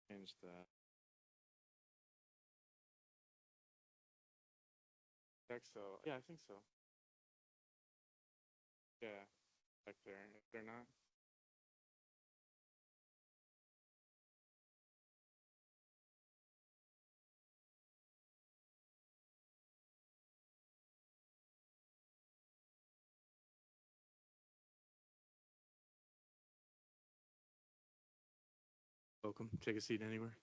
change that. Check so. Yeah, I think so. Yeah, back there. If they're not. Welcome. Take a seat anywhere.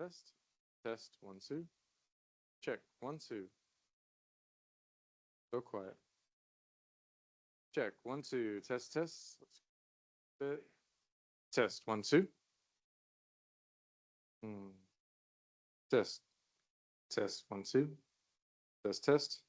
Test. Test. 1, 2. Check. 1, 2. So quiet. Check. 1, 2. Test. Test. Let's bit. Test. 1, 2. Test. Test. 1, 2. Test. Test.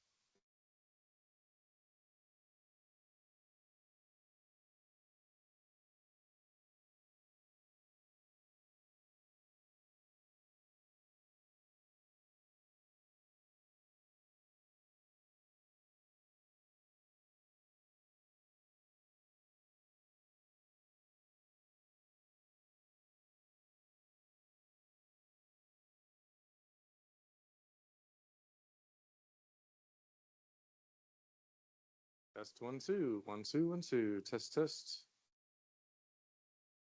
Test. 1, 2. 1, 2. 1, 2. Test. Test.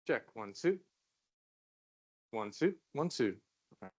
Check. 1, 2. 1, 2. 1, 2. Okay.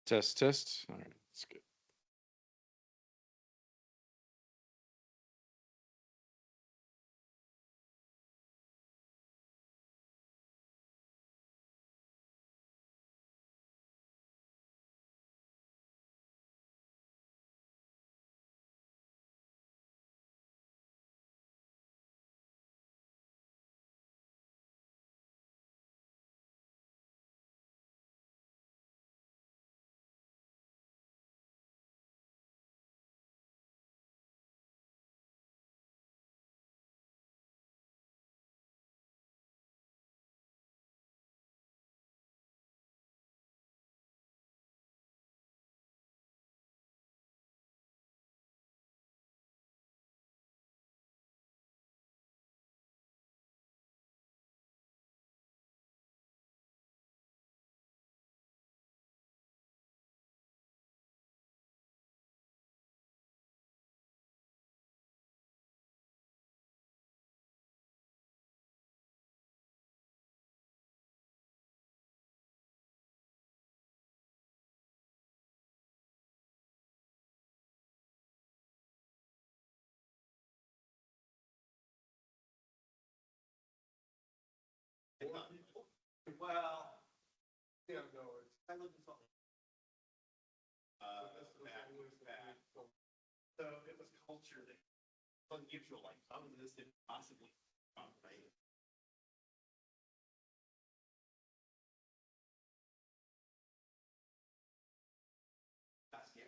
Test. Test. All right. That's good. Well, yeah, no, I lived in Salt Lake. Back. So it was culture that unusual. Like some of this didn't possibly right. That's yeah.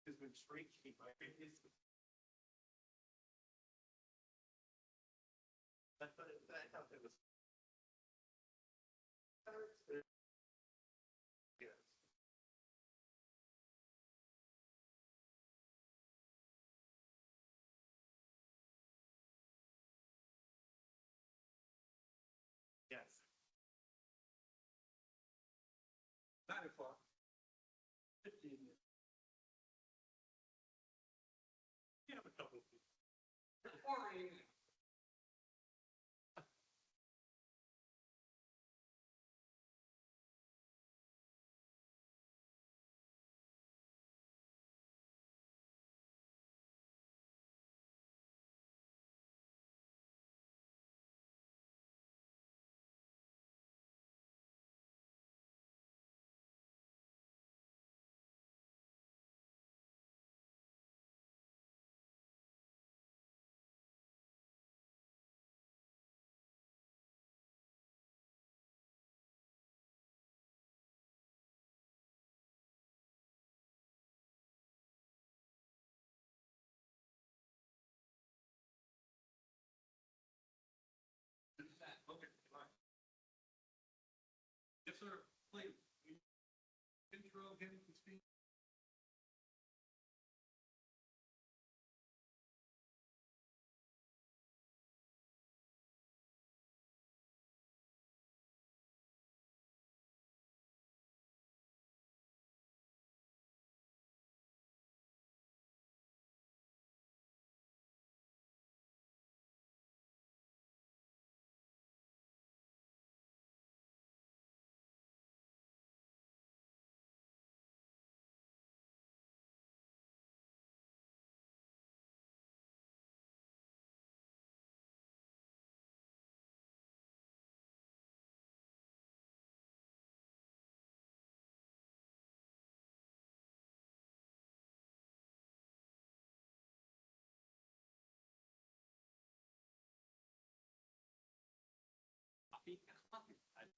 Has been straight sheet, right? I thought it was. Yes. Yes. 9 o'clock. 15 minutes. You have a couple of people. Morning. Okay, fine. Yes, sir, please. Intro him to speak.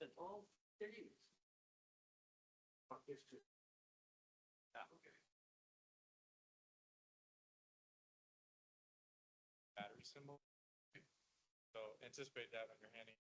That's all they're used. It's just. Okay. Battery symbol. So anticipate that when you're handing.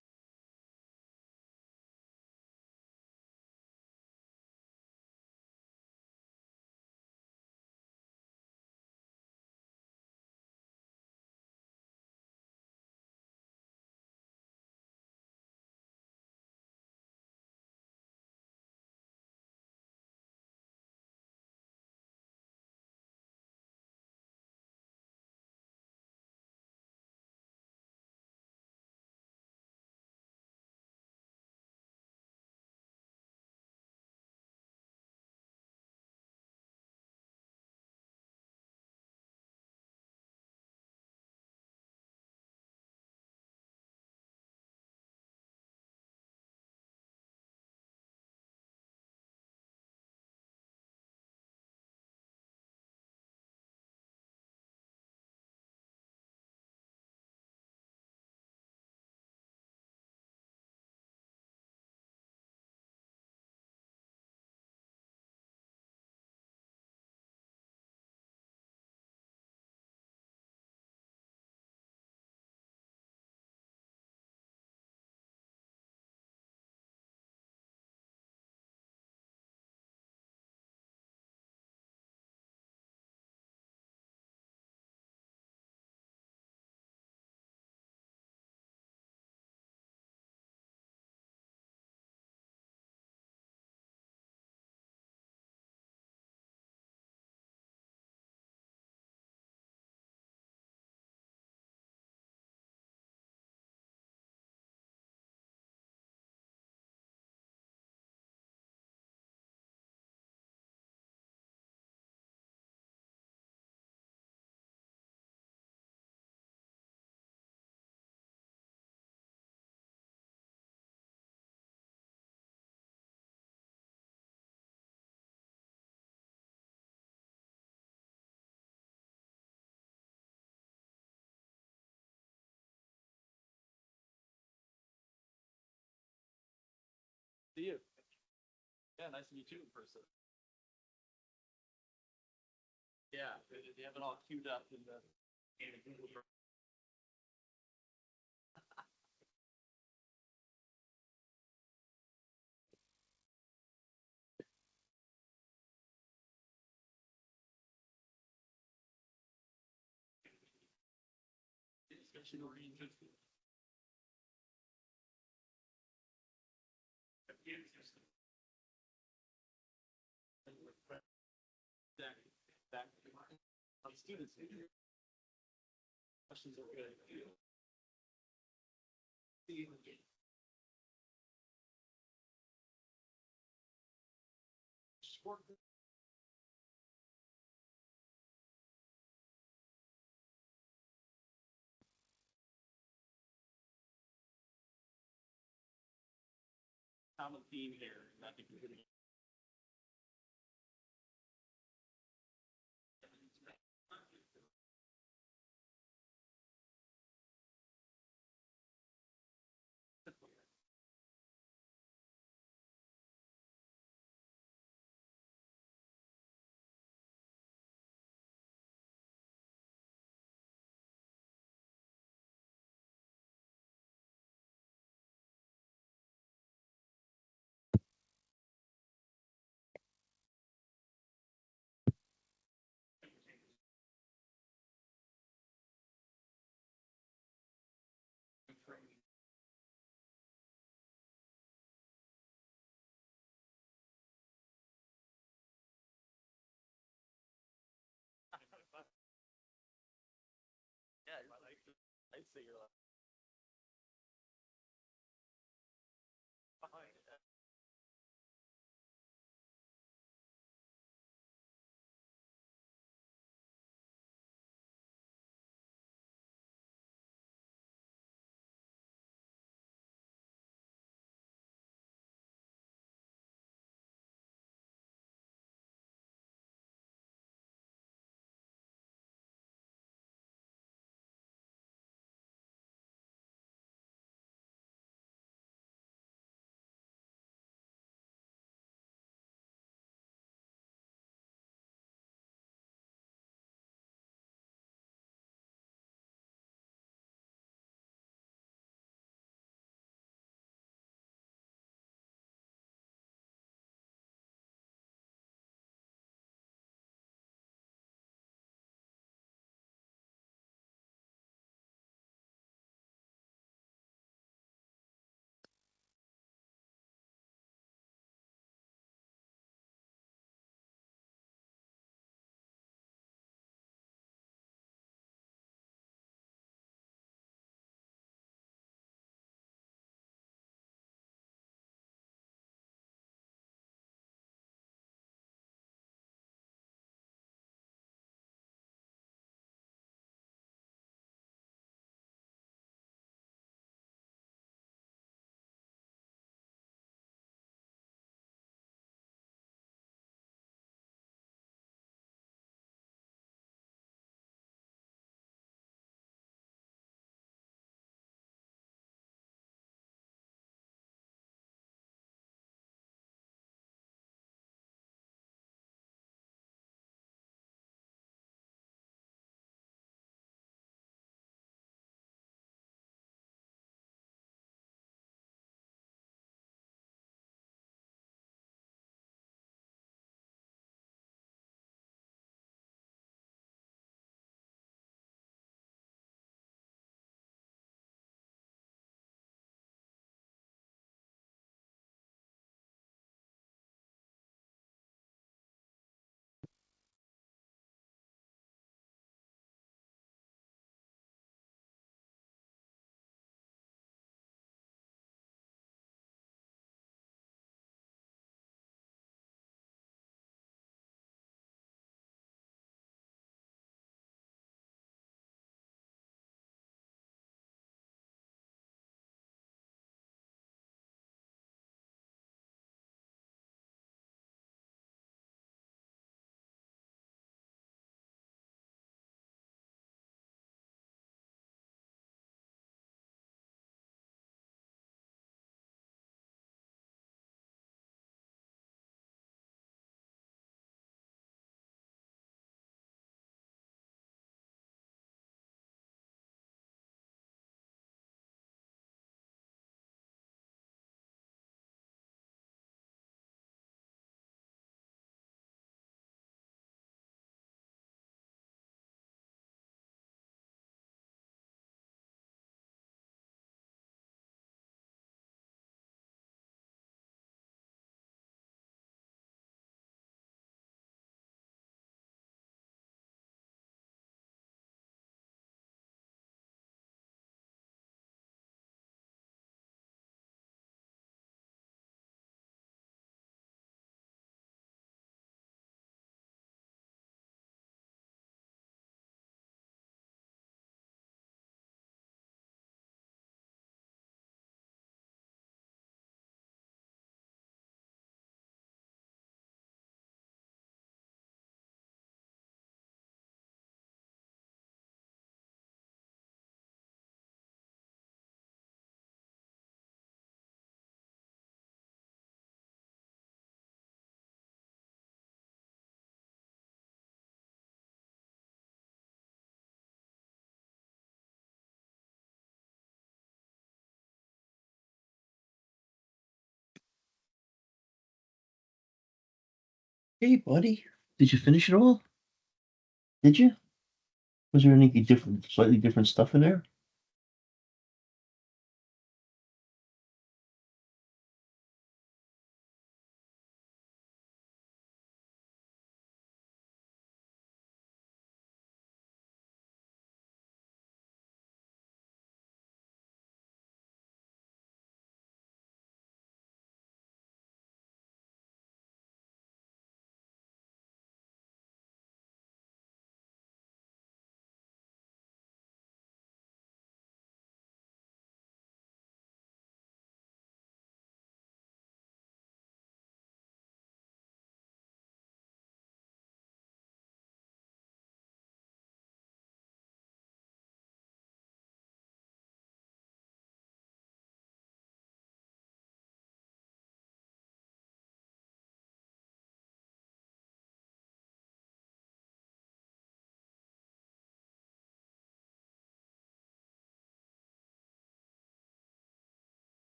See you. Yeah, nice to meet you in person. Yeah, they have it all queued up in the. Discussion oriented. Back. Students. Questions are good. See. Sport. Common theme here, and I think we're gonna. Hey, buddy, did you finish it all? Did you? Was there any different, slightly different stuff in there?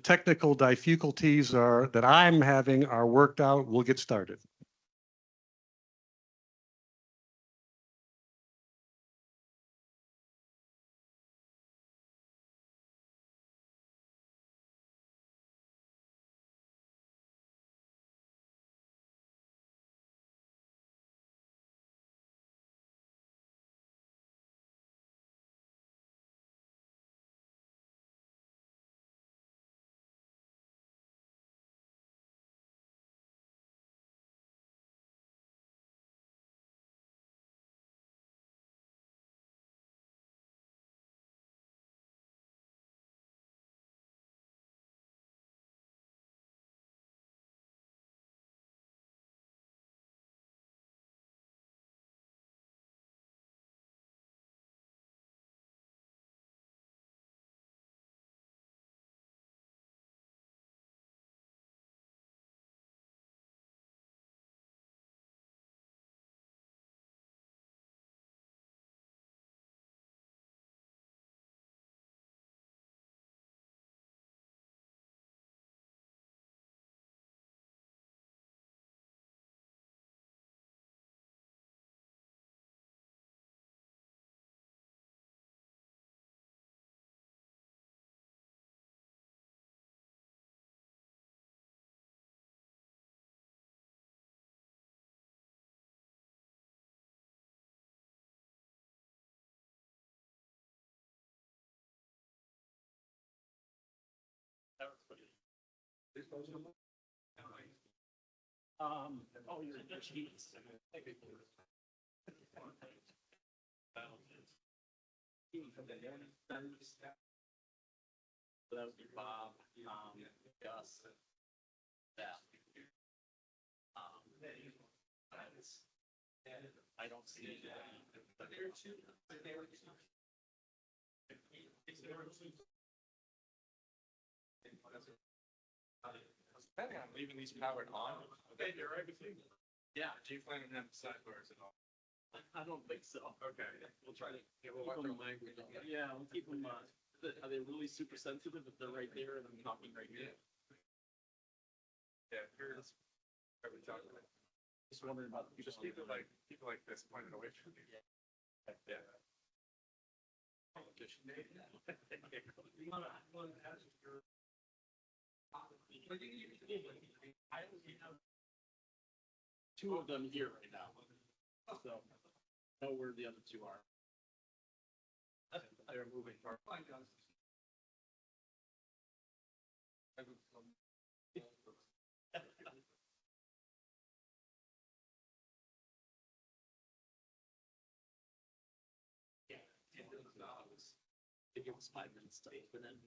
technical difficulties are, that I'm having are worked out, we'll get started. Oh, you're a cheese. So that would be Bob, Gus, Beth. I don't see it. But there are two. Planning on leaving these powered on. Okay, you're right between them. Yeah, Do you plan on having sidebars at all? I don't think so. Okay. We'll try to. Yeah, we'll watch our language. Yeah, we'll keep them, are they really super sensitive if they're right there and I'm talking right here? Yeah, here's. Are we talking about? Just wondering about the Just people like this pointed away from you. Yeah. Two of them here right now, so know where the other two are. They're moving. They give us 5 minutes to open it.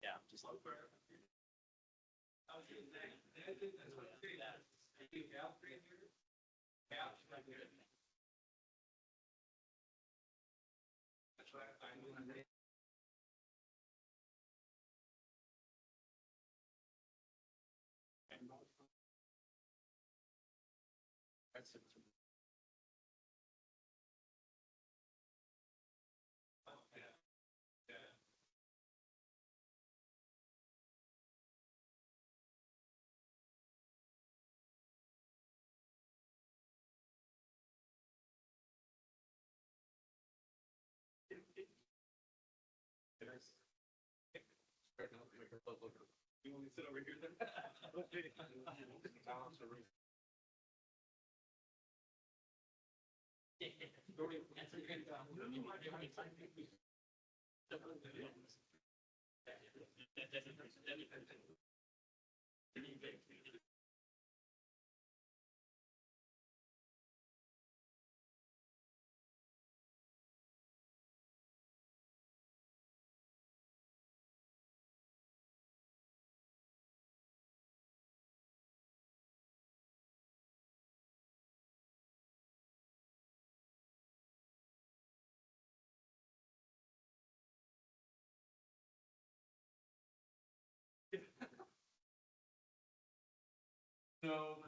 Yeah, just like. That's it. You want me to sit over here then? No.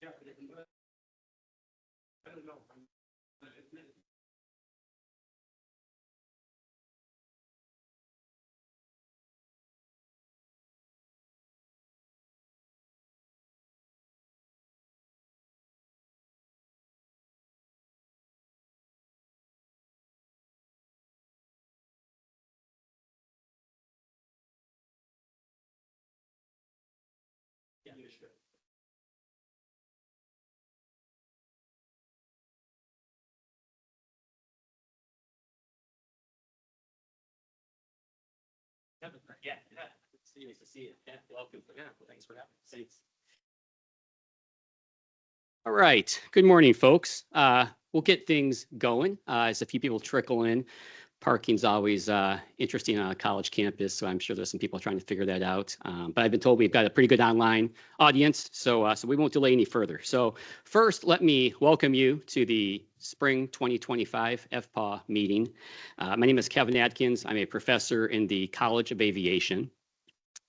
Yeah, I don't know. Yeah, sure. Yeah, yeah. Nice to see you. Yeah, welcome. Yeah, thanks for having me. Thanks. All right. Good morning, folks. We'll get things going as a few people trickle in. Parking's always interesting on a college campus, so I'm sure there's some people trying to figure that out. But I've been told we've got a pretty good online audience, so we won't delay any further. So first, let me welcome you to the Spring 2025 FPAW meeting. My name is Kevin Atkins. I'm a professor in the College of Aviation.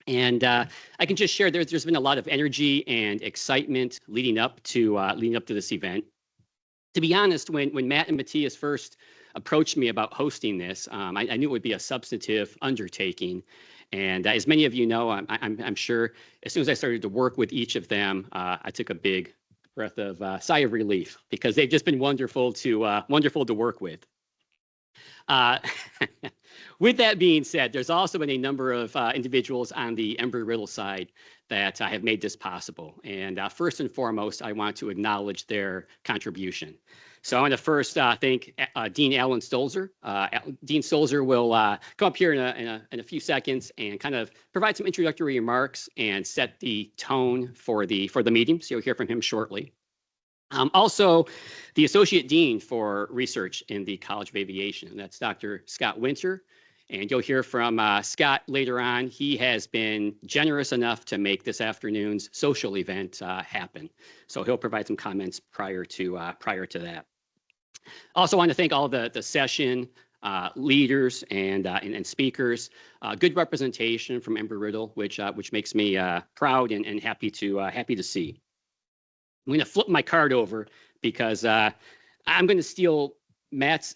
And I can just share there's been a lot of energy and excitement leading up to this event. To be honest, when Matt and Matthias first approached me about hosting this, I knew it would be a substantive undertaking. And as many of you know, I'm sure as soon as I started to work with each of them, I took a big breath of sigh of relief because they've just been wonderful to work with. With that being said, there's also been a number of individuals on the Embry-Riddle side that have made this possible. And first and foremost, I want to acknowledge their contribution. So I want to first thank Dean Alan Stolzer. Dean Stolzer will come up here in a few seconds and kind of provide some introductory remarks and set the tone for the meeting. So you'll hear from him shortly. Also, the Associate Dean for Research in the College of Aviation, and that's Dr. Scott Winter. And you'll hear from Scott later on. He has been generous enough to make this afternoon's social event happen. So he'll provide some comments prior to that. Also want to thank all the session leaders and speakers. Good representation from Embry-Riddle, which makes me proud and happy to see. I'm going to flip my card over because I'm going to steal Matt's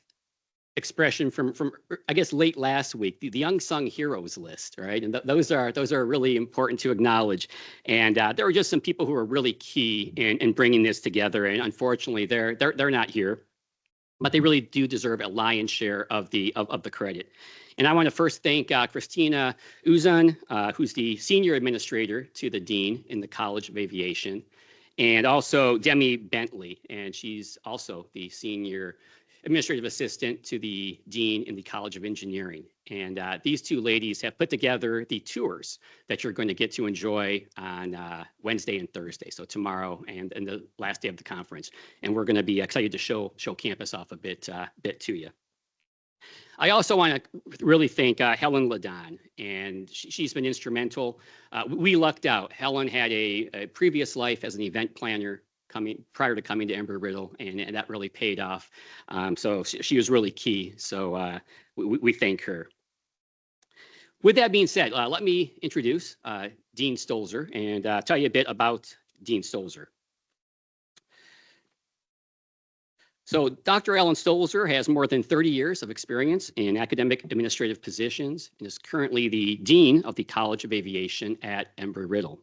expression from I guess late last week, the unsung heroes list, right? And those are really important to acknowledge. And there were just some people who were really key in bringing this together. And unfortunately, they're not here, but they really do deserve a lion's share of the credit. And I want to first thank Christina Uzan, who's the senior administrator to the dean in the College of Aviation. And also Demi Bentley, and she's also the senior administrative assistant to the dean in the College of Engineering. And these two ladies have put together the tours that you're going to get to enjoy on Wednesday and Thursday, so tomorrow and the last day of the conference. And we're going to be excited to show campus off a bit to you. I also want to really thank Helen Ladon, and she's been instrumental. We lucked out. Helen had a previous life as an event planner prior to coming to Embry-Riddle, and that really paid off. So she was really key. So we thank her. With that being said, let me introduce Dean Stolzer and tell you a bit about Dean Stolzer. So Dr. Alan Stolzer has more than 30 years of experience in academic administrative positions and is currently the Dean of the College of Aviation at Embry-Riddle,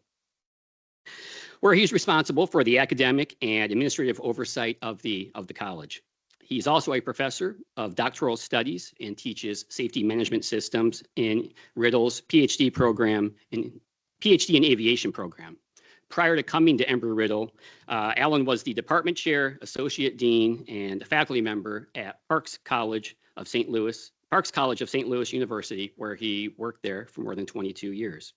where he's responsible for the academic and administrative oversight of the college. He's also a professor of doctoral studies and teaches safety management systems in Riddle's PhD in aviation program. Prior to coming to Embry-Riddle, Alan was the department chair, associate dean, and a faculty member at Parks College of St. Louis University, where he worked there for more than 22 years.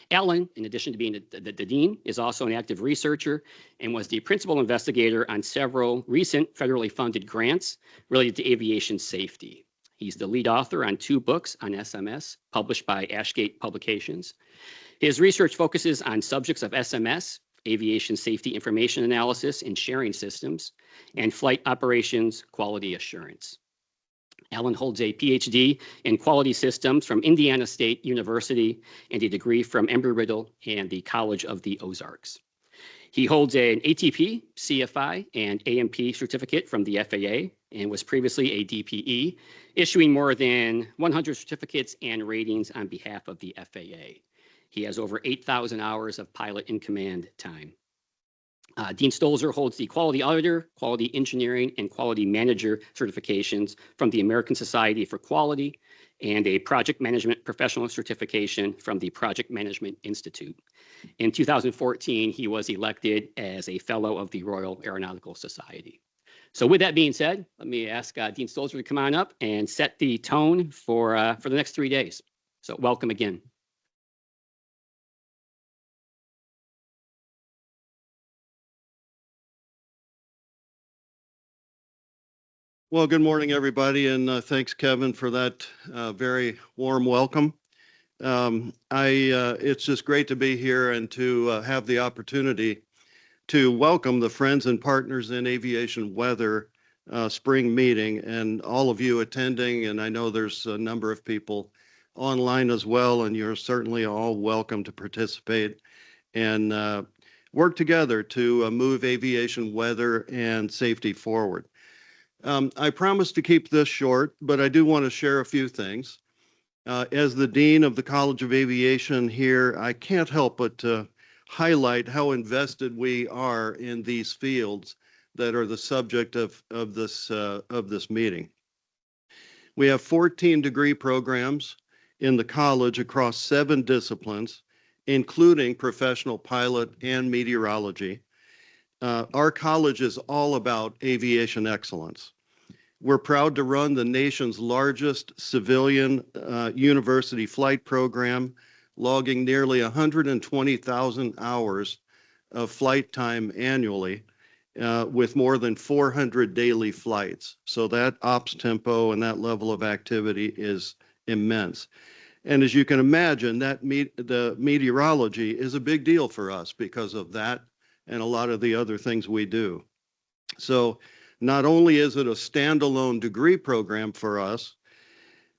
Alan, in addition to being the dean, is also an active researcher and was the principal investigator on several recent federally funded grants related to aviation safety. He's the lead author on 2 books on SMS published by Ashgate Publications. His research focuses on subjects of SMS, aviation safety information analysis and sharing systems, and flight operations quality assurance. Alan holds a PhD in quality systems from Indiana State University and a degree from Embry-Riddle and the College of the Ozarks. He holds an ATP, CFI, and AMP certificate from the FAA and was previously a DPE, issuing more than 100 certificates and ratings on behalf of the FAA. He has over 8,000 hours of pilot in command time. Dean Stolzer holds the Quality Auditor, Quality Engineering, and Quality Manager certifications from the American Society for Quality and a Project Management Professional certification from the Project Management Institute. In 2014, he was elected as a Fellow of the Royal Aeronautical Society. So with that being said, let me ask Dean Stolzer to come on up and set the tone for the next 3 days. So welcome again. Well, good morning, everybody, and thanks, Kevin, for that very warm welcome. It's just great to be here and to have the opportunity to welcome the Friends and Partners in Aviation Weather spring meeting and all of you attending, and I know there's a number of people online as well, and you're certainly all welcome to participate and work together to move aviation weather and safety forward. I promise to keep this short, but I do want to share a few things. As the Dean of the College of Aviation here, I can't help but to highlight how invested we are in these fields that are the subject of this meeting. We have 14 degree programs in the college across 7 disciplines, including professional pilot and meteorology. Our college is all about aviation excellence. We're proud to run the nation's largest civilian university flight program, logging nearly 120,000 hours of flight time annually with more than 400 daily flights. So that ops tempo and that level of activity is immense. And as you can imagine, the meteorology is a big deal for us because of that and a lot of the other things we do. So not only is it a standalone degree program for us,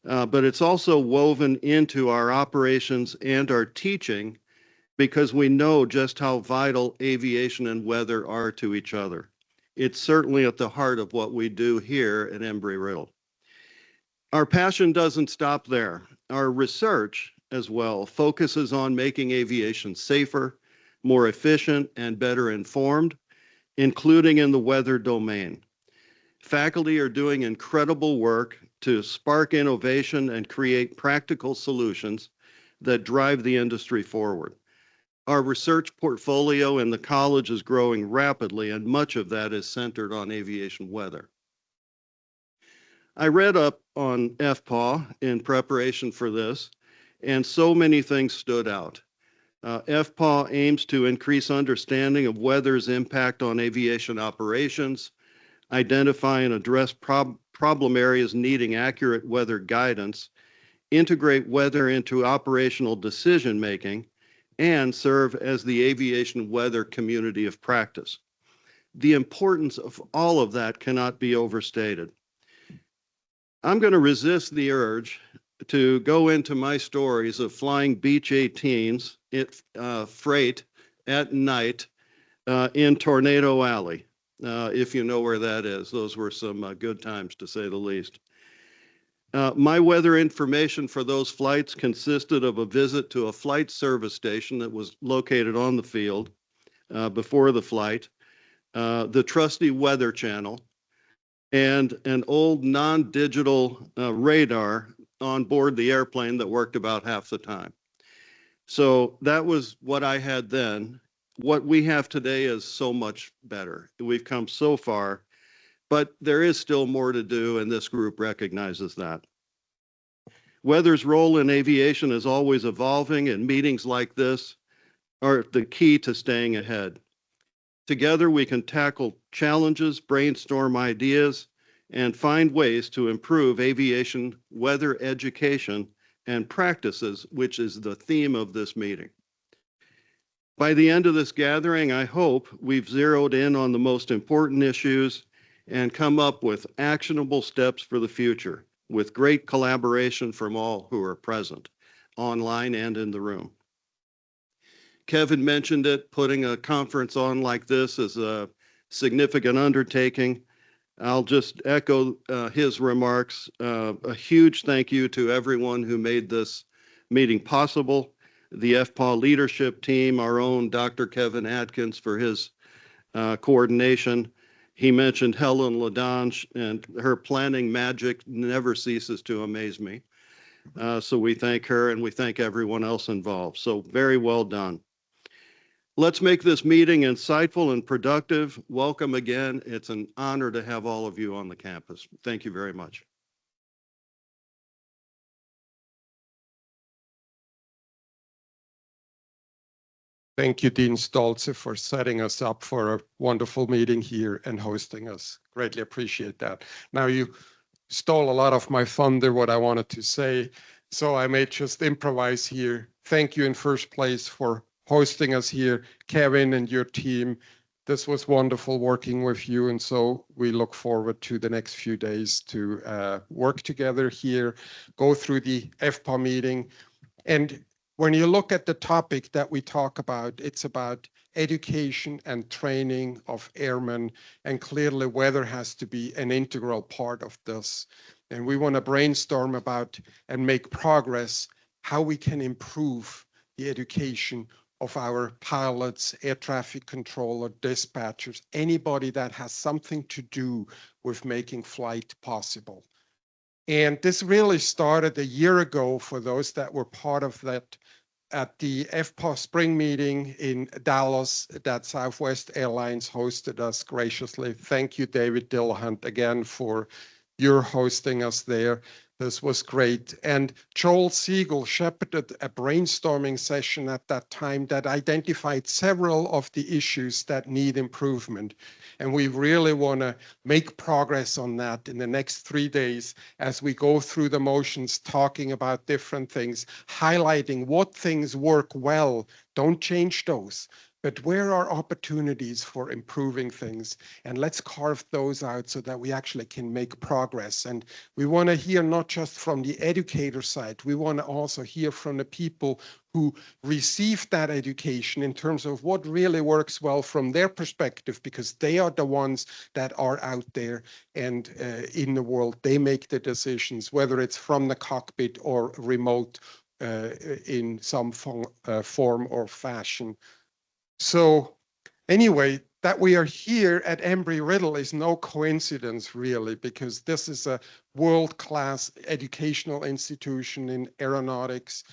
but it's also woven into our operations and our teaching because we know just how vital aviation and weather are to each other. It's certainly at the heart of what we do here at Embry-Riddle. Our passion doesn't stop there. Our research as well focuses on making aviation safer, more efficient, and better informed, including in the weather domain. Faculty are doing incredible work to spark innovation and create practical solutions that drive the industry forward. Our research portfolio in the college is growing rapidly, and much of that is centered on aviation weather. I read up on FPAW in preparation for this, and so many things stood out. FPAW aims to increase understanding of weather's impact on aviation operations, identify and address problem areas needing accurate weather guidance, integrate weather into operational decision-making, and serve as the aviation weather community of practice. The importance of all of that cannot be overstated. I'm going to resist the urge to go into my stories of flying Beech 18s freight at night in Tornado Alley. If you know where that is. Those were some good times, to say the least. My weather information for those flights consisted of a visit to a flight service station that was located on the field before the flight, the trusty Weather Channel, and an old non-digital radar on board the airplane that worked about half the time. So that was what I had then. What we have today is so much better. We've come so far, but there is still more to do, and this group recognizes that. Weather's role in aviation is always evolving, and meetings like this are the key to staying ahead. Together, we can tackle challenges, brainstorm ideas, and find ways to improve aviation weather education and practices, which is the theme of this meeting. By the end of this gathering, I hope we've zeroed in on the most important issues and come up with actionable steps for the future, with great collaboration from all who are present, online and in the room. Kevin mentioned it, putting a conference on like this is a significant undertaking. I'll just echo his remarks. A huge thank you to everyone who made this meeting possible. The FPAW leadership team, our own Dr. Kevin Atkins for his coordination. He mentioned Helen Ladange, and her planning magic never ceases to amaze me. So we thank her and we thank everyone else involved. So very well done. Let's make this meeting insightful and productive. Welcome again. It's an honor to have all of you on the campus. Thank you very much. Thank you, Dean Stolze, for setting us up for a wonderful meeting here and hosting us. Greatly appreciate that. Now, you stole a lot of my thunder, what I wanted to say, so I may just improvise here. Thank you in first place for hosting us here, Kevin and your team. This was wonderful working with you, and so we look forward to the next few days to work together here, go through the FPAW meeting. And when you look at the topic that we talk about, it's about education and training of airmen, and clearly weather has to be an integral part of this. And we want to brainstorm about and make progress how we can improve the education of our pilots, air traffic controller, dispatchers, anybody that has something to do with making flight possible. And this really started a year ago for those that were part of that at the FPAW spring meeting in Dallas that Southwest Airlines hosted us graciously. Thank you, David Dillahunt, again for your hosting us there. This was great. And Joel Siegel shepherded a brainstorming session at that time that identified several of the issues that need improvement. And we really want to make progress on that in the next 3 days as we go through the motions, talking about different things, highlighting what things work well. Don't change those. But where are opportunities for improving things? And let's carve those out so that we actually can make progress. And we want to hear not just from the educator side, we want to also hear from the people who receive that education in terms of what really works well from their perspective, because they are the ones that are out there and in the world. They make the decisions, whether it's from the cockpit or remote in some form or fashion. So anyway, that we are here at Embry-Riddle is no coincidence, really, because this is a world-class educational institution in aeronautics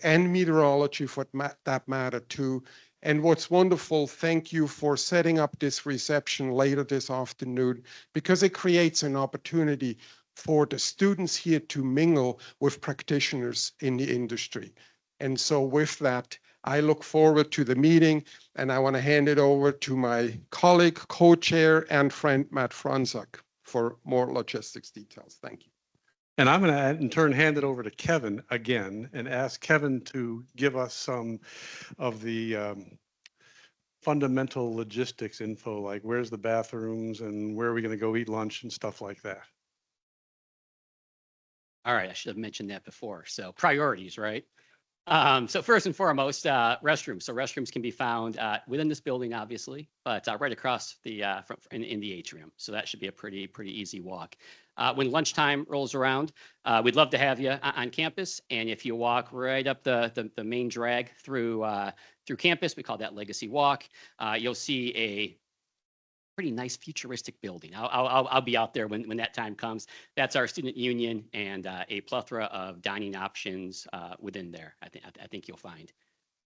and meteorology for that matter too. And what's wonderful, thank you for setting up this reception later this afternoon, because it creates an opportunity for the students here to mingle with practitioners in the industry. And so with that, I look forward to the meeting, and I want to hand it over to my colleague, co-chair, and friend, Matt Fronzak, for more logistics details. Thank you. And I'm going to, in turn, hand it over to Kevin again and ask Kevin to give us some of the fundamental logistics info, like where's the bathrooms and where are we going to go eat lunch and stuff like that. All right, I should have mentioned that before. So priorities, right? So first and foremost, restrooms. So restrooms can be found within this building, obviously, but right across the in the atrium. So that should be a pretty easy walk. When lunchtime rolls around, we'd love to have you on campus. And if you walk right up the main drag through campus, we call that Legacy Walk. You'll see a pretty nice futuristic building. I'll be out there when that time comes. That's our student union and a plethora of dining options within there. I think you'll find.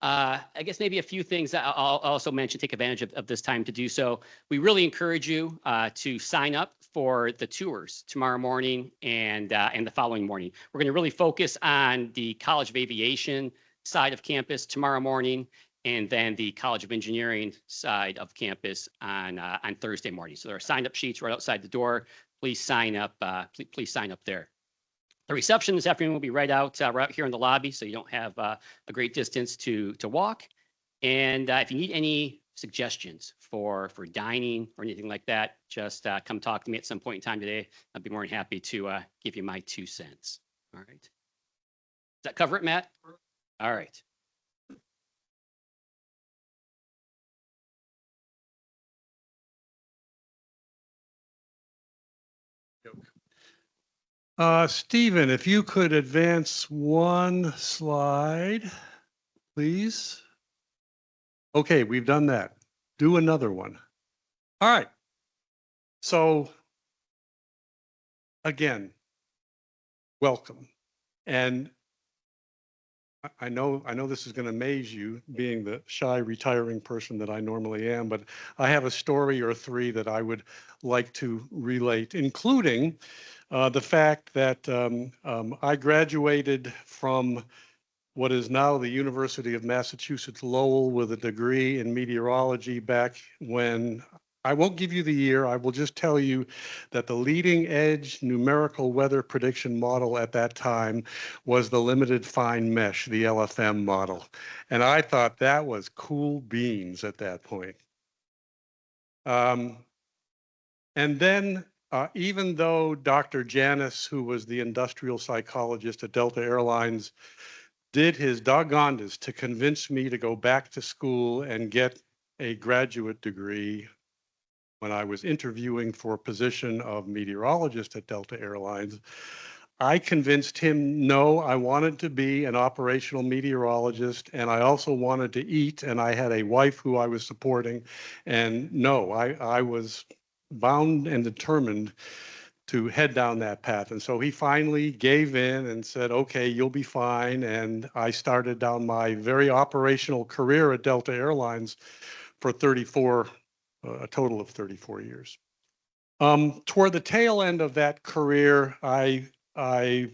I guess maybe a few things that I'll also mention, take advantage of this time to do so. We really encourage you to sign up for the tours tomorrow morning and the following morning. We're going to really focus on the College of Aviation side of campus tomorrow morning, and then the College of Engineering side of campus on Thursday morning. So there are sign-up sheets right outside the door. Please sign up. Please sign up there. The reception this afternoon will be right out here in the lobby, so you don't have a great distance to walk. And if you need any suggestions for dining or anything like that, just come talk to me at some point in time today. I'd be more than happy to give you my 2 cents. All right. Does that cover it, Matt? All right. Stephen, if you could advance one slide, please. Okay, we've done that. Do another one. All right. So again, welcome. And I know this is going to amaze you, being the shy retiring person that I normally am, but I have a story or three that I would like to relate, including the fact that I graduated from what is now the University of Massachusetts Lowell with a degree in meteorology back when, I won't give you the year, I will just tell you that the leading edge numerical weather prediction model at that time was the limited fine mesh, the LFM model. And I thought that was cool beans at that point. And then even though Dr. Janis, who was the industrial psychologist at Delta Airlines, did his doggonedest to convince me to go back to school and get a graduate degree when I was interviewing for a position of meteorologist at Delta Airlines, I convinced him, no, I wanted to be an operational meteorologist, and I also wanted to eat, and I had a wife who I was supporting, and no, I was bound and determined to head down that path. And so he finally gave in and said, okay, you'll be fine. And I started down my very operational career at Delta Airlines for a total of 34 years. Toward the tail end of that career, I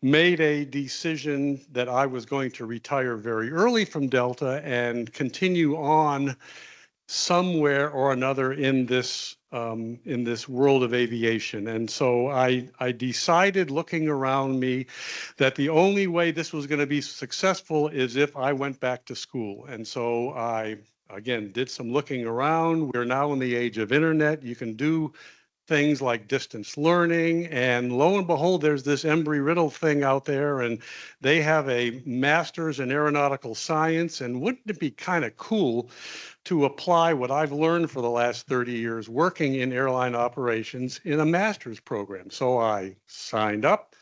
made a decision that I was going to retire very early from Delta and continue on somewhere or another in this world of aviation. And so I decided, looking around me, that the only way this was going to be successful is if I went back to school. And so I, again, did some looking around. We're now in the age of internet. You can do things like distance learning, and lo and behold, there's this Embry-Riddle thing out there, and they have a master's in aeronautical science. And wouldn't it be kind of cool to apply what I've learned for the last 30 years working in airline operations in a master's program? So I signed up.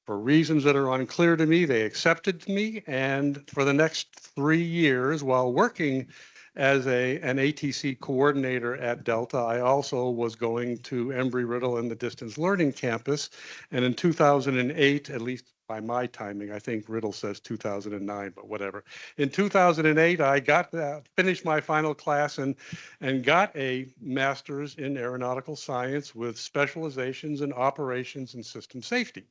For reasons that are unclear to me, they accepted me, and for the next 3 years, while working as an ATC coordinator at Delta, I also was going to Embry-Riddle and the distance learning campus. And in 2008, at least by my timing, I think Riddle says 2009, but whatever. In 2008, I finished my final class and got a master's in aeronautical science with specializations in operations and system safety.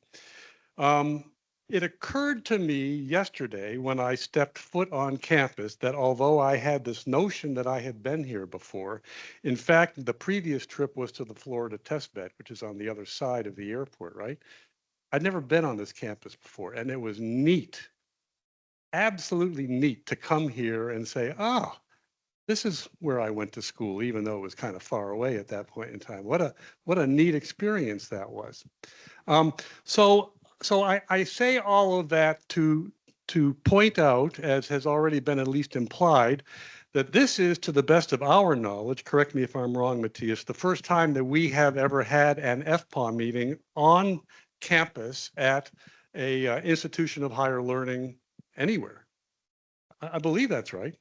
It occurred to me yesterday when I stepped foot on campus that although I had this notion that I had been here before, in fact, the previous trip was to the Florida test bed, which is on the other side of the airport, right? I'd never been on this campus before, and it was neat, absolutely neat to come here and say, oh, this is where I went to school, even though it was kind of far away at that point in time. What a neat experience that was. So I say all of that to point out, as has already been at least implied, that this is, to the best of our knowledge, correct me if I'm wrong, Matthias, the first time that we have ever had an FPAW meeting on campus at a institution of higher learning anywhere. I believe that's right.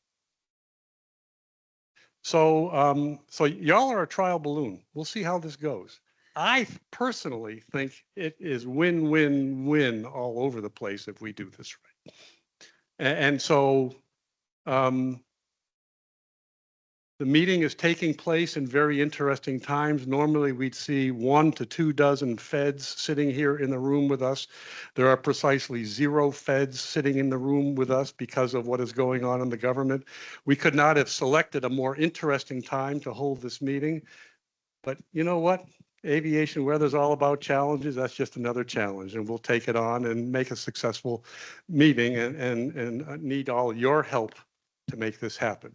So, so y'all are a trial balloon. We'll see how this goes. I personally think it is win-win-win all over the place if we do this right. And so the meeting is taking place in very interesting times. Normally we'd see 1 to 2 dozen feds sitting here in the room with us. There are precisely 0 feds sitting in the room with us because of what is going on in the government. We could not have selected a more interesting time to hold this meeting. But you know what? Aviation weather is all about challenges. That's just another challenge, and we'll take it on and make a successful meeting, and need all your help to make this happen.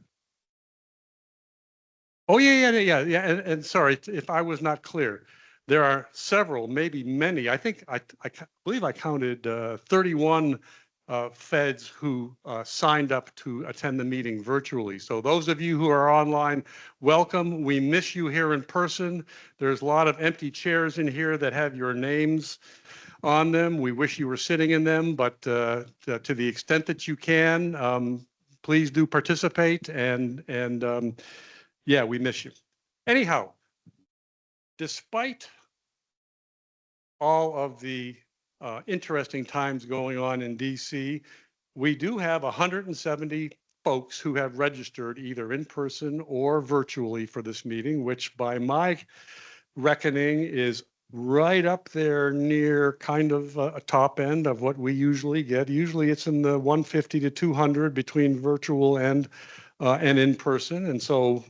Oh, yeah. And sorry if I was not clear. There are several, maybe many. I think I believe I counted 31 feds who signed up to attend the meeting virtually. So those of you who are online, welcome. We miss you here in person. There's a lot of empty chairs in here that have your names on them. We wish you were sitting in them, but to the extent that you can, please do participate. And yeah, we miss you. Anyhow, despite all of the interesting times going on in DC, we do have 170 folks who have registered either in person or virtually for this meeting, which by my reckoning is right up there near kind of a top end of what we usually get. Usually it's in the 150 to 200 between virtual and in person. And so,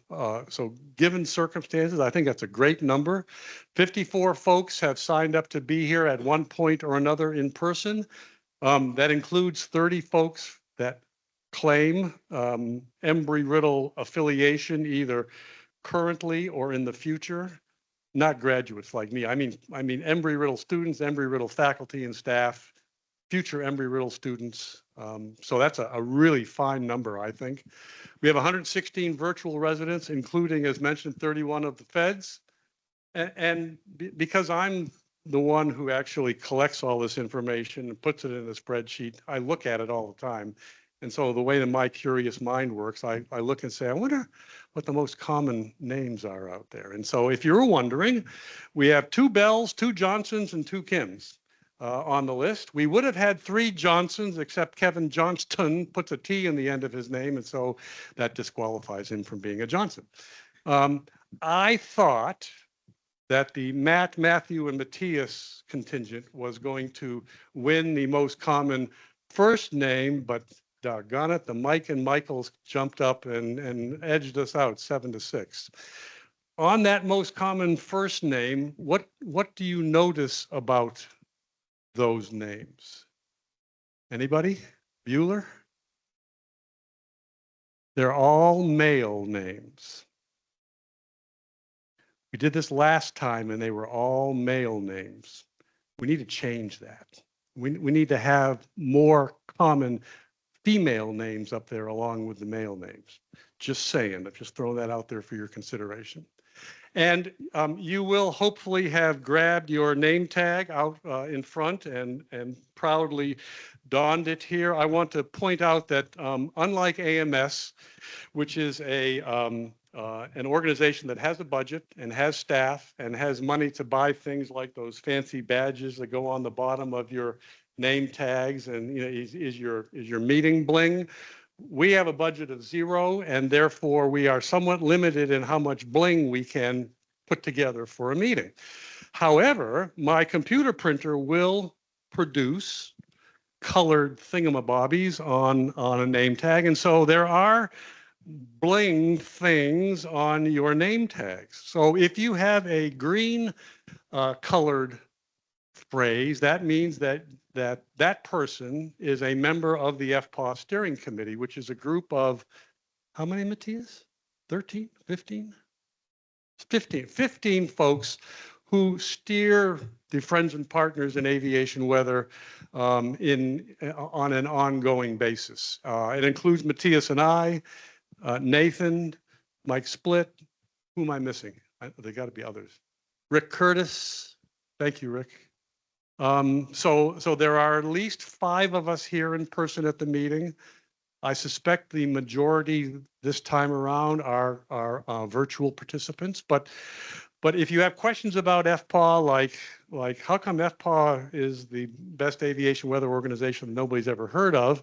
so given circumstances, I think that's a great number. 54 folks have signed up to be here at one point or another in person. That includes 30 folks that claim Embry-Riddle affiliation either currently or in the future. Not graduates like me. I mean Embry-Riddle students, Embry-Riddle faculty and staff, future Embry-Riddle students. So that's a really fine number, I think. We have 116 virtual residents, including, as mentioned, 31 of the feds. And because I'm the one who actually collects all this information and puts it in a spreadsheet, I look at it all the time. And so the way that my curious mind works, I look and say, I wonder what the most common names are out there. And so if you're wondering, we have 2 Bells, 2 Johnsons, and 2 Kims on the list. We would have had 3 Johnsons, except Kevin Johnston puts a T in the end of his name, and so that disqualifies him from being a Johnson. I thought that the Matt, Matthew, and Matthias contingent was going to win the most common first name, but doggone it, the Mike and Michaels jumped up and edged us out 7-6. On that most common first name, what do you notice about those names? Anybody? Bueller? They're all male names. We did this last time and they were all male names. We need to change that. We need to have more common female names up there along with the male names. Just saying, I'm just throwing that out there for your consideration. And you will hopefully have grabbed your name tag out in front and proudly donned it here. I want to point out that unlike AMS, which is an organization that has a budget and has staff and has money to buy things like those fancy badges that go on the bottom of your name tags and is your meeting bling. We have a budget of 0, and therefore we are somewhat limited in how much bling we can put together for a meeting. However, my computer printer will produce colored thingamabobbies on a name tag, and so there are bling things on your name tags. So if you have a green colored phrase, that means that person is a member of the FPAW steering committee, which is a group of, how many, Matthias? 13, 15? 15 folks who steer the Friends and Partners in Aviation Weather on an ongoing basis. It includes Matthias and I, Nathan, Mike Splitt. Who am I missing? There got to be others. Rick Curtis. Thank you, Rick. So there are at least 5 of us here in person at the meeting. I suspect the majority this time around are virtual participants, but if you have questions about FPAW, like how come FPAW is the best aviation weather organization that nobody's ever heard of,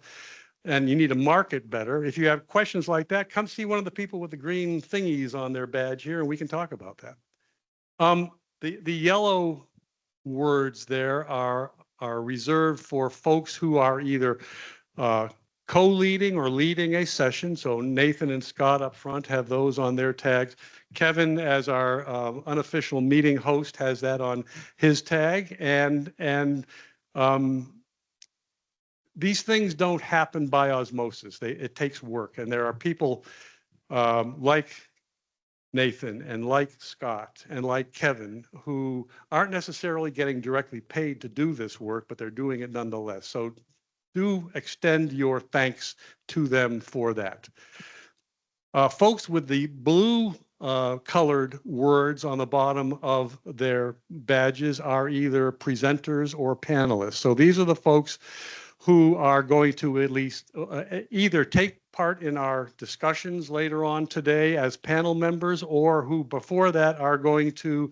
and you need to market better, if you have questions like that, come see one of the people with the green thingies on their badge here, and we can talk about that. The yellow words there are reserved for folks who are either co-leading or leading a session. So Nathan and Scott up front have those on their tags. Kevin, as our unofficial meeting host, has that on his tag. And these things don't happen by osmosis. It takes work. And there are people like Nathan and like Scott and like Kevin who aren't necessarily getting directly paid to do this work, but they're doing it nonetheless. So do extend your thanks to them for that. Folks with the blue colored words on the bottom of their badges are either presenters or panelists. So these are the folks who are going to at least either take part in our discussions later on today as panel members, or who before that are going to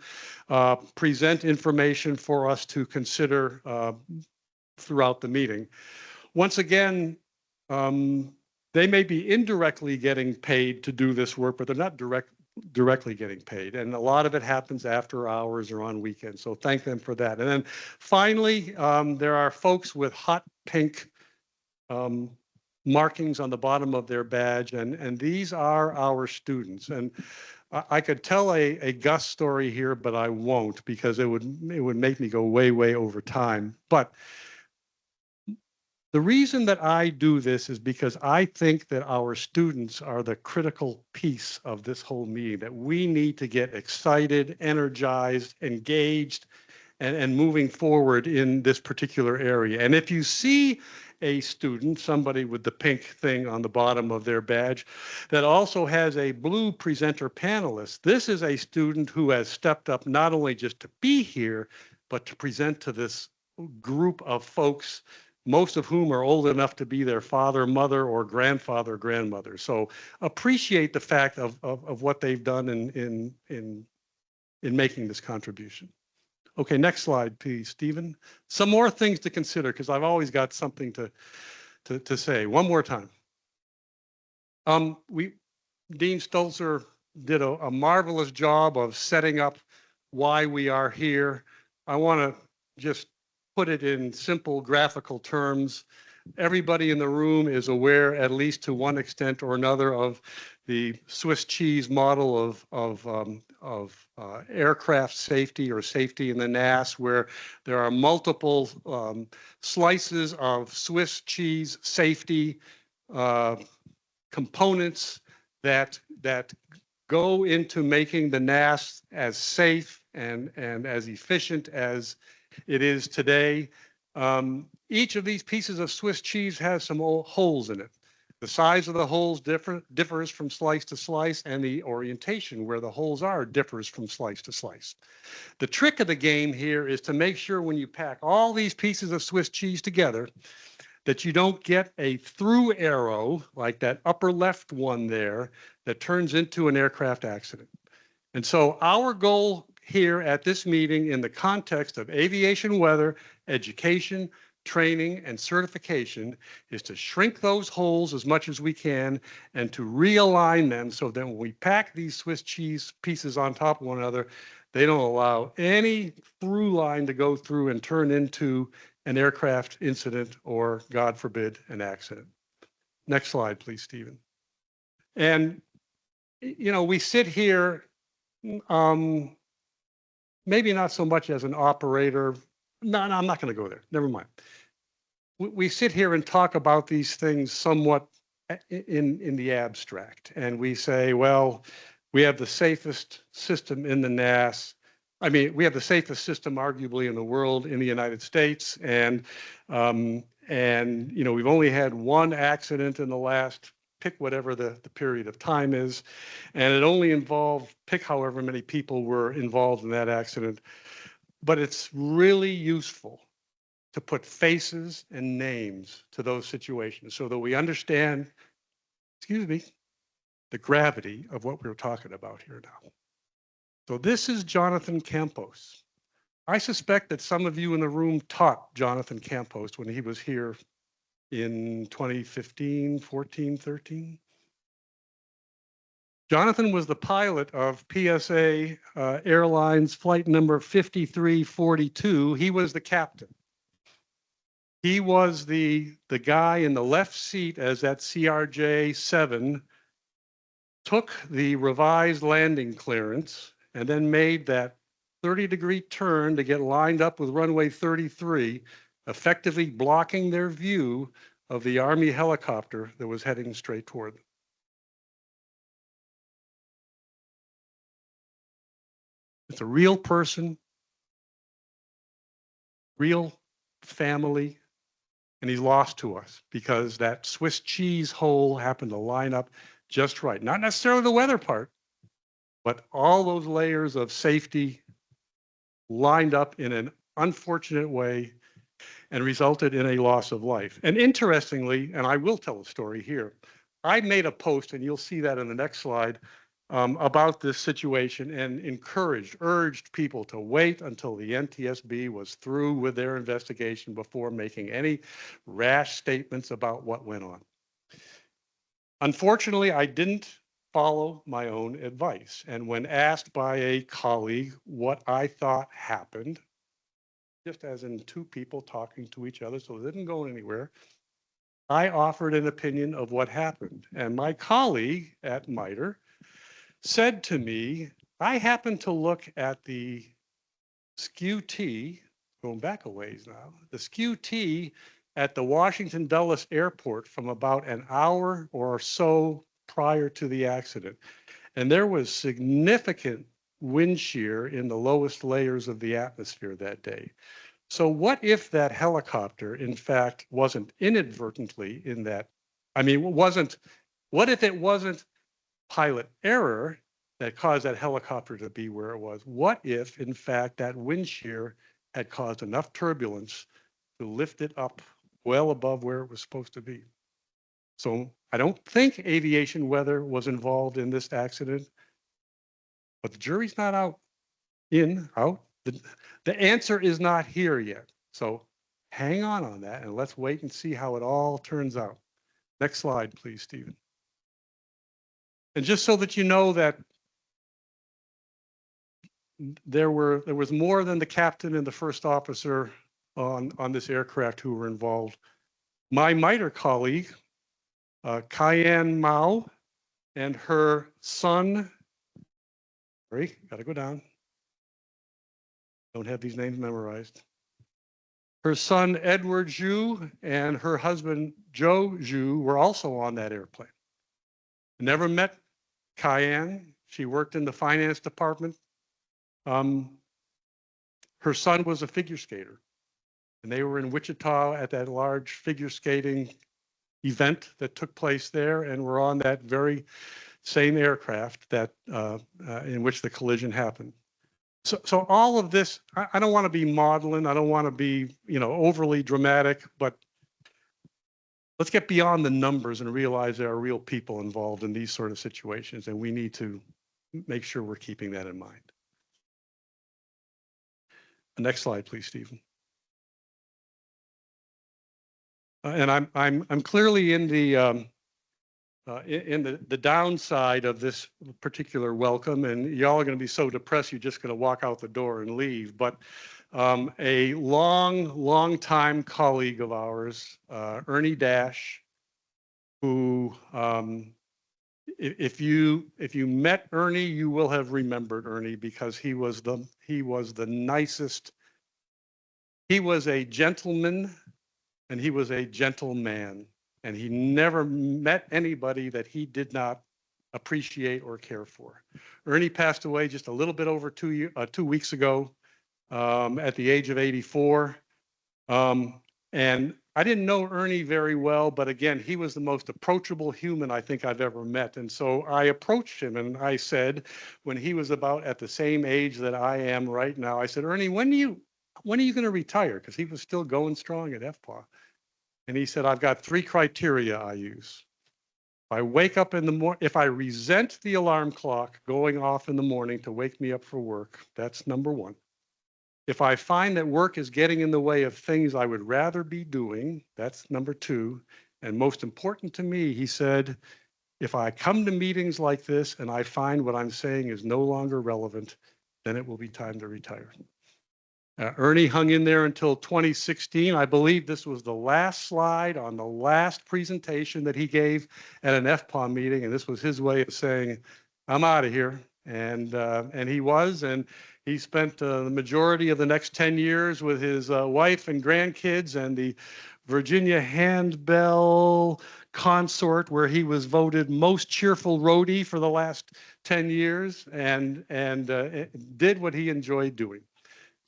present information for us to consider throughout the meeting. Once again, they may be indirectly getting paid to do this work, but they're not directly getting paid. And a lot of it happens after hours or on weekends. So thank them for that. And then finally, there are folks with hot pink markings on the bottom of their badge. And these are our students. And I could tell a Gus story here, but I won't, because it would make me go way, way over time. But the reason that I do this is because I think that our students are the critical piece of this whole meeting, that we need to get excited, energized, engaged, and moving forward in this particular area. And if you see a student, somebody with the pink thing on the bottom of their badge, that also has a blue presenter panelist, this is a student who has stepped up not only just to be here, but to present to this group of folks, most of whom are old enough to be their father, mother, or grandfather, grandmother. So appreciate the fact of what they've done in making this contribution. Okay, next slide, please, Stephen. Some more things to consider, because I've always got something to say. One more time. Dean Stolzer did a marvelous job of setting up why we are here. I want to just put it in simple graphical terms. Everybody in the room is aware, at least to one extent or another, of the Swiss cheese model of aircraft safety, or safety in the NAS, where there are multiple slices of Swiss cheese safety components that go into making the NAS as safe and as efficient as it is today. Each of these pieces of Swiss cheese has some holes in it. The size of the holes differs from slice to slice, and the orientation where the holes are differs from slice to slice. The trick of the game here is to make sure when you pack all these pieces of Swiss cheese together that you don't get a through arrow like that upper left one there that turns into an aircraft accident. And so our goal here at this meeting, in the context of aviation weather, education, training, and certification, is to shrink those holes as much as we can and to realign them so that when we pack these Swiss cheese pieces on top of one another, they don't allow any through line to go through and turn into an aircraft incident or, God forbid, an accident. Next slide, please, Stephen. And, you know, we sit here, maybe not so much as an operator. No, I'm not going to go there. Never mind. We sit here and talk about these things somewhat in the abstract. And we say, well, we have the safest system in the NAS. I mean, we have the safest system arguably in the world, in the United States. And you know, we've only had one accident in the last, pick whatever the period of time is, and it only involved, pick however many people were involved in that accident. But it's really useful to put faces and names to those situations so that we understand, excuse me, the gravity of what we're talking about here now. So this is Jonathan Campos. I suspect that some of you in the room taught Jonathan Campos when he was here in 2015, 14, 13. Jonathan was the pilot of PSA Airlines flight number 5342. He was the captain. He was the guy in the left seat as that CRJ-7 took the revised landing clearance and then made that 30-degree turn to get lined up with runway 33, effectively blocking their view of the Army helicopter that was heading straight toward them. It's a real person, real family, and he's lost to us because that Swiss cheese hole happened to line up just right. Not necessarily the weather part, but all those layers of safety lined up in an unfortunate way and resulted in a loss of life. And interestingly, and I will tell a story here, I made a post, and you'll see that in the next slide, about this situation and urged people to wait until the NTSB was through with their investigation before making any rash statements about what went on. Unfortunately, I didn't follow my own advice. And when asked by a colleague what I thought happened, just as in two people talking to each other, so it didn't go anywhere, I offered an opinion of what happened. And my colleague at MITRE said to me, I happened to look at the SKU-T, going back a ways now, the SKU-T at the Washington Dulles Airport from about an hour or so prior to the accident. And there was significant wind shear in the lowest layers of the atmosphere that day. So what if that helicopter, in fact, wasn't inadvertently in that, what if it wasn't pilot error that caused that helicopter to be where it was? What if, in fact, that wind shear had caused enough turbulence to lift it up well above where it was supposed to be? So I don't think aviation weather was involved in this accident, but the jury's not out. The answer is not here yet. So hang on that, and let's wait and see how it all turns out. Next slide, please, Stephen. And just so that you know that there was more than the captain and the first officer on this aircraft who were involved. My MITRE colleague, Cayenne Mao, and her son, sorry, gotta go down. Don't have these names memorized. Her son, Edward Zhu, and her husband, Joe Zhu, were also on that airplane. Never met Cayenne. She worked in the finance department. Her son was a figure skater, and they were in Wichita at that large figure skating event that took place there, and were on that very same aircraft that in which the collision happened. So all of this, I don't want to be maudlin. I don't want to be, overly dramatic, but let's get beyond the numbers and realize there are real people involved in these sort of situations, and we need to make sure we're keeping that in mind. Next slide, please, Stephen. And I'm clearly in the downside of this particular welcome, and y'all are going to be so depressed you're just going to walk out the door and leave. But a long time colleague of ours, Ernie Dash, who if you met Ernie, you will have remembered Ernie, because he was the nicest. He was a gentleman, and he was a gentleman. And he never met anybody that he did not appreciate or care for. Ernie passed away just a little bit over 2 weeks ago at the age of 84. And I didn't know Ernie very well, but again, he was the most approachable human I think I've ever met. And so I approached him and I said, when he was about at the same age that I am right now, I said, Ernie, when are you going to retire? Because he was still going strong at FPAW. And he said, I've got 3 criteria I use. If I wake up in the morning, if I resent the alarm clock going off in the morning to wake me up for work, that's number 1. If I find that work is getting in the way of things I would rather be doing, that's number 2. And most important to me, he said, if I come to meetings like this and I find what I'm saying is no longer relevant, then it will be time to retire. Ernie hung in there until 2016. I believe this was the last slide on the last presentation that he gave at an FPAW meeting, and this was his way of saying, I'm out of here. And he was, and he spent the majority of the next 10 years with his wife and grandkids and the Virginia Handbell Consort, where he was voted most cheerful roadie for the last 10 years and did what he enjoyed doing.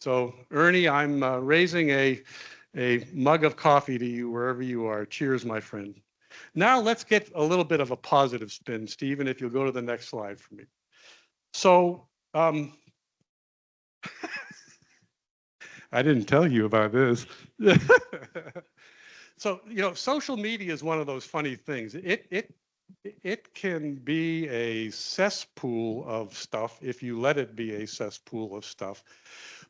So Ernie, I'm raising a a mug of coffee to you wherever you are. Cheers, my friend. Now let's get a little bit of a positive spin, Stephen, if you'll go to the next slide for me. So I didn't tell you about this. So, social media is one of those funny things. It can be a cesspool of stuff if you let it be a cesspool of stuff.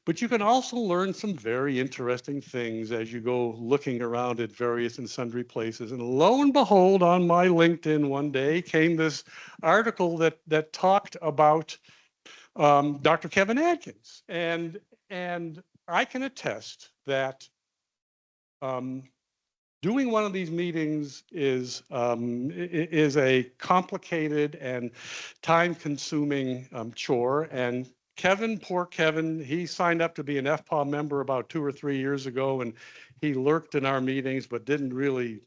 But you can also learn some very interesting things as you go looking around at various and sundry places. And lo and behold, on my LinkedIn one day came this article that talked about Dr. Kevin Adkins. And I can attest that doing one of these meetings is a complicated and time-consuming chore. And Kevin, poor Kevin, he signed up to be an FPAW member about 2 or 3 years ago, and he lurked in our meetings, but didn't really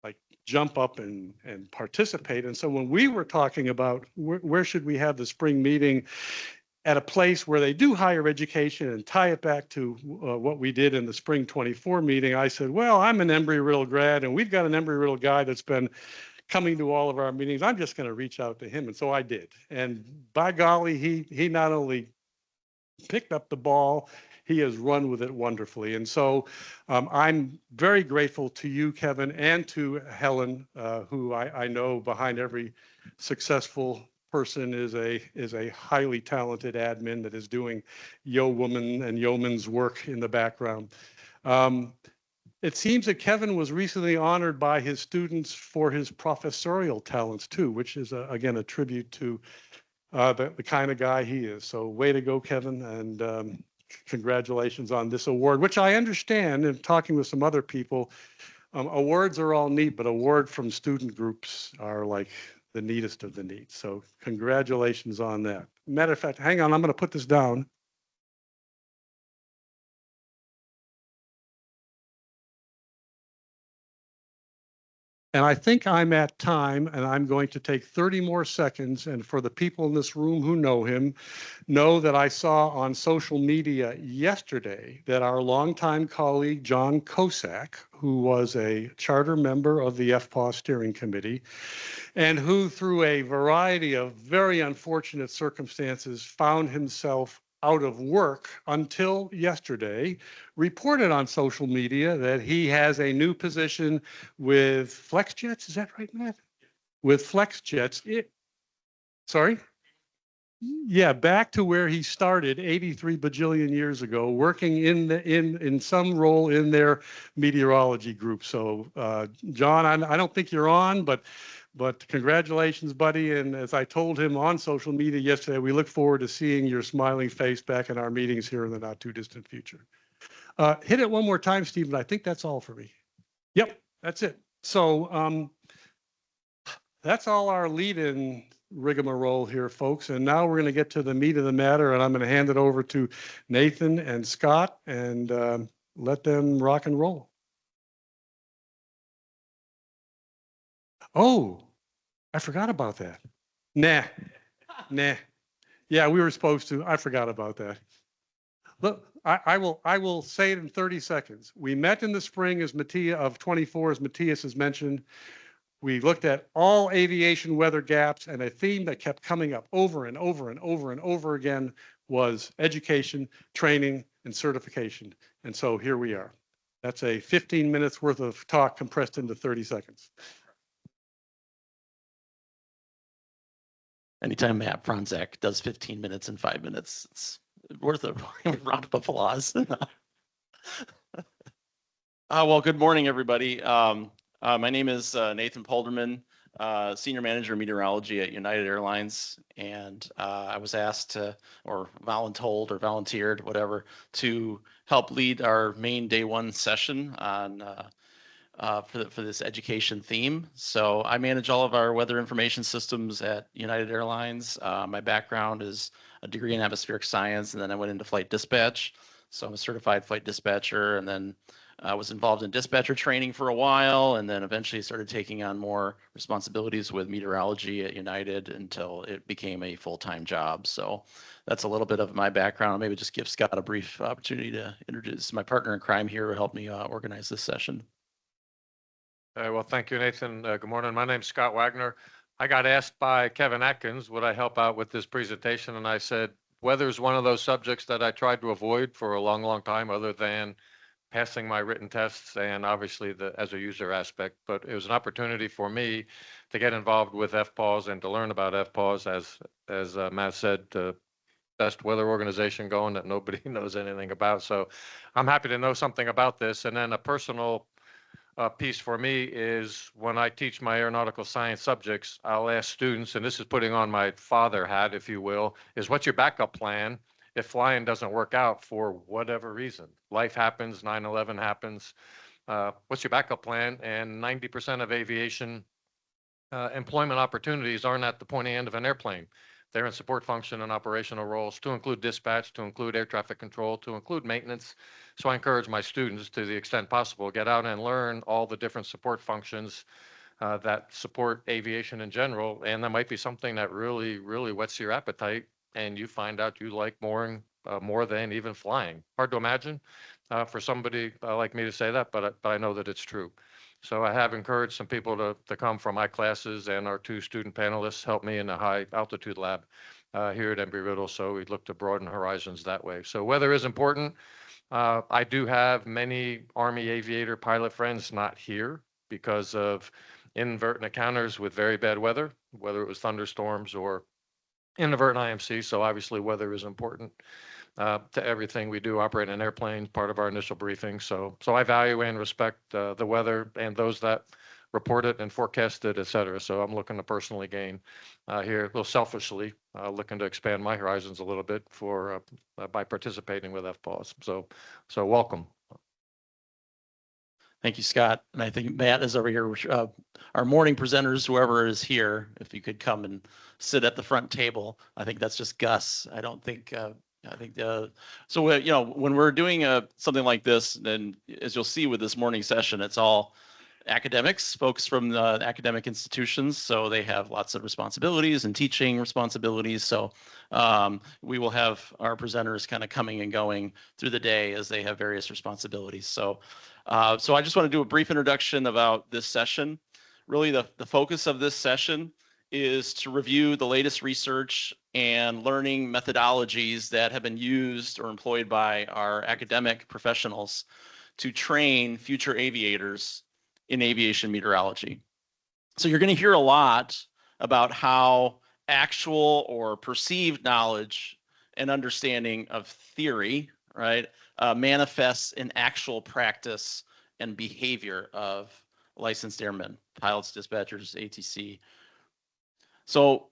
like jump up and participate. And so when we were talking about where should we have the spring meeting, at a place where they do higher education and tie it back to what we did in the spring 24 meeting, I said, well, I'm an Embry-Riddle grad and we've got an Embry-Riddle guy that's been coming to all of our meetings. I'm just going to reach out to him. And so I did. And by golly, he not only picked up the ball, he has run with it wonderfully. And so I'm very grateful to you, Kevin, and to Helen, who I know behind every successful person is a highly talented admin that is doing yeowoman and yeoman's work in the background. It seems that Kevin was recently honored by his students for his professorial talents too, which is again a tribute to the kind of guy he is. So way to go, Kevin, and congratulations on this award, which I understand, in talking with some other people, awards are all neat, but award from student groups are like the neatest of the neat. So congratulations on that. Matter of fact, hang on, I'm going to put this down. And I think I'm at time, and I'm going to take 30 more seconds. And for the people in this room who know him, know that I saw on social media yesterday that our longtime colleague, John Kosak, who was a charter member of the FPAW steering committee, and who through a variety of very unfortunate circumstances found himself out of work until yesterday, reported on social media that he has a new position with FlexJets. Is that right, Matt? With FlexJets. Sorry? Yeah, back to where he started 83 bajillion years ago, working in some role in their meteorology group. So, John, I don't think you're on, but congratulations, buddy. And as I told him on social media yesterday, we look forward to seeing your smiling face back in our meetings here in the not too distant future. Hit it one more time, Stephen. I think that's all for me. Yep, that's it. So that's all our lead-in rigmarole here, folks. And now we're going to get to the meat of the matter, and I'm going to hand it over to Nathan and Scott and let them rock and roll. Oh, I forgot about that. Nah. Yeah, we were supposed to. I forgot about that. Look, I will say it in 30 seconds. We met in the spring as Matthias of 24, as Matthias has mentioned. We looked at all aviation weather gaps, and a theme that kept coming up over and over and over and over again was education, training, and certification. And so here we are. That's a 15 minutes worth of talk compressed into 30 seconds. Anytime Matt Fronzak does 15 minutes in 5 minutes, it's worth a round of applause. Well, good morning, everybody. My name is Nathan Polderman, Senior Manager of Meteorology at United Airlines, and I was asked to, or volunteered, whatever, to help lead our main day one session on for this education theme. So I manage all of our weather information systems at United Airlines. My background is a degree in atmospheric science, and then I went into flight dispatch. So I'm a certified flight dispatcher, and then I was involved in dispatcher training for a while, and then eventually started taking on more responsibilities with meteorology at United until it became a full-time job. So that's a little bit of my background. I'll maybe just give Scott a brief opportunity to introduce my partner in crime here who helped me organize this session. Well, thank you, Nathan. Good morning. My name's Scott Wagner. I got asked by Kevin Atkins, would I help out with this presentation? And I said, weather is one of those subjects that I tried to avoid for a long, long time, other than passing my written tests and obviously as a user aspect. But it was an opportunity for me to get involved with FPAWs and to learn about FPAWs, as Matt said, the best weather organization going that nobody knows anything about. So I'm happy to know something about this. And then a personal piece for me is when I teach my aeronautical science subjects, I'll ask students, and this is putting on my father hat, if you will, is what's your backup plan if flying doesn't work out for whatever reason? Life happens, 9/11 happens. What's your backup plan? And 90% of aviation employment opportunities aren't at the pointy end of an airplane. They're in support function and operational roles, to include dispatch, to include air traffic control, to include maintenance. So I encourage my students, to the extent possible, get out and learn all the different support functions that support aviation in general. And that might be something that really, really whets your appetite, and you find out you like more than even flying. Hard to imagine for somebody like me to say that, but I know that it's true. So I have encouraged some people to come from my classes, and our 2 student panelists helped me in the high altitude lab here at Embry-Riddle. So we look to broaden horizons that way. So weather is important. I do have many Army aviator pilot friends not here because of inadvertent encounters with very bad weather, whether it was thunderstorms or inadvertent IMC. So obviously weather is important to everything we do. Operate an airplane, part of our initial briefing. So I value and respect the weather and those that report it and forecast it, et cetera. So I'm looking to personally gain here, a little selfishly, looking to expand my horizons a little bit by participating with FPAWs. So welcome. Thank you, Scott. And I think Matt is over here. Our morning presenters, whoever is here, if you could come and sit at the front table. I think that's just Gus. I don't think, so, you know, when we're doing something like this, then as you'll see with this morning session, it's all academics, folks from the academic institutions. So they have lots of responsibilities and teaching responsibilities. So we will have our presenters kind of coming and going through the day as they have various responsibilities. So I just want to do a brief introduction about this session. Really, the focus of this session is to review the latest research and learning methodologies that have been used or employed by our academic professionals to train future aviators in aviation meteorology. So you're going to hear a lot about how actual or perceived knowledge and understanding of theory, right, manifests in actual practice and behavior of licensed airmen, pilots, dispatchers, ATC. So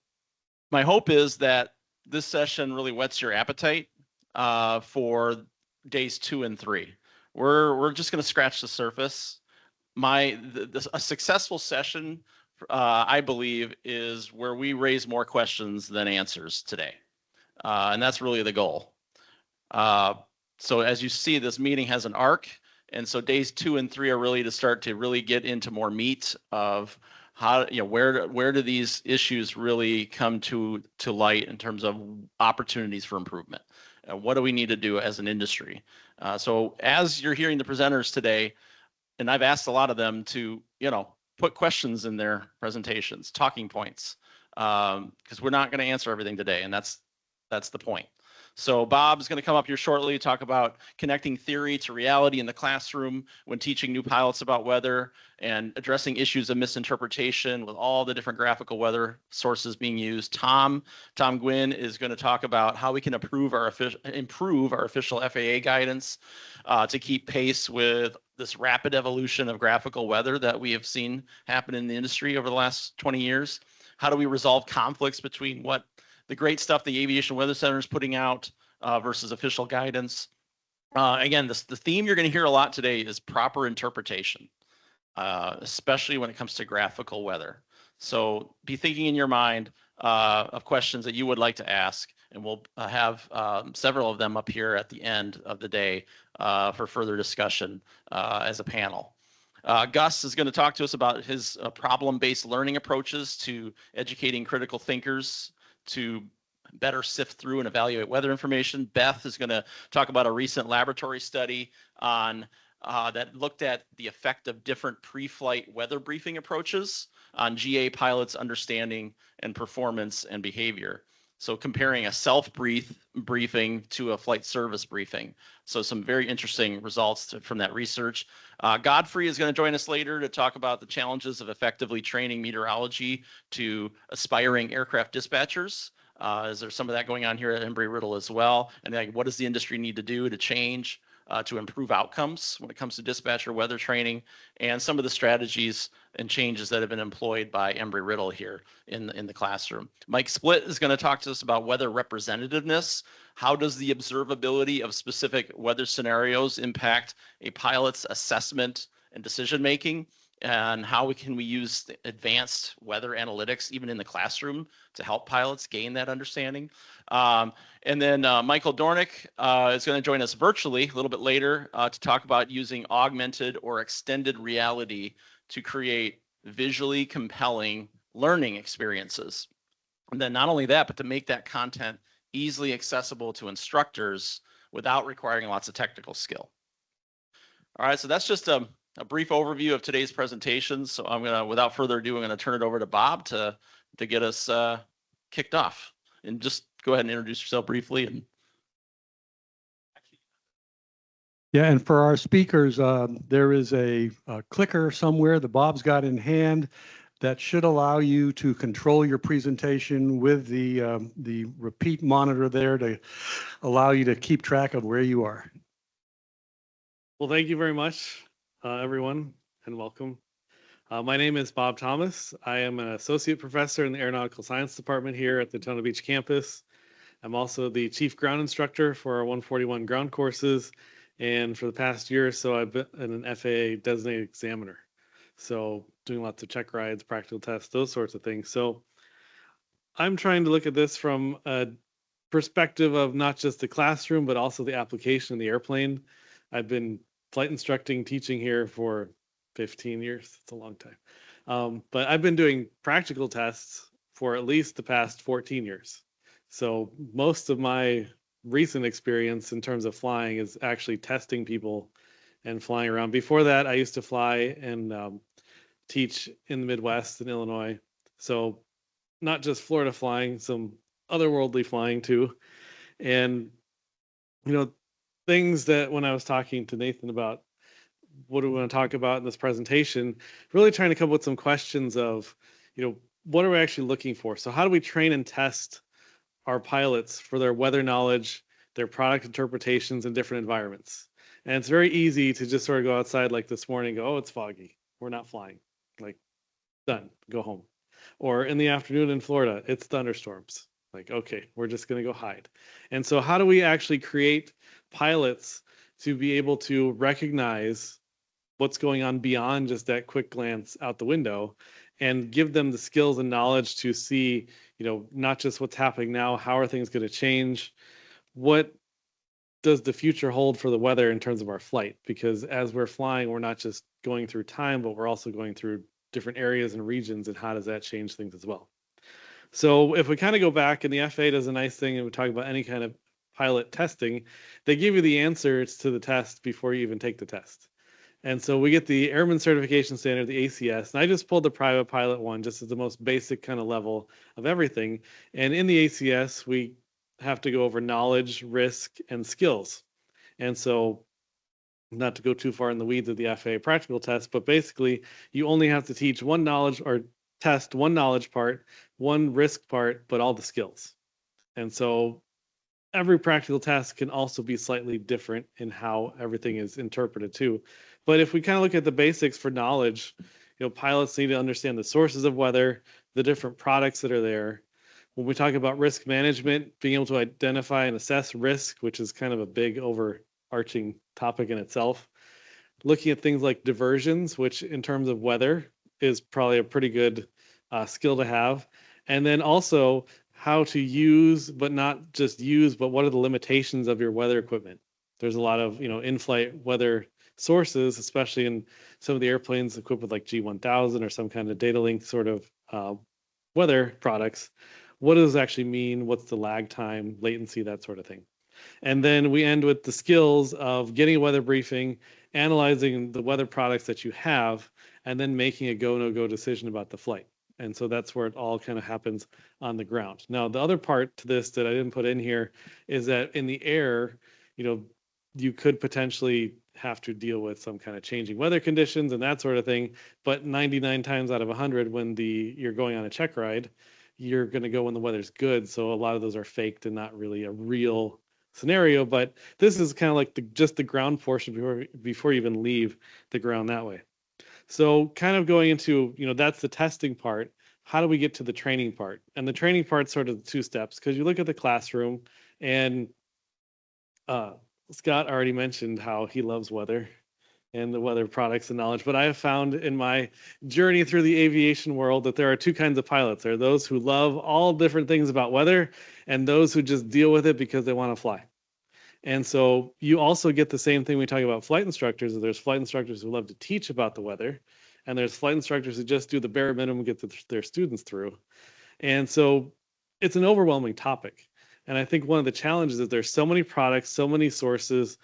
my hope is that this session really whets your appetite for days 2 and 3. We're just going to scratch the surface. A successful session, I believe, is where we raise more questions than answers today, and that's really the goal. So as you see, this meeting has an arc, and so days 2 and 3 are really to start to really get into more meat of how, you know, where do these issues really come to light in terms of opportunities for improvement? What do we need to do as an industry? So as you're hearing the presenters today, and I've asked a lot of them to, you know, put questions in their presentations, talking points, because we're not going to answer everything today, and that's the point. So Bob's going to come up here shortly, talk about connecting theory to reality in the classroom when teaching new pilots about weather and addressing issues of misinterpretation with all the different graphical weather sources being used. Tom Guinn is going to talk about how we can improve our official FAA guidance to keep pace with this rapid evolution of graphical weather that we have seen happen in the industry over the last 20 years. How do we resolve conflicts between what the great stuff the Aviation Weather Center is putting out versus official guidance? Again, the theme you're going to hear a lot today is proper interpretation, especially when it comes to graphical weather. So be thinking in your mind of questions that you would like to ask and we'll have several of them up here at the end of the day for further discussion as a panel. Gus is going to talk to us about his problem-based learning approaches to educating critical thinkers to better sift through and evaluate weather information. Beth is going to talk about a recent laboratory study on that looked at the effect of different pre-flight weather briefing approaches on GA pilots' understanding and performance and behavior. So comparing a self-briefing to a flight service briefing. So some very interesting results from that research. Godfrey is going to join us later to talk about the challenges of effectively training meteorology to aspiring aircraft dispatchers. Is there some of that going on here at Embry-Riddle as well? And like, what does the industry need to do to change to improve outcomes when it comes to dispatcher weather training, and some of the strategies and changes that have been employed by Embry-Riddle here in the classroom. Mike Splitt is going to talk to us about weather representativeness. How does the observability of specific weather scenarios impact a pilot's assessment and decision making? And how can we use advanced weather analytics even in the classroom to help pilots gain that understanding? And then Michael Dornick is going to join us virtually a little bit later to talk about using augmented or extended reality to create visually compelling learning experiences. And then not only that, but to make that content easily accessible to instructors without requiring lots of technical skill. All right, so that's just a brief overview of today's presentation. So I'm gonna, without further ado, I'm gonna turn it over to Bob to get us kicked off. And just go ahead and introduce yourself briefly. And Yeah, and for our speakers, there is a clicker somewhere that Bob's got in hand that should allow you to control your presentation with the repeat monitor there to allow you to keep track of where you are. Well, thank you very much, everyone, and welcome. My name is Bob Thomas. I am an associate professor in the Aeronautical Science Department here at the Daytona Beach campus. I'm also the chief ground instructor for our 141 ground courses. And for the past year or so, I've been an FAA designated examiner. So doing lots of check rides, practical tests, those sorts of things. So I'm trying to look at this from a perspective of not just the classroom, but also the application in the airplane. I've been flight instructing, teaching here for 15 years. It's a long time. But I've been doing practical tests for at least the past 14 years. So most of my recent experience in terms of flying is actually testing people and flying around. Before that, I used to fly and teach in the Midwest in Illinois. So not just Florida flying, some otherworldly flying too. And, you know, things that when I was talking to Nathan about what do we want to talk about in this presentation, really trying to come up with some questions of, you know, what are we actually looking for? So how do we train and test our pilots for their weather knowledge, their product interpretations in different environments? And it's very easy to just sort of go outside like this morning, go, oh, it's foggy, we're not flying, like done, go home. Or in the afternoon in Florida, it's thunderstorms. Like, okay, we're just going to go hide. And so how do we actually create pilots to be able to recognize what's going on beyond just that quick glance out the window and give them the skills and knowledge to see, you know, not just what's happening now, how are things going to change? What does the future hold for the weather in terms of our flight? Because as we're flying, we're not just going through time, but we're also going through different areas and regions, and how does that change things as well? So if we kind of go back, and the FAA does a nice thing, and we talk about any kind of pilot testing, they give you the answers to the test before you even take the test. And so we get the Airman Certification Standard, the ACS, and I just pulled the private pilot one just as the most basic kind of level of everything. And in the ACS, we have to go over knowledge, risk, and skills. And so not to go too far in the weeds of the FAA practical test, but basically you only have to teach one knowledge or test one knowledge part, one risk part, but all the skills. And so every practical test can also be slightly different in how everything is interpreted too. But if we kind of look at the basics for knowledge, you know, pilots need to understand the sources of weather, the different products that are there. When we talk about risk management, being able to identify and assess risk, which is kind of a big overarching topic in itself. Looking at things like diversions, which in terms of weather is probably a pretty good skill to have. And then also how to use, but not just use, but what are the limitations of your weather equipment. There's a lot of, in-flight weather sources, especially in some of the airplanes equipped with like G1000 or some kind of data link sort of weather products. What does it actually mean? What's the lag time, latency, that sort of thing. And then we end with the skills of getting a weather briefing, analyzing the weather products that you have, and then making a go, no go decision about the flight. And so that's where it all kind of happens on the ground. Now, the other part to this that I didn't put in here is that in the air, you could potentially have to deal with some kind of changing weather conditions and that sort of thing. But 99 times out of 100, when you're going on a check ride, you're going to go when the weather's good. So a lot of those are faked and not really a real scenario. But this is kind of like just the ground portion before you even leave the ground that way. So kind of going into, that's the testing part. How do we get to the training part? And the training part's sort of the 2 steps, because you look at the classroom, and Scott already mentioned how he loves weather and the weather products and knowledge. But I have found in my journey through the aviation world that there are 2 kinds of pilots. There are those who love all different things about weather, and those who just deal with it because they want to fly. And so you also get the same thing when we talk about flight instructors. There's flight instructors who love to teach about the weather, and there's flight instructors who just do the bare minimum, get their students through. And so it's an overwhelming topic. And I think one of the challenges is there's so many products, so many sources.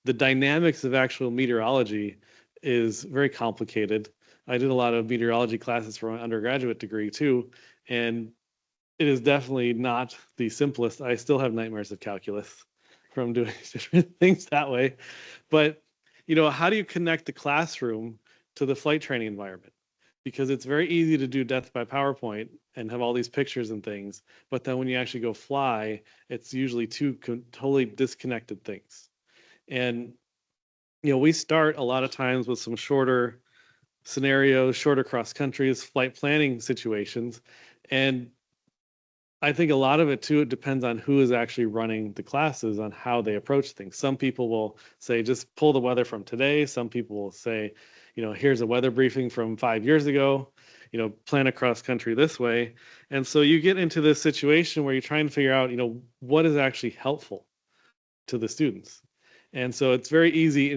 The dynamics of actual meteorology is very complicated. I did a lot of meteorology classes for my undergraduate degree too, and it is definitely not the simplest. I still have nightmares of calculus from doing different things that way. But, how do you connect the classroom to the flight training environment? Because it's very easy to do death by PowerPoint and have all these pictures and things. But then when you actually go fly, it's usually 2 totally disconnected things. And, we start a lot of times with some shorter scenarios, shorter cross countries, flight planning situations. And I think a lot of it too, it depends on who is actually running the classes on how they approach things. Some people will say, just pull the weather from today. Some people will say, here's a weather briefing from 5 years ago, plan a cross country this way. And so you get into this situation where you're trying to figure out, what is actually helpful to the students. And so it's very easy,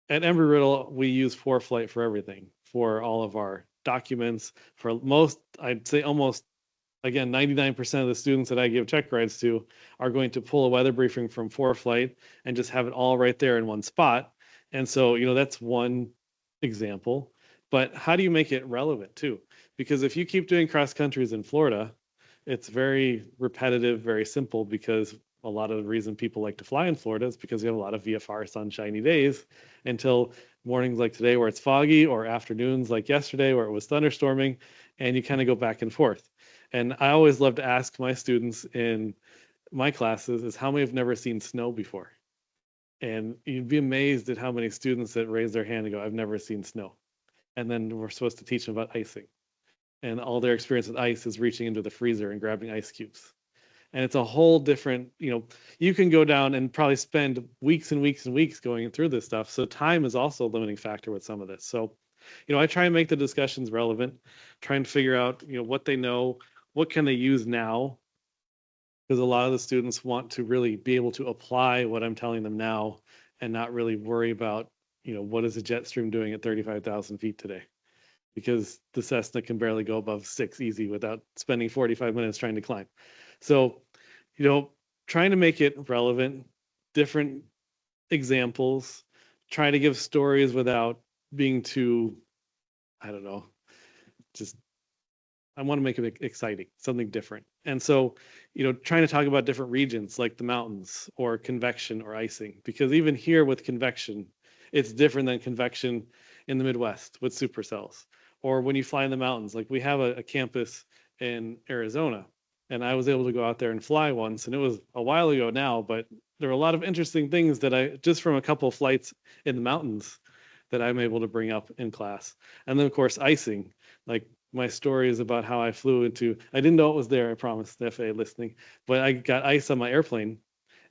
at Embry-Riddle, we use ForeFlight for everything, for all of our documents, for most, I'd say almost, again, 99% of the students that I give check rides to are going to pull a weather briefing from ForeFlight and just have it all right there in one spot. And so, that's one example. But how do you make it relevant too? Because if you keep doing cross countries in Florida, it's very repetitive, very simple, because a lot of the reason people like to fly in Florida is because we have a lot of VFR sunshiny days until mornings like today where it's foggy, or afternoons like yesterday where it was thunderstorming, and you kind of go back and forth. And I always love to ask my students in my classes is how many have never seen snow before? And you'd be amazed at how many students that raise their hand and go, I've never seen snow. And then we're supposed to teach them about icing. And all their experience with ice is reaching into the freezer and grabbing ice cubes. And it's a whole different, you can go down and probably spend weeks and weeks and weeks going through this stuff. So time is also a limiting factor with some of this. So, I try and make the discussions relevant, trying to figure out, what they know, what can they use now? Because a lot of the students want to really be able to apply what I'm telling them now and not really worry about, what is a jet stream doing at 35,000 feet today? Because the Cessna can barely go above 6 easy without spending 45 minutes trying to climb. So, trying to make it relevant, different examples, try to give stories without being too, I don't know, just, I want to make it exciting, something different. And so, trying to talk about different regions like the mountains or convection or icing, because even here with convection, it's different than convection in the Midwest with supercells. Or when you fly in the mountains, like we have a campus in Arizona, and I was able to go out there and fly once, and it was a while ago now, but there were a lot of interesting things that I, just from a couple of flights in the mountains, that I'm able to bring up in class. And then of course, icing, like my story is about how I flew into, I didn't know it was there, I promise the FAA listening, but I got ice on my airplane,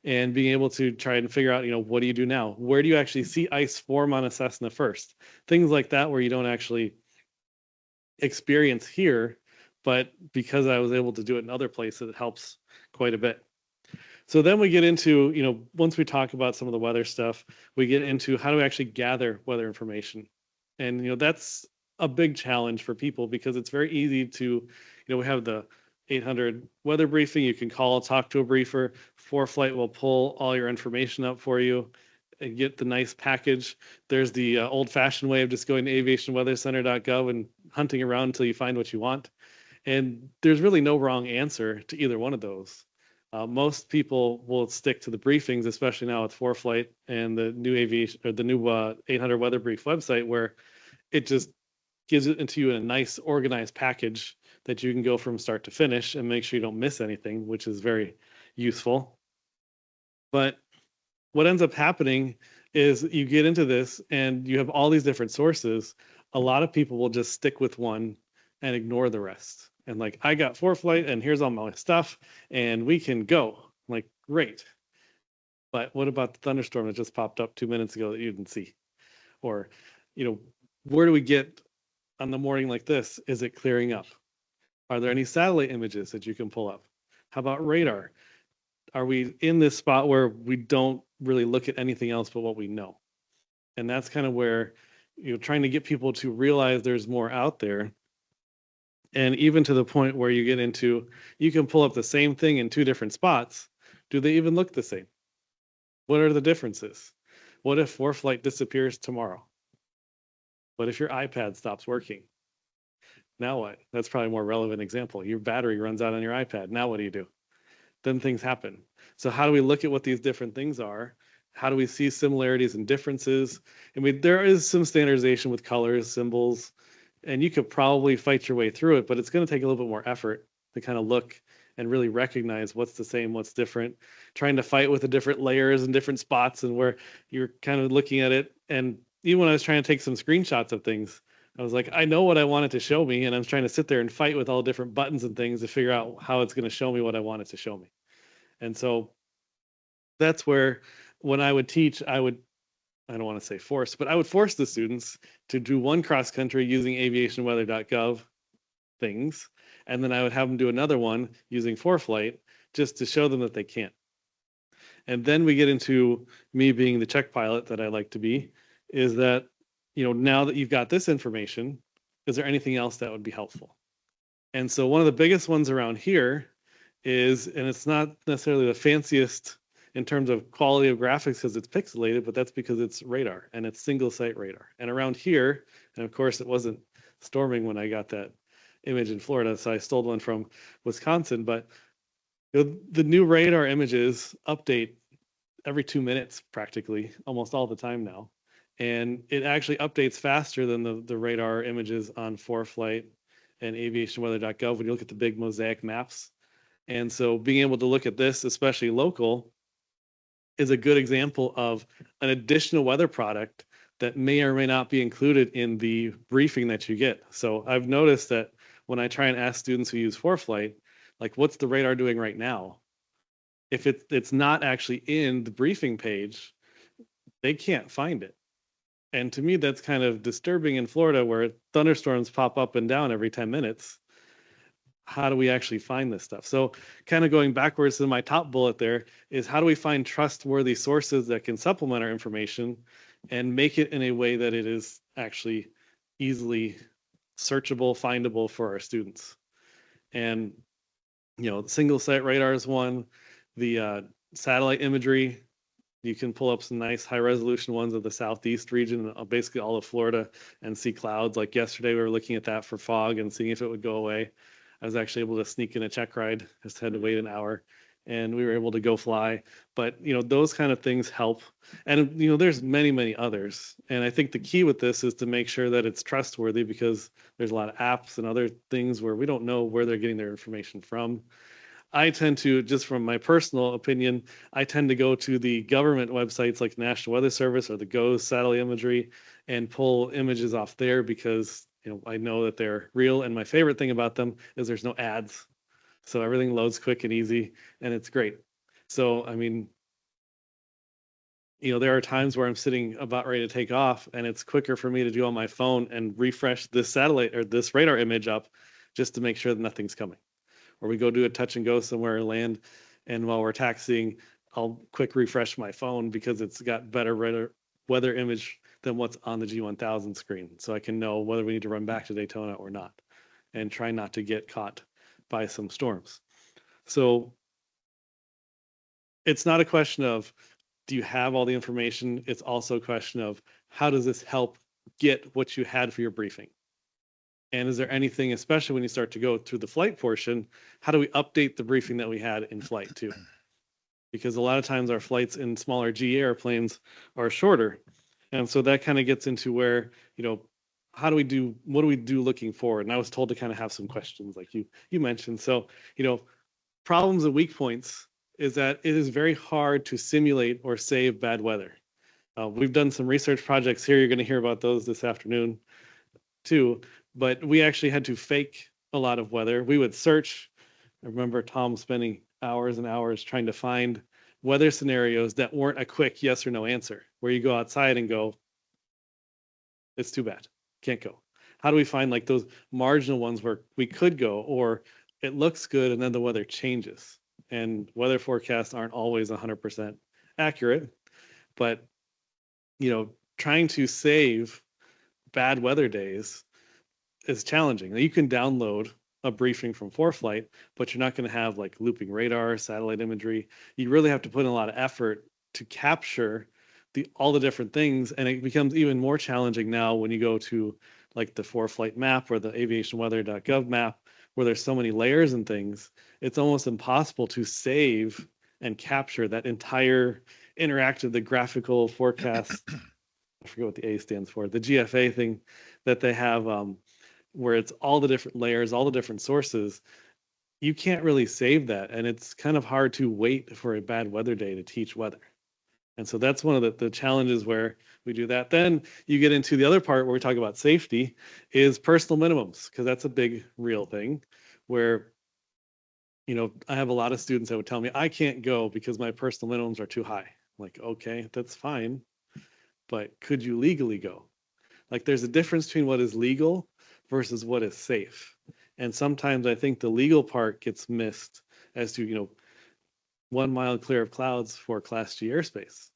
and being able to try and figure out, what do you do now? Where do you actually see ice form on a Cessna first? Things like that where you don't actually experience here, but because I was able to do it in other places, it helps quite a bit. So then we get into, once we talk about some of the weather stuff, we get into how do we actually gather weather information. And, that's a big challenge for people because it's very easy to, we have the 800 weather briefing. You can call, talk to a briefer. ForeFlight will pull all your information up for you and get the nice package. There's the old-fashioned way of just going to aviationweathercenter.gov and hunting around until you find what you want. And there's really no wrong answer to either one of those. Most people will stick to the briefings, especially now with ForeFlight and the new aviation or the new 800 Weather Brief website, where it just gives it into you in a nice organized package that you can go from start to finish and make sure you don't miss anything, which is very useful. But what ends up happening is you get into this and you have all these different sources. A lot of people will just stick with one and ignore the rest. And like, I got ForeFlight and here's all my stuff and we can go. I'm like, great. But what about the thunderstorm that just popped up 2 minutes ago that you didn't see? Or, where do we get on the morning like this? Is it clearing up? Are there any satellite images that you can pull up? How about radar? Are we in this spot where we don't really look at anything else but what we know? And that's kind of where, trying to get people to realize there's more out there. And even to the point where you get into, you can pull up the same thing in 2 different spots. Do they even look the same? What are the differences? What if ForeFlight disappears tomorrow? What if your iPad stops working? Now what? That's probably a more relevant example. Your battery runs out on your iPad. Now what do? Then things happen. So how do we look at what these different things are? How do we see similarities and differences? I mean, there is some standardization with colors, symbols, and you could probably fight your way through it, but it's going to take a little bit more effort to kind of look and really recognize what's the same, what's different, trying to fight with the different layers and different spots and where you're kind of looking at it. And even when I was trying to take some screenshots of things, I was like, I know what I want it to show me, and I'm trying to sit there and fight with all different buttons and things to figure out how it's going to show me what I want it to show me. And so that's where when I would teach, I don't want to say force, but I would force the students to do one cross country using aviationweather.gov things, and then I would have them do another one using ForeFlight just to show them that they can't. And then we get into me being the check pilot that I like to be, is that, now that you've got this information, is there anything else that would be helpful? And so one of the biggest ones around here is, and it's not necessarily the fanciest in terms of quality of graphics because it's pixelated, but that's because it's radar and it's single site radar. And around here, and of course it wasn't storming when I got that image in Florida, so I stole one from Wisconsin, but the new radar images update every 2 minutes practically, almost all the time now. And it actually updates faster than the radar images on ForeFlight and aviationweather.gov when you look at the big mosaic maps. And so being able to look at this, especially local, is a good example of an additional weather product that may or may not be included in the briefing that you get. So I've noticed that when I try and ask students who use ForeFlight, like, what's the radar doing right now? If it's not actually in the briefing page, they can't find it. And to me, that's kind of disturbing in Florida where thunderstorms pop up and down every 10 minutes. How do we actually find this stuff? So kind of going backwards to my top bullet there is how do we find trustworthy sources that can supplement our information and make it in a way that it is actually easily searchable, findable for our students. And, single site radar is one, the satellite imagery, you can pull up some nice high resolution ones of the Southeast region, basically all of Florida, and see clouds. Like yesterday, we were looking at that for fog and seeing if it would go away. I was actually able to sneak in a check ride, just had to wait an hour, and we were able to go fly. But, those kind of things help. And, there's many, many others. And I think the key with this is to make sure that it's trustworthy because there's a lot of apps and other things where we don't know where they're getting their information from. I tend to, just from my personal opinion, I tend to go to the government websites like National Weather Service or the GOES satellite imagery and pull images off there because, I know that they're real. And my favorite thing about them is there's no ads. So everything loads quick and easy and it's great. So, I mean, there are times where I'm sitting about ready to take off and it's quicker for me to do on my phone and refresh this satellite or this radar image up just to make sure that nothing's coming. Or we go do a touch and go somewhere and land, and while we're taxiing, I'll quick refresh my phone because it's got better weather image than what's on the G1000 screen. So I can know whether we need to run back to Daytona or not, and try not to get caught by some storms. So it's not a question of, do you have all the information? It's also a question of, how does this help get what you had for your briefing? And is there anything, especially when you start to go through the flight portion, how do we update the briefing that we had in flight too? Because a lot of times our flights in smaller GE airplanes are shorter. And so that kind of gets into where, what do we do looking forward? And I was told to kind of have some questions like you mentioned. So, problems and weak points is that it is very hard to simulate or save bad weather. We've done some research projects here. You're going to hear about those this afternoon too. But we actually had to fake a lot of weather. We would search. I remember Tom spending hours and hours trying to find weather scenarios that weren't a quick yes or no answer, where you go outside and go, it's too bad, can't go. How do we find like those marginal ones where we could go, or it looks good and then the weather changes? And weather forecasts aren't always 100% accurate, but trying to save bad weather days is challenging. You can download a briefing from ForeFlight, but you're not going to have like looping radar, satellite imagery. You really have to put in a lot of effort to capture all the different things, and it becomes even more challenging now when you go to like the ForeFlight map or the aviationweather.gov map, where there's so many layers and things. It's almost impossible to save and capture that entire the graphical forecast. I forget what the A stands for, the GFA thing that they have, where it's all the different layers, all the different sources. You can't really save that. And it's kind of hard to wait for a bad weather day to teach weather. And so that's one of the challenges where we do that. Then you get into the other part where we talk about safety is personal minimums, because that's a big real thing where, I have a lot of students that would tell me, I can't go because my personal minimums are too high. I'm like, okay, that's fine. But could you legally go? Like there's a difference between what is legal versus what is safe. And sometimes I think the legal part gets missed as to, 1 mile clear of clouds for Class G airspace.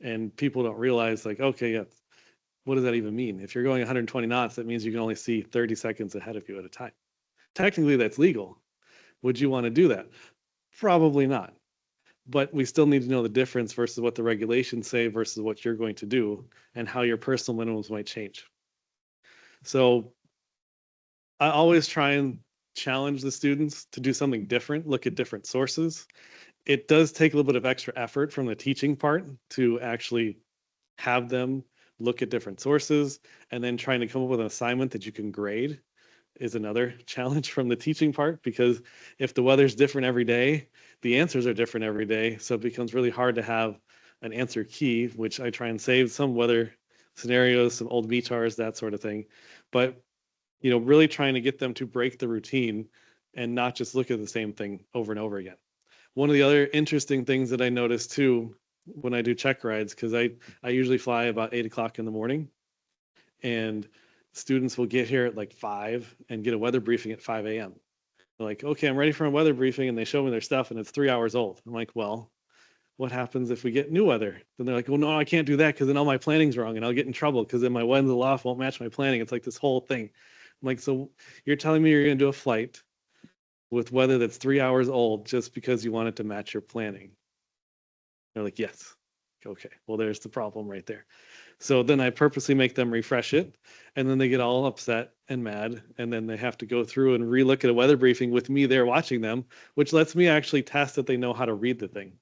And people don't realize like, okay, yeah, what does that even mean? If you're going 120 knots, that means you can only see 30 seconds ahead of you at a time. Technically, that's legal. Would you want to do that? Probably not. But we still need to know the difference versus what the regulations say versus what you're going to do and how your personal minimums might change. So I always try and challenge the students to do something different, look at different sources. It does take a little bit of extra effort from the teaching part to actually have them look at different sources, and then trying to come up with an assignment that you can grade is another challenge from the teaching part, because if the weather's different every day, the answers are different every day. So it becomes really hard to have an answer key, which I try and save some weather scenarios, some old VTARs, that sort of thing. But, really trying to get them to break the routine and not just look at the same thing over and over again. One of the other interesting things that I noticed too, when I do check rides, because I usually fly about 8 o'clock in the morning, and students will get here at like 5 and get a weather briefing at 5 a.m. They're like, okay, I'm ready for a weather briefing, and they show me their stuff and it's 3 hours old. I'm like, well, what happens if we get new weather? Then they're like, well, no, I can't do that because then all my planning's wrong and I'll get in trouble because then my winds aloft won't match my planning. It's like this whole thing. I'm like, so you're telling me you're going to do a flight with weather that's 3 hours old just because you want it to match your planning? They're like, yes. Okay, well, there's the problem right there. So then I purposely make them refresh it, and then they get all upset and mad, and then they have to go through and relook at a weather briefing with me there watching them, which lets me actually test that they know how to read the thing,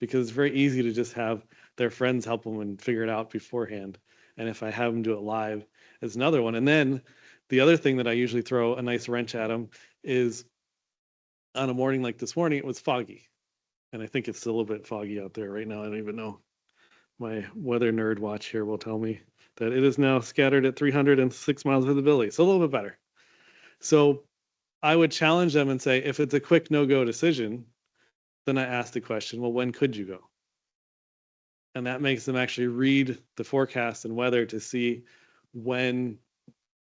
because it's very easy to just have their friends help them and figure it out beforehand. And if I have them do it live, it's another one. And then the other thing that I usually throw a nice wrench at them is on a morning like this morning, it was foggy. And I think it's still a little bit foggy out there right now. I don't even know. My weather nerd watch here will tell me that it is now scattered at 306 miles of visibility. So a little bit better. So I would challenge them and say, if it's a quick no-go decision, then I ask the question, well, when could you go? And that makes them actually read the forecast and weather to see when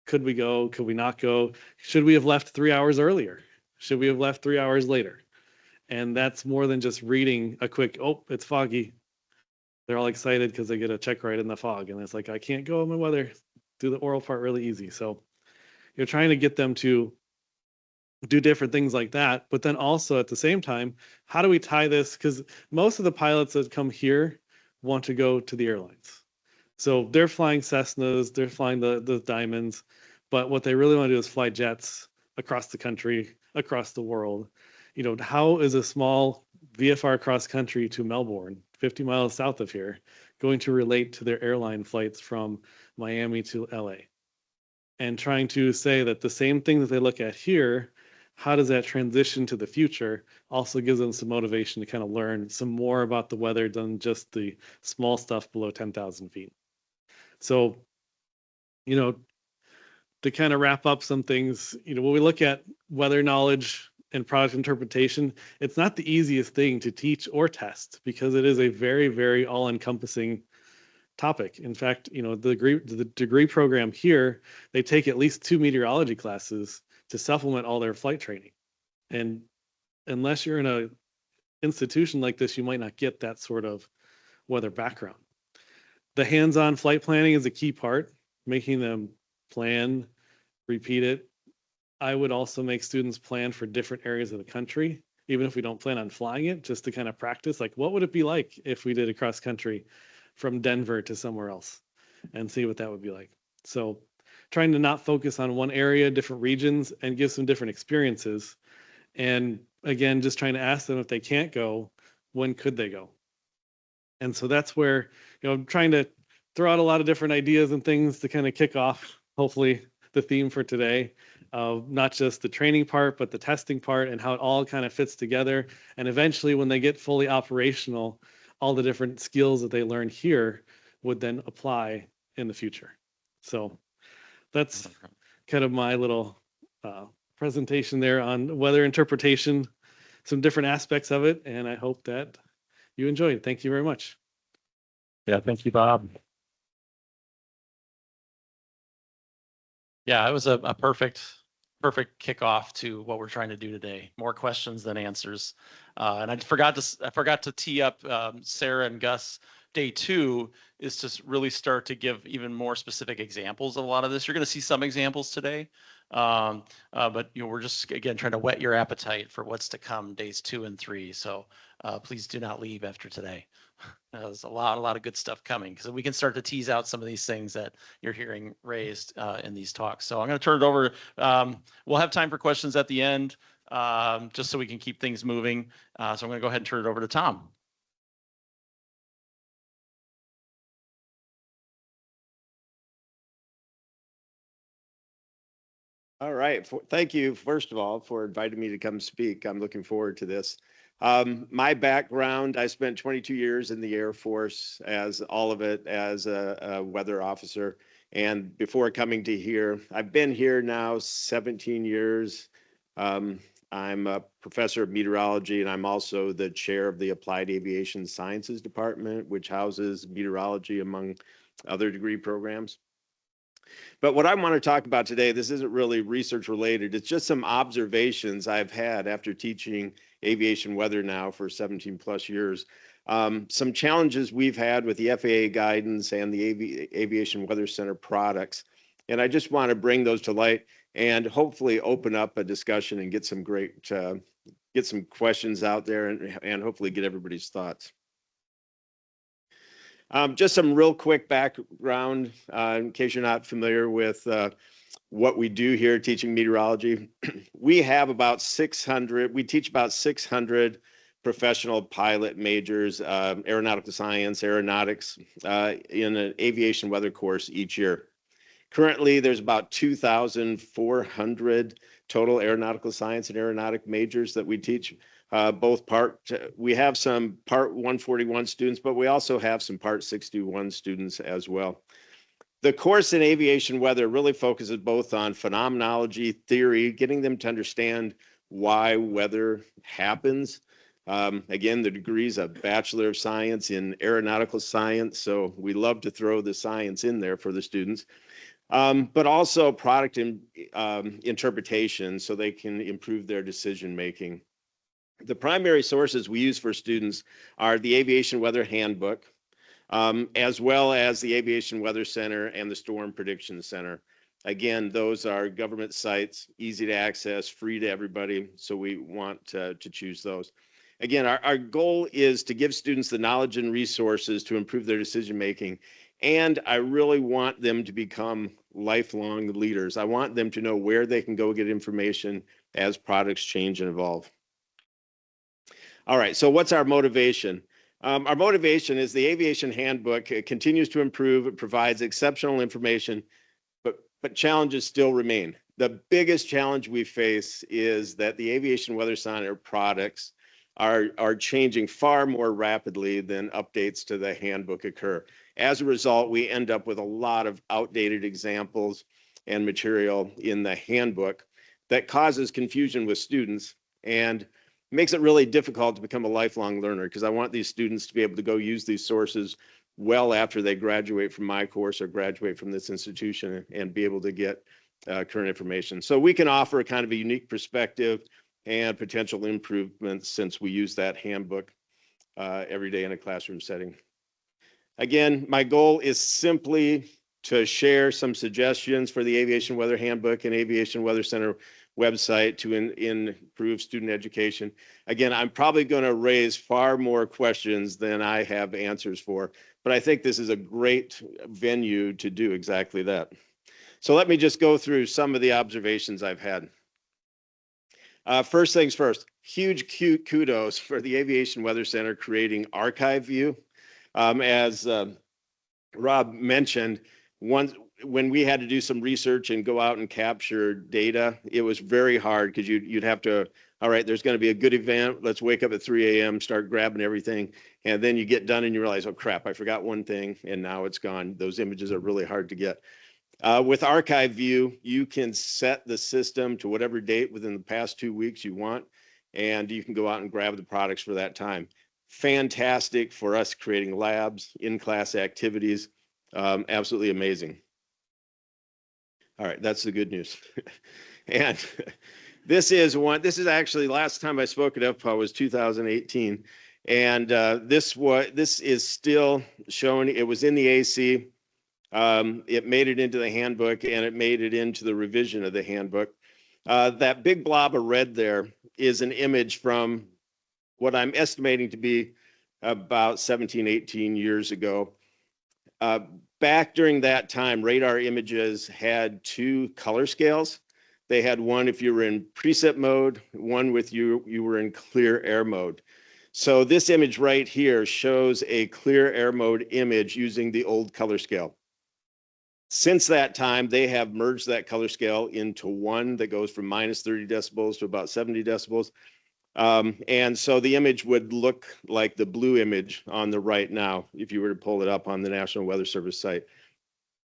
Could we go? Could we not go? Should we have left 3 hours earlier? Should we have left 3 hours later? And that's more than just reading a quick, oh, it's foggy. They're all excited because they get a check ride in the fog. And it's like, I can't go in my weather. Do the oral part really easy. So you're trying to get them to do different things like that. But then also at the same time, how do we tie this? Because most of the pilots that come here want to go to the airlines. So they're flying Cessnas, they're flying the Diamonds, but what they really want to do is fly jets across the country, across the world. You know, how is a small VFR cross country to Melbourne, 50 miles south of here, going to relate to their airline flights from Miami to LA? And trying to say that the same thing that they look at here, how does that transition to the future, also gives them some motivation to kind of learn some more about the weather than just the small stuff below 10,000 feet. So, you know, to kind of wrap up some things, you know, when we look at weather knowledge and product interpretation, it's not the easiest thing to teach or test because it is a very, very all-encompassing topic. In fact, you know, the degree program here, they take at least 2 meteorology classes to supplement all their flight training. And unless you're in an institution like this, you might not get that sort of weather background. The hands-on flight planning is a key part, making them plan, repeat it. I would also make students plan for different areas of the country, even if we don't plan on flying it, just to kind of practice, like what would it be like if we did a cross country from Denver to somewhere else and see what that would be like. So trying to not focus on one area, different regions, and give some different experiences. And again, just trying to ask them if they can't go, when could they go? And so that's where, you know, I'm trying to throw out a lot of different ideas and things to kind of kick off, hopefully, the theme for today. Not just the training part, but the testing part and how it all kind of fits together. And eventually, when they get fully operational, all the different skills that they learn here would then apply in the future. So that's kind of my little presentation there on weather interpretation, some different aspects of it. And I hope that you enjoyed. Thank you very much. Yeah, thank you, Bob. Yeah, it was a perfect kickoff to what we're trying to do today. More questions than answers. And I forgot to tee up Sarah and Gus. Day 2 is to really start to give even more specific examples of a lot of this. You're going to see some examples today, but you know, we're just again trying to whet your appetite for what's to come days 2 and 3. So please do not leave after today. There's a lot of good stuff coming because we can start to tease out some of these things that you're hearing raised in these talks. So I'm going to turn it over. We'll have time for questions at the end, just so we can keep things moving. So I'm going to go ahead and turn it over to Tom. All right. Thank you, first of all, for inviting me to come speak. I'm looking forward to this. My background, I spent 22 years in the Air Force, as all of it as a weather officer. And before coming to here, I've been here now 17 years. I'm a professor of meteorology, and I'm also the chair of the Applied Aviation Sciences Department, which houses meteorology among other degree programs. But what I want to talk about today, this isn't really research related. It's just some observations I've had after teaching aviation weather now for 17 plus years. Some challenges we've had with the FAA guidance and the Aviation Weather Center products. And I just want to bring those to light and hopefully open up a discussion and get some get some questions out there and hopefully get everybody's thoughts. Just some real quick background in case you're not familiar with what we do here teaching meteorology. We have about 600, we teach about 600 professional pilot majors, aeronautical science, aeronautics, in an aviation weather course each year. Currently, there's about 2,400 total aeronautical science and aeronautic majors that we teach. We have some Part 141 students, but we also have some Part 61 students as well. The course in aviation weather really focuses both on phenomenology, theory, getting them to understand why weather happens. Again, the degree's a Bachelor of Science in Aeronautical Science, so we love to throw the science in there for the students. but also product interpretation so they can improve their decision making. The primary sources we use for students are the Aviation Weather Handbook, as well as the Aviation Weather Center and the Storm Prediction Center. Again, those are government sites, easy to access, free to everybody, so we want to choose those. Again, our goal is to give students the knowledge and resources to improve their decision making, and I really want them to become lifelong leaders. I want them to know where they can go get information as products change and evolve. All right, so what's our motivation? Our motivation is the Aviation Handbook. It continues to improve. It provides exceptional information, but challenges still remain. The biggest challenge we face is that the Aviation Weather Center products are changing far more rapidly than updates to the handbook occur. As a result, we end up with a lot of outdated examples and material in the handbook that causes confusion with students and makes it really difficult to become a lifelong learner, because I want these students to be able to go use these sources well after they graduate from my course or graduate from this institution and be able to get current information. So we can offer a kind of a unique perspective and potential improvements since we use that handbook every day in a classroom setting. Again, my goal is simply to share some suggestions for the Aviation Weather Handbook and Aviation Weather Center website to improve student education. Again, I'm probably going to raise far more questions than I have answers for, but I think this is a great venue to do exactly that. So let me just go through some of the observations I've had. First things first, huge kudos for the Aviation Weather Center creating archive view. As Rob mentioned, when we had to do some research and go out and capture data, it was very hard because you'd have to, all right, there's going to be a good event. Let's wake up at 3 a.m., start grabbing everything. And then you get done and you realize, oh crap, I forgot one thing and now it's gone. Those images are really hard to get. With archive view, you can set the system to whatever date within the past 2 weeks you want, and you can go out and grab the products for that time. Fantastic for us creating labs, in-class activities, absolutely amazing. All right, that's the good news. And this is actually, last time I spoke at FPAW was 2018. And this is still showing, it was in the AC. It made it into the handbook and it made it into the revision of the handbook. That big blob of red there is an image from what I'm estimating to be about 17, 18 years ago. Back during that time, radar images had 2 color scales. They had one if you were in preset mode, one with you were in clear air mode. So this image right here shows a clear air mode image using the old color scale. Since that time, they have merged that color scale into one that goes from minus 30 decibels to about 70 decibels. And so the image would look like the blue image on the right now, if you were to pull it up on the National Weather Service site.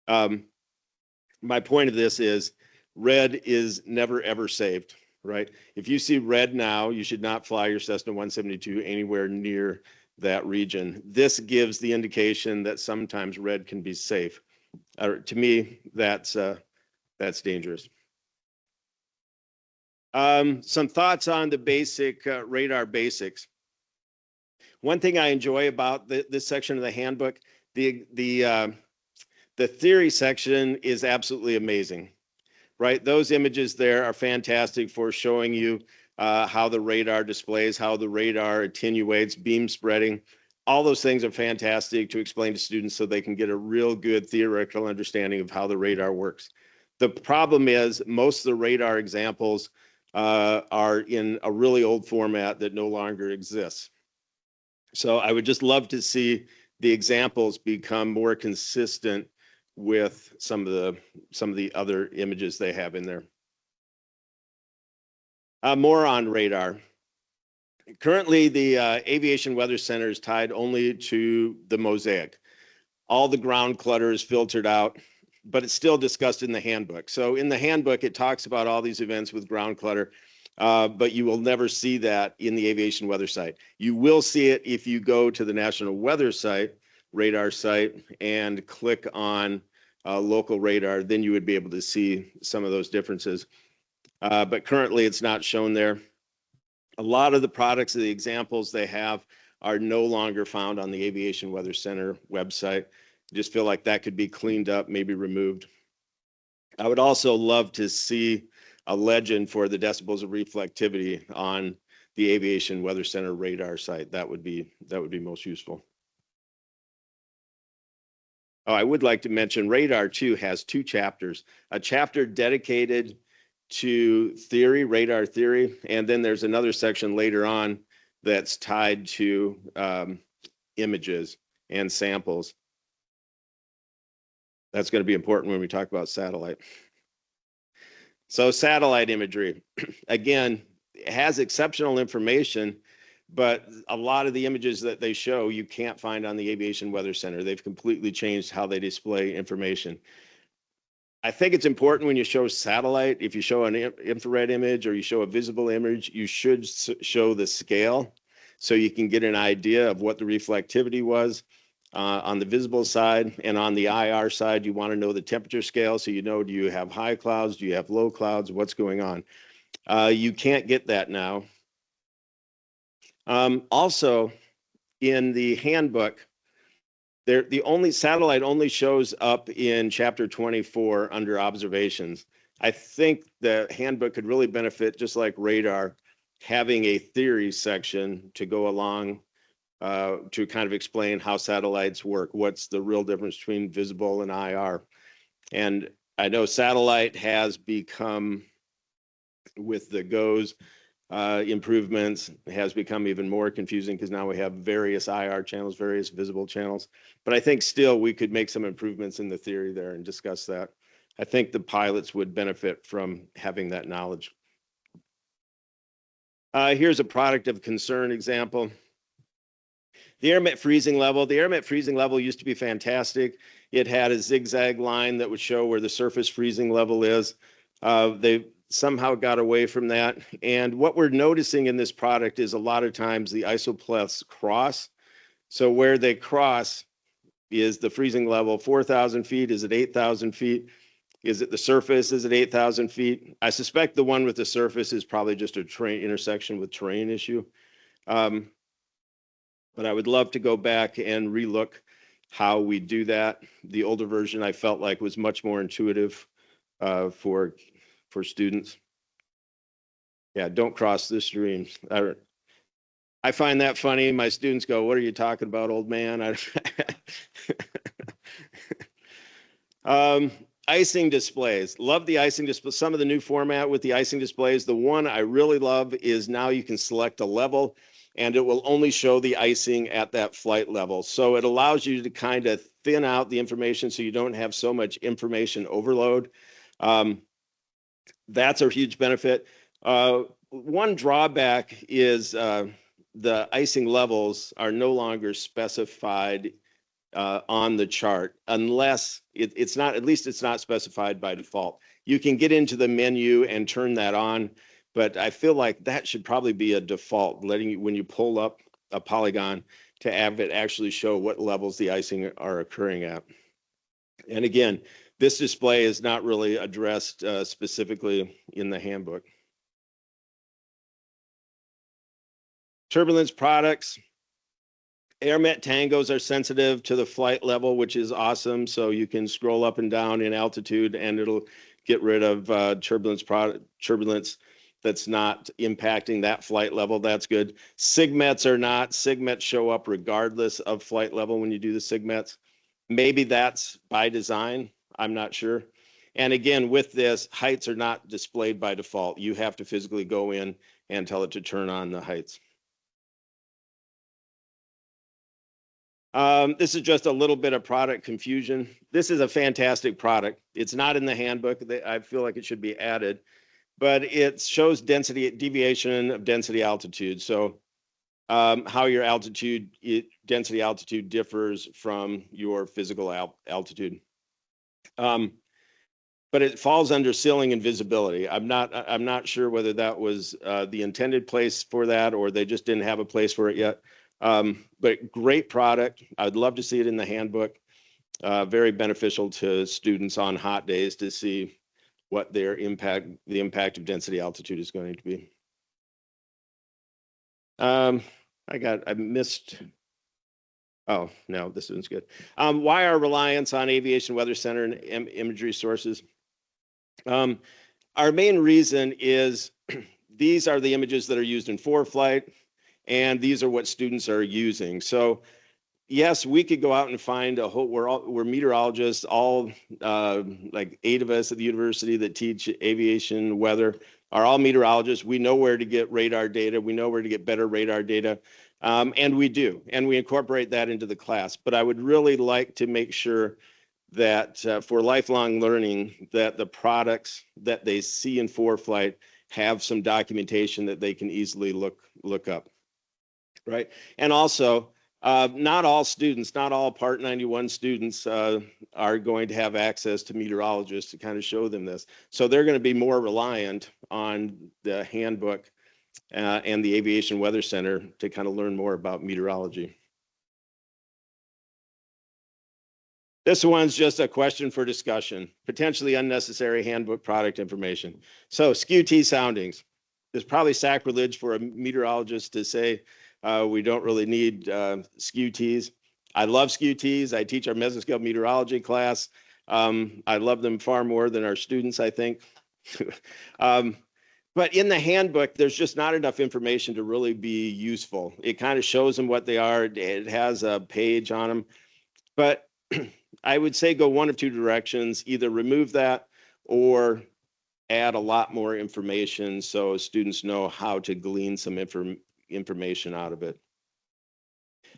My point of this is red is never, ever saved, right? If you see red now, you should not fly your Cessna 172 anywhere near that region. This gives the indication that sometimes red can be safe. To me, that's dangerous. Some thoughts on the basic radar basics. One thing I enjoy about this section of the handbook, the theory section is absolutely amazing, right? Those images there are fantastic for showing you how the radar displays, how the radar attenuates, beam spreading. All those things are fantastic to explain to students so they can get a real good theoretical understanding of how the radar works. The problem is most of the radar examples are in a really old format that no longer exists. So I would just love to see the examples become more consistent with some of the other images they have in there. More on radar. Currently, the Aviation Weather Center is tied only to the mosaic. All the ground clutter is filtered out, but it's still discussed in the handbook. So in the handbook, it talks about all these events with ground clutter, but you will never see that in the aviation weather site. You will see it if you go to the National Weather site, radar site, and click on local radar, then you would be able to see some of those differences. But currently it's not shown there. A lot of the products, the examples they have are no longer found on the Aviation Weather Center website. Just feel like that could be cleaned up, maybe removed. I would also love to see a legend for the decibels of reflectivity on the Aviation Weather Center radar site. That would be most useful. Oh, I would like to mention radar too has 2 chapters, a chapter dedicated to theory, radar theory, and then there's another section later on that's tied to images and samples. That's going to be important when we talk about satellite. So satellite imagery, again, it has exceptional information, but a lot of the images that they show you can't find on the Aviation Weather Center. They've completely changed how they display information. I think it's important when you show satellite, if you show an infrared image or you show a visible image, you should show the scale so you can get an idea of what the reflectivity was. On the visible side, and on the IR side, you want to know the temperature scale so you know, do you have high clouds, do you have low clouds, what's going on. You can't get that now. Also, in the handbook, the only satellite only shows up in chapter 24 under observations. I think the handbook could really benefit, just like radar, having a theory section to go along to kind of explain how satellites work. What's the real difference between visible and IR? And I know satellite has become, with the GOES improvements, has become even more confusing because now we have various IR channels, various visible channels. But I think still we could make some improvements in the theory there and discuss that. I think the pilots would benefit from having that knowledge. Here's a product of concern example. The air met freezing level. The air met freezing level used to be fantastic. It had a zigzag line that would show where the surface freezing level is. They somehow got away from that. And what we're noticing in this product is a lot of times the isopleths cross. So where they cross is the freezing level 4,000 feet? Is it 8,000 feet? Is it the surface? Is it 8,000 feet? I suspect the one with the surface is probably just a terrain intersection with terrain issue. But I would love to go back and relook how we do that. The older version I felt like was much more intuitive for students. Yeah, don't cross the streams. I find that funny. My students go, "What are you talking about, old man?" Icing displays. Love the icing display. Some of the new format with the icing displays. The one I really love is now you can select a level and it will only show the icing at that flight level. So it allows you to kind of thin out the information so you don't have so much information overload. That's a huge benefit. One drawback is the icing levels are no longer specified on the chart unless it's not, at least it's not specified by default. You can get into the menu and turn that on, but I feel like that should probably be a default, letting you, when you pull up a polygon, to have it actually show what levels the icing are occurring at. And again, this display is not really addressed specifically in the handbook. Turbulence products. AirMet tangos are sensitive to the flight level, which is awesome. So you can scroll up and down in altitude and it'll get rid of turbulence that's not impacting that flight level. That's good. SIGMETs are not. SIGMETs show up regardless of flight level when you do the SIGMETs. Maybe that's by design. I'm not sure. And again, with this, heights are not displayed by default. You have to physically go in and tell it to turn on the heights. This is just a little bit of product confusion. This is a fantastic product. It's not in the handbook. I feel like it should be added, but it shows density, deviation of density altitude. So how your altitude, density altitude differs from your physical altitude. But it falls under ceiling and visibility. I'm not sure whether that was the intended place for that or they just didn't have a place for it yet. But great product. I'd love to see it in the handbook. very beneficial to students on hot days to see what the impact of density altitude is going to be. I missed. Oh, no, this one's good. Why our reliance on Aviation Weather Center and imagery sources? Our main reason is these are the images that are used in ForeFlight, and these are what students are using. So yes, we could go out and find a whole, we're meteorologists, all like 8 of us at the university that teach aviation weather are all meteorologists. We know where to get radar data. We know where to get better radar data. And we do, and we incorporate that into the class. But I would really like to make sure that for lifelong learning, that the products that they see in ForeFlight have some documentation that they can easily look up, right? And also, not all students, not all Part 91 students are going to have access to meteorologists to kind of show them this. So they're going to be more reliant on the handbook and the Aviation Weather Center to kind of learn more about meteorology. This one's just a question for discussion, potentially unnecessary handbook product information. So SKU-T soundings. There's probably sacrilege for a meteorologist to say we don't really need SKU-Ts. I love SKU-Ts. I teach our mesoscale meteorology class. I love them far more than our students, I think. But in the handbook, there's just not enough information to really be useful. It kind of shows them what they are. It has a page on them. But I would say go one of two directions, either remove that or add a lot more information so students know how to glean some information out of it.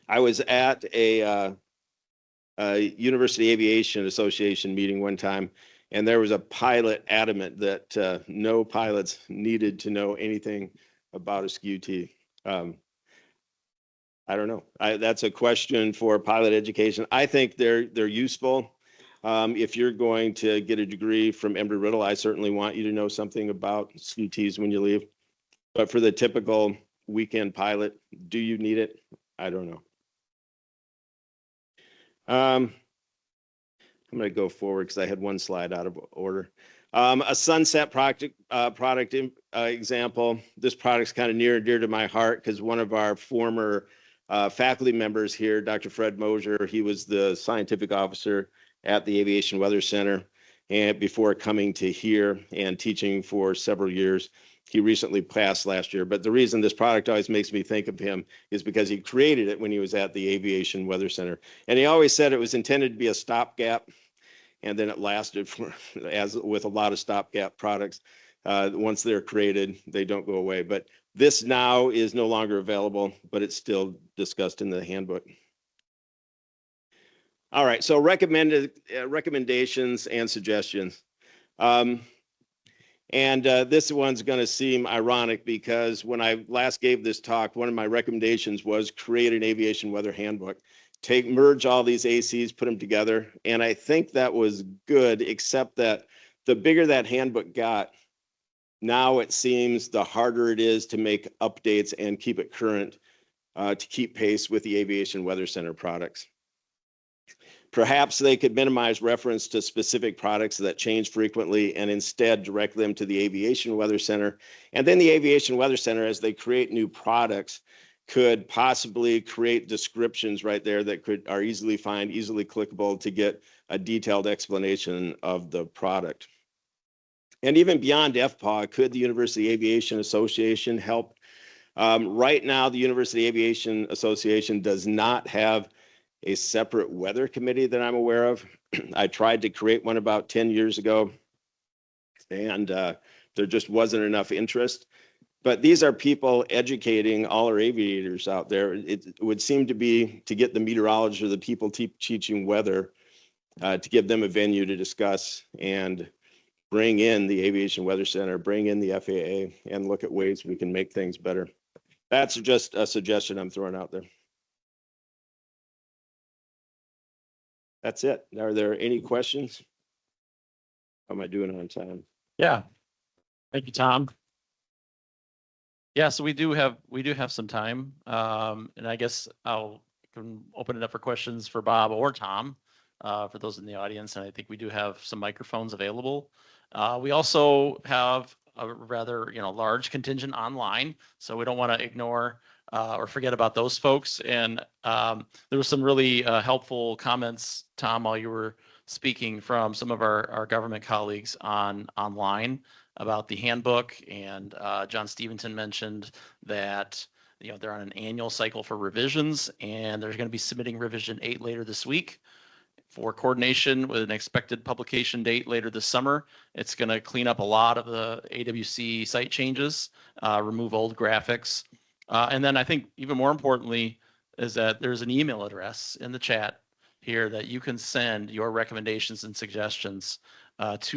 I was at a University Aviation Association meeting one time, and there was a pilot adamant that no pilots needed to know anything about a SKU-T. I don't know. That's a question for pilot education. I think they're useful. If you're going to get a degree from Embry-Riddle, I certainly want you to know something about SKU-Ts when you leave. But for the typical weekend pilot, do you need it? I don't know. I'm going to go forward because I had one slide out of order. A sunset product example. This product's kind of near and dear to my heart because one of our former faculty members here, Dr. Fred Mosier, he was the scientific officer at the Aviation Weather Center, and before coming to here and teaching for several years. He recently passed last year, but the reason this product always makes me think of him is because he created it when he was at the Aviation Weather Center. And he always said it was intended to be a stopgap, and then it lasted for, as with a lot of stopgap products. Once they're created, they don't go away. But this now is no longer available, but it's still discussed in the handbook. All right, so recommendations and suggestions. This one's going to seem ironic because when I last gave this talk, one of my recommendations was create an aviation weather handbook. Merge all these ACs, put them together. And I think that was good, except that the bigger that handbook got, now it seems the harder it is to make updates and keep it current to keep pace with the Aviation Weather Center products. Perhaps they could minimize reference to specific products that change frequently and instead direct them to the Aviation Weather Center. And then the Aviation Weather Center, as they create new products, could possibly create descriptions right there that are easily find, easily clickable to get a detailed explanation of the product. And even beyond FPAW, could the University Aviation Association help? Right now, the University Aviation Association does not have a separate weather committee that I'm aware of. I tried to create one about 10 years ago, and there just wasn't enough interest. But these are people educating all our aviators out there. It would seem to be to get the meteorologists or the people teaching weather to give them a venue to discuss and bring in the Aviation Weather Center, bring in the FAA, and look at ways we can make things better. That's just a suggestion I'm throwing out there. That's it. Are there any questions? How am I doing on time? Yeah. Thank you, Tom. Yeah, so we do have some time. And I guess I'll can open it up for questions for Bob or Tom. for those in the audience, and I think we do have some microphones available. We also have a rather, large contingent online, so we don't want to ignore or forget about those folks. And there was some really helpful comments, Tom, while you were speaking, from some of our government colleagues online about the handbook. And John Stevenson mentioned that they're on an annual cycle for revisions, and they're going to be submitting revision 8 later this week for coordination with an expected publication date later this summer. It's going to clean up a lot of the AWC site changes, remove old graphics. And then I think even more importantly is that there's an email address in the chat here that you can send your recommendations and suggestions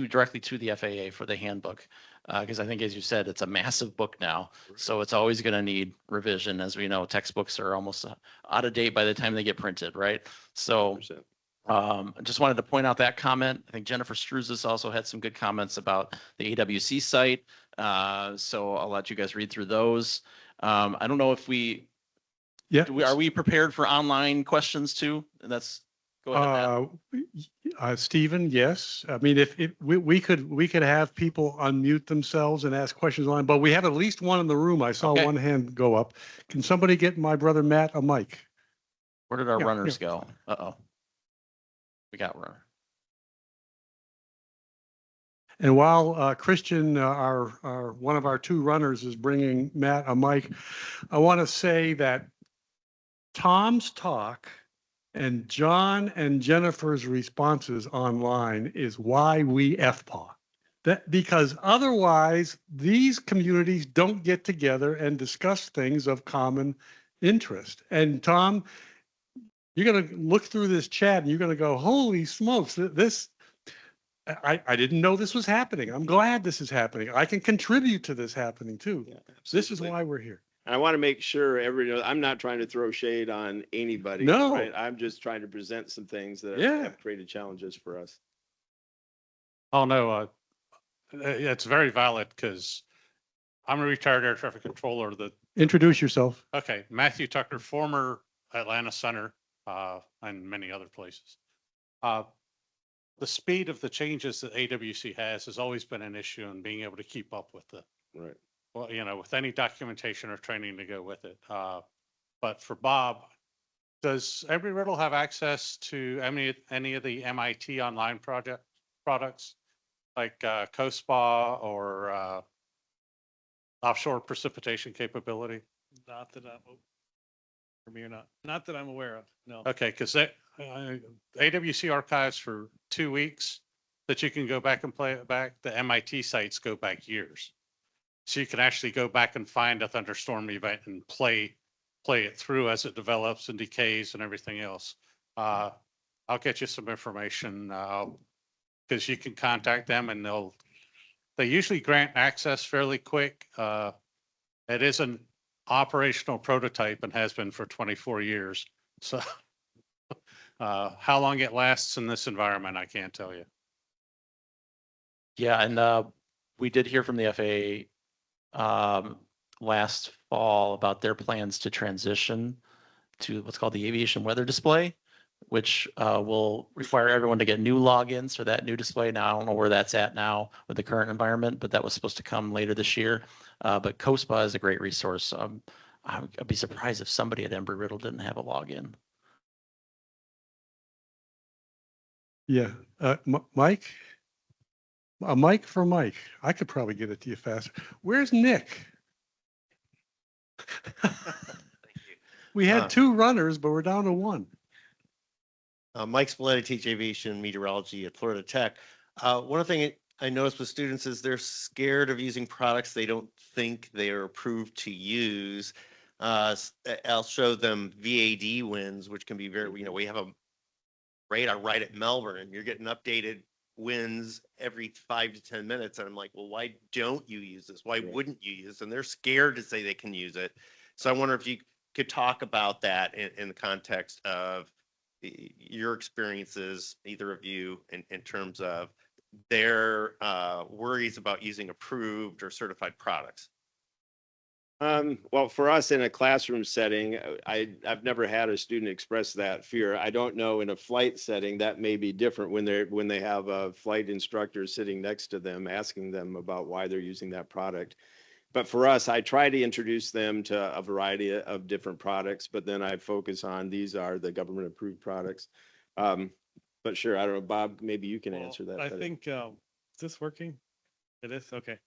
directly to the FAA for the handbook. Because I think, as you said, it's a massive book now. So it's always going to need revision. As we know, textbooks are almost out of date by the time they get printed, right? So I just wanted to point out that comment. I think Jennifer Struzis also had some good comments about the AWC site. So I'll let you guys read through those. I don't know if are we prepared for online questions too? And that's, go ahead, Matt. Stephen, yes. I mean, if we could have people unmute themselves and ask questions online, but we have at least one in the room. I saw one hand go up. Can somebody get my brother Matt a mic? Where did our runners go? Uh-oh. We got runner. And while Christian, one of our 2 runners, is bringing Matt a mic, I want to say that Tom's talk and John and Jennifer's responses online is why we FPAW. Because otherwise, these communities don't get together and discuss things of common interest. And Tom, you're going to look through this chat and you're going to go, holy smokes, I didn't know this was happening. I'm glad this is happening. I can contribute to this happening too. Yeah, this is why we're here. And I want to make sure everybody knows, I'm not trying to throw shade on anybody. No. Right? I'm just trying to present some things that have created challenges for us. Oh, no, it's very valid because I'm a retired air traffic controller. Introduce yourself. Okay, Matthew Tucker, former Atlanta Center and many other places. The speed of the changes that AWC has always been an issue in being able to keep up with the, right. Well, with any documentation or training to go with it. But for Bob, does Embry-Riddle have access to any of the MIT online products like COSPA or offshore precipitation capability? Not that not that I'm aware of. No. Okay, because AWC archives for 2 weeks that you can go back and play it back. The MIT sites go back years. So you can actually go back and find a thunderstorm event and play it through as it develops and decays and everything else. I'll get you some information because you can contact them and they usually grant access fairly quick. It is an operational prototype and has been for 24 years. So how long it lasts in this environment, I can't tell you. Yeah, and we did hear from the FAA last fall about their plans to transition to what's called the aviation weather display, which will require everyone to get new logins for that new display. Now, I don't know where that's at now with the current environment, but that was supposed to come later this year. But COSPA is a great resource. I'd be surprised if somebody at Embry-Riddle didn't have a login. Yeah, Mike? A mic for Mike. I could probably get it to you faster. Where's Nick? We had 2 runners, but we're down to 1. Mike Splitt, I teach aviation and meteorology at Florida Tech. One thing I noticed with students is they're scared of using products they don't think they are approved to use. I'll show them VAD winds, which can be very, we have a radar right at Melbourne and you're getting updated winds every 5 to 10 minutes. And I'm like, well, why don't you use this? Why wouldn't you use it? And they're scared to say they can use it. So I wonder if you could talk about that in the context of your experiences, either of you, in terms of their worries about using approved or certified products. Well, for us in a classroom setting, I've never had a student express that fear. I don't know in a flight setting, that may be different when they have a flight instructor sitting next to them, asking them about why they're using that product. But for us, I try to introduce them to a variety of different products, but then I focus on these are the government approved products. But sure, I don't know, Bob, maybe you can answer that. I better. think, is this working? It is, okay.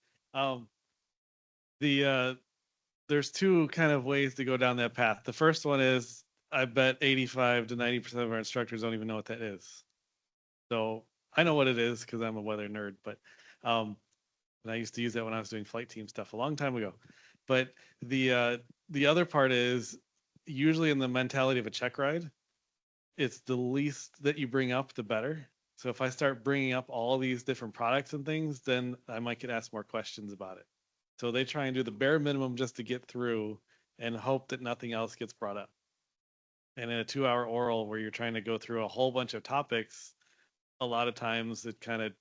There's two kind of ways to go down that path. The first one is, I bet 85 to 90% of our instructors don't even know what that is. So I know what it is because I'm a weather nerd, but and I used to use that when I was doing flight team stuff a long time ago. But the other part is usually in the mentality of a check ride, it's the least that you bring up, the better. So if I start bringing up all these different products and things, then I might get asked more questions about it. So they try and do the bare minimum just to get through and hope that nothing else gets brought up. And in a 2-hour oral where you're trying to go through a whole bunch of topics, a lot of times it kind of,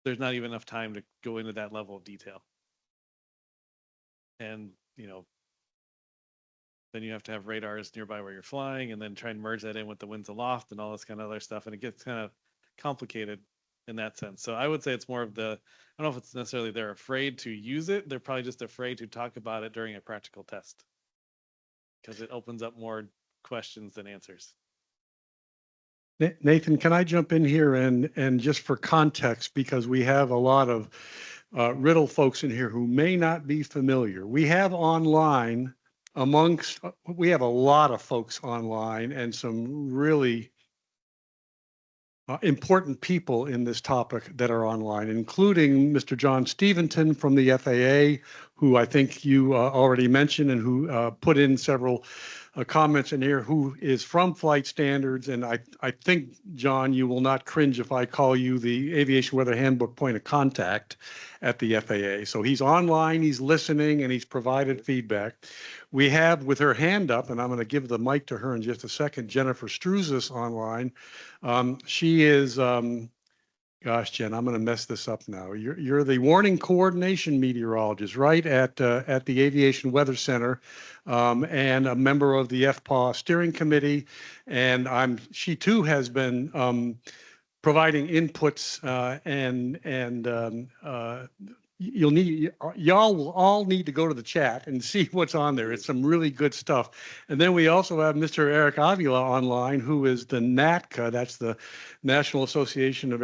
there's not even enough time to go into that level of detail. And, you know, then you have to have radars nearby where you're flying and then try and merge that in with the winds aloft and all this kind of other stuff. And it gets kind of complicated in that sense. So I would say it's more of the, I don't know if it's necessarily they're afraid to use it. They're probably just afraid to talk about it during a practical test because it opens up more questions than answers. Nathan, can I jump in here and just for context, because we have a lot of Riddle folks in here who may not be familiar. We have online we have a lot of folks online and some really important people in this topic that are online, including Mr. John Steventon from the FAA, who I think you already mentioned and who put in several comments in here, who is from Flight Standards. And I think, John, you will not cringe if I call you the Aviation Weather Handbook point of contact at the FAA. So he's online, he's listening, and he's provided feedback. We have, with her hand up, and I'm going to give the mic to her in just a second, Jennifer Struzis online. She is, gosh, Jen, I'm going to mess this up now. You're the warning coordination meteorologist, right, at the Aviation Weather Center, and a member of the FPAW steering committee. And she too has been providing inputs y'all will all need to go to the chat and see what's on there. It's some really good stuff. And then we also have Mr. Eric Avila online, who is the NATCA, that's the National Association of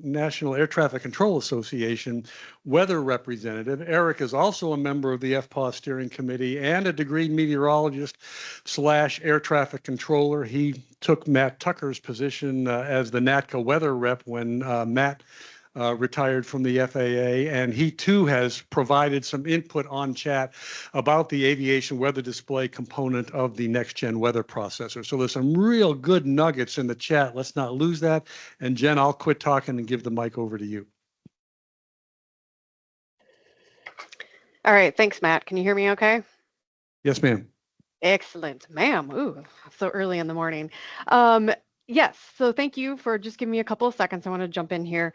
National Air Traffic Control Association weather representative. Eric is also a member of the FPAW steering committee and a degreed meteorologist / air traffic controller. He took Matt Tucker's position as the NATCA weather rep when Matt retired from the FAA, and he too has provided some input on chat about the aviation weather display component of the next gen weather processor. So there's some real good nuggets in the chat. Let's not lose that. And Jen, I'll quit talking and give the mic over to you. All right, thanks, Matt. Can you hear me okay? Yes, ma'am. Excellent, ma'am. Ooh, so early in the morning. Yes, so thank you for just giving me a couple of seconds. I want to jump in here.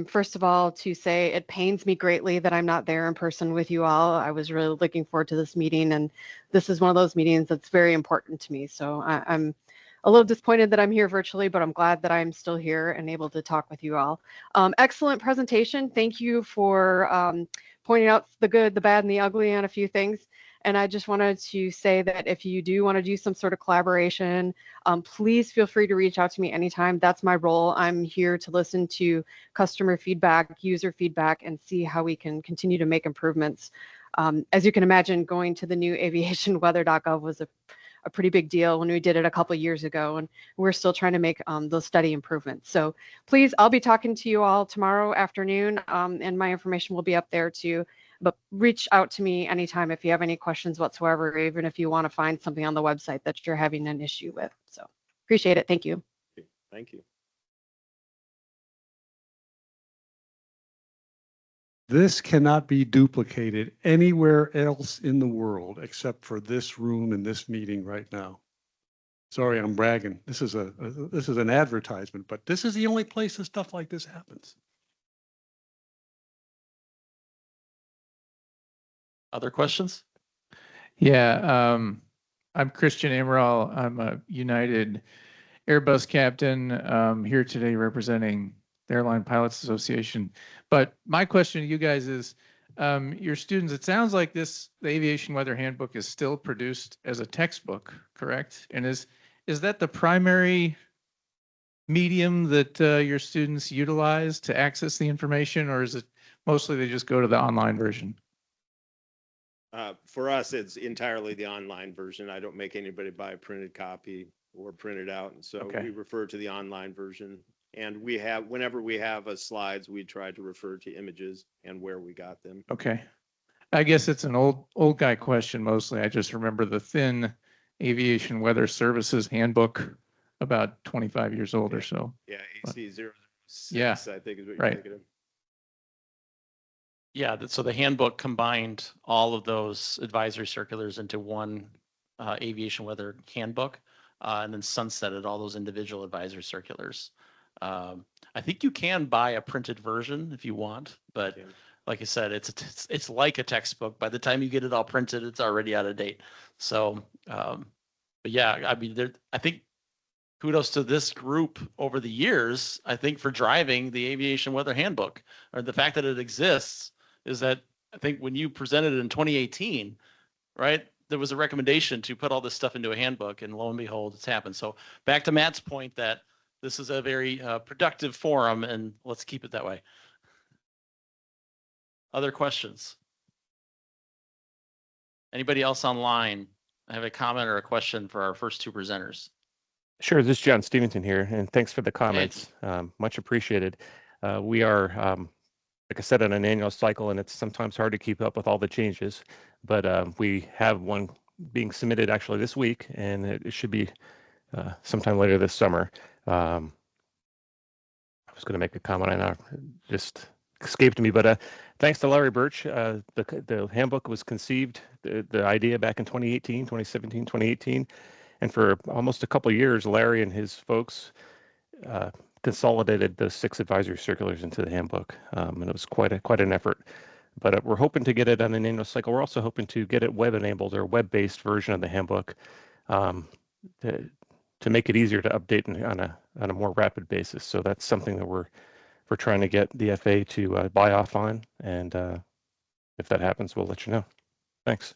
First of all, to say it pains me greatly that I'm not there in person with you all. I was really looking forward to this meeting, and this is one of those meetings that's very important to me. So I'm a little disappointed that I'm here virtually, but I'm glad that I'm still here and able to talk with you all. Excellent presentation. Thank you for pointing out the good, the bad, and the ugly on a few things. And I just wanted to say that if you do want to do some sort of collaboration, please feel free to reach out to me anytime. That's my role. I'm here to listen to customer feedback, user feedback, and see how we can continue to make improvements. As you can imagine, going to the new aviationweather.gov was a pretty big deal when we did it a couple of years ago, and we're still trying to make those steady improvements. So please, I'll be talking to you all tomorrow afternoon, and my information will be up there too. But reach out to me anytime if you have any questions whatsoever, even if you want to find something on the website that you're having an issue with. So appreciate it. Thank you. Thank you. This cannot be duplicated anywhere else in the world except for this room and this meeting right now. Sorry, I'm bragging. This is an advertisement, but this is the only place that stuff like this happens. Other questions? Yeah, I'm Christian Amaral. I'm a United Airbus captain here today representing the Airline Pilots Association. But my question to you guys is, your students, it sounds like the Aviation Weather Handbook is still produced as a textbook, correct? And is that the primary medium that your students utilize to access the information, or is it mostly they just go to the online version? For us, it's entirely the online version. I don't make anybody buy a printed copy or print it out. And so Okay. we refer to the online version. And we have, whenever we have slides, we try to refer to images and where we got them. Okay. I guess it's an old guy question mostly. I just remember the thin Aviation Weather Services Handbook, about 25 years old or so. Yeah, AC 006, Yeah, I think is what you're right. thinking of. Yeah, so the handbook combined all of those advisory circulars into one aviation weather handbook, and then sunsetted all those individual advisory circulars. I think you can buy a printed version if you want, but Yeah. like I said, it's like a textbook. By the time you get it all printed, it's already out of date. So, but yeah, I mean, I think kudos to this group over the years, I think, for driving the aviation weather handbook, or the fact that it exists is that I think when you presented it in 2018, right, there was a recommendation to put all this stuff into a handbook, and lo and behold, it's happened. So back to Matt's point that this is a very productive forum, and let's keep it that way. Other questions? Anybody else online have a comment or a question for our first two presenters? Sure, this is John Stevenson here, and thanks for the comments. Much appreciated. We are, like I said, on an annual cycle, and it's sometimes hard to keep up with all the changes, but we have one being submitted actually this week, and it should be sometime later this summer. I was going to make a comment, and it just escaped me, but thanks to Larry Birch, the handbook was conceived, the idea back in 2017, 2018. And for almost a couple of years, Larry and his folks consolidated the 6 advisory circulars into the handbook, and it was quite an effort. But we're hoping to get it on an annual cycle. We're also hoping to get it web-enabled or web-based version of the handbook to make it easier to update on a more rapid basis. So that's something that we're trying to get the FAA to buy off on, and if that happens, we'll let you know. Thanks.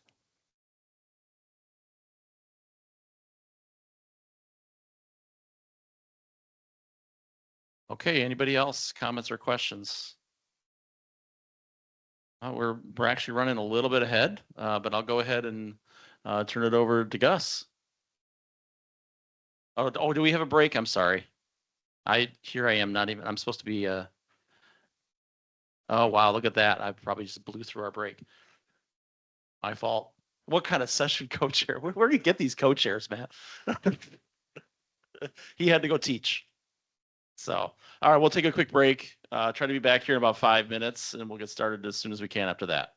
Okay, anybody else, comments or questions? We're actually running a little bit ahead, but I'll go ahead and turn it over to Gus. Oh, do we have a break? I'm sorry. Here I am, not even, I'm supposed to be, oh, wow, look at that. I probably just blew through our break. My fault. What kind of session co-chair? Where do you get these co-chairs, Matt? He had to go teach. So, all right, we'll take a quick break. Try to be back here in about 5 minutes, and we'll get started as soon as we can after that.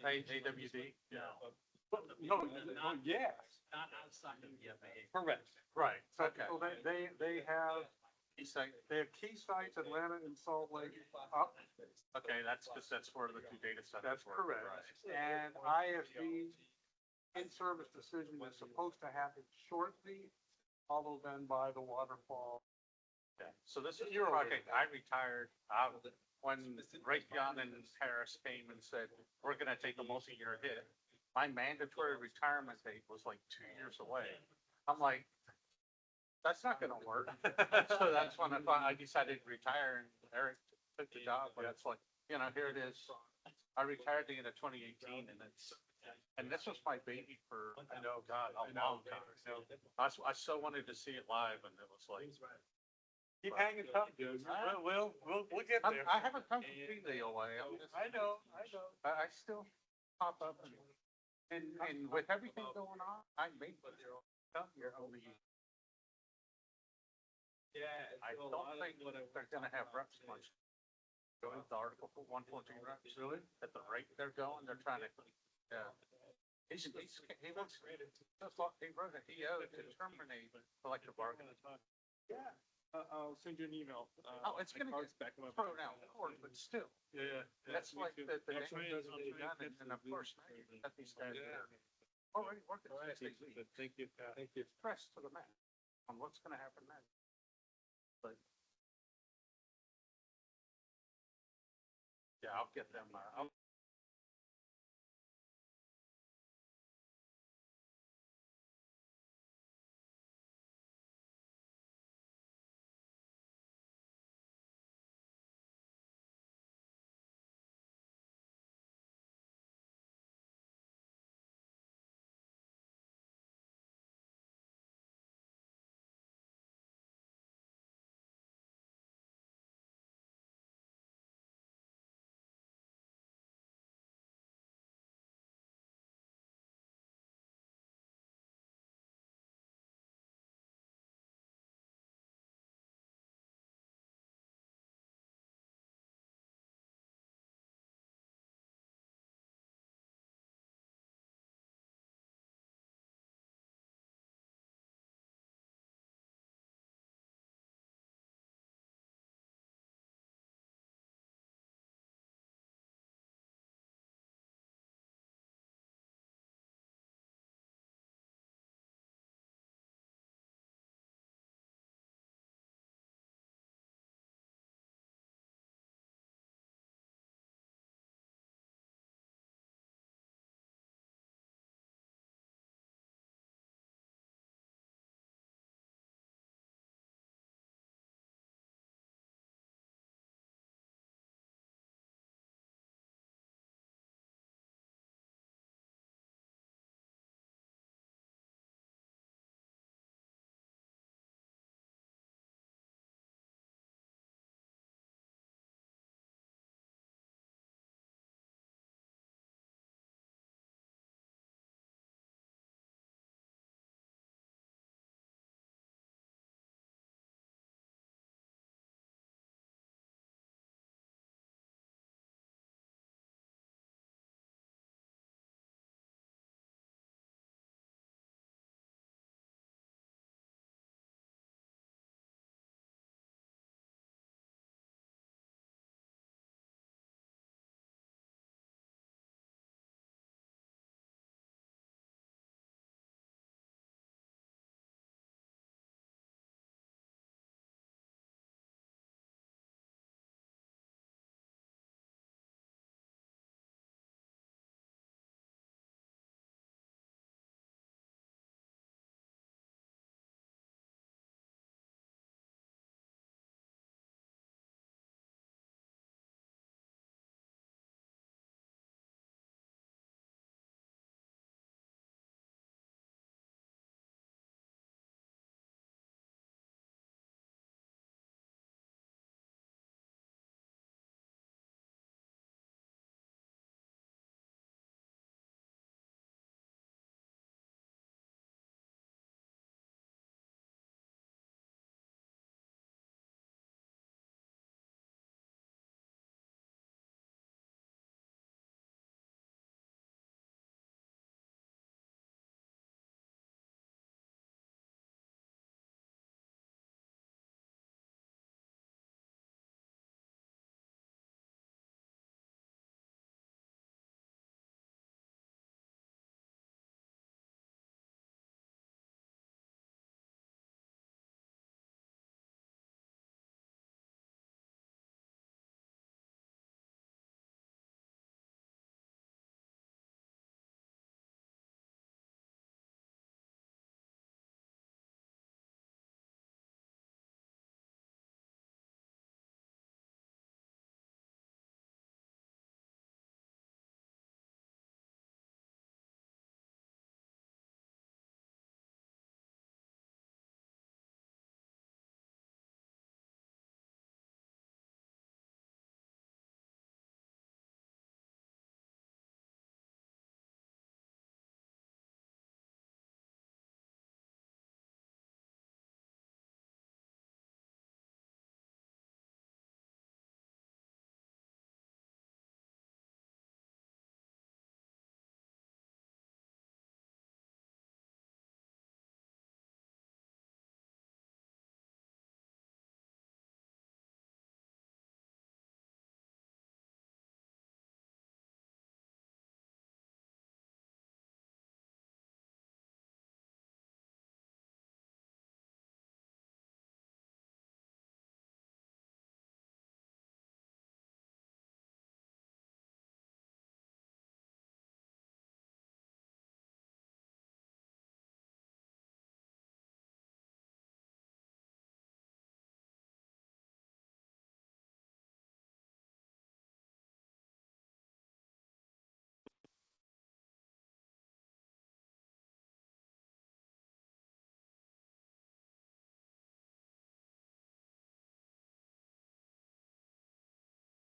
AWD? Yeah. No, yes. Not outside of the FAA. Correct. Right. Okay. Well, they have key sites, Atlanta and Salt Lake up. Okay, that's because that's where the 2 data centers That's were. correct. And IFB in-service decision is supposed to happen shortly, followed then by the waterfall. Yeah. So this is your project. I retired when Raytheon and Harris came and said, we're going to take a multi-year hit. My mandatory retirement date was like 2 years away. I'm like, that's not going to work. So that's when I decided to retire, and Eric took the job. But it's like, you know, here it is. I retired at the end of 2018, and this was my baby for, I know, God, a long time. I so wanted to see it live, and it was like, Keep hanging tough, dude. We'll get there. I haven't come completely away. I know. I still pop up and with everything going on, I may come here over you. Yeah. I don't think they're gonna have reps much. Going to the article for 114 reps. Really? At the rate they're going, they're trying to, yeah. He wants, he wrote an EO to terminate collective bargaining. Yeah. I'll send you an email. Oh, it's gonna get thrown out of court, but still. Yeah. That's like the name doesn't be done, and of course, now you've got these guys that are already working. Thank you. Thank you. Press to the max on what's gonna happen next. But. Yeah, I'll get them, I'll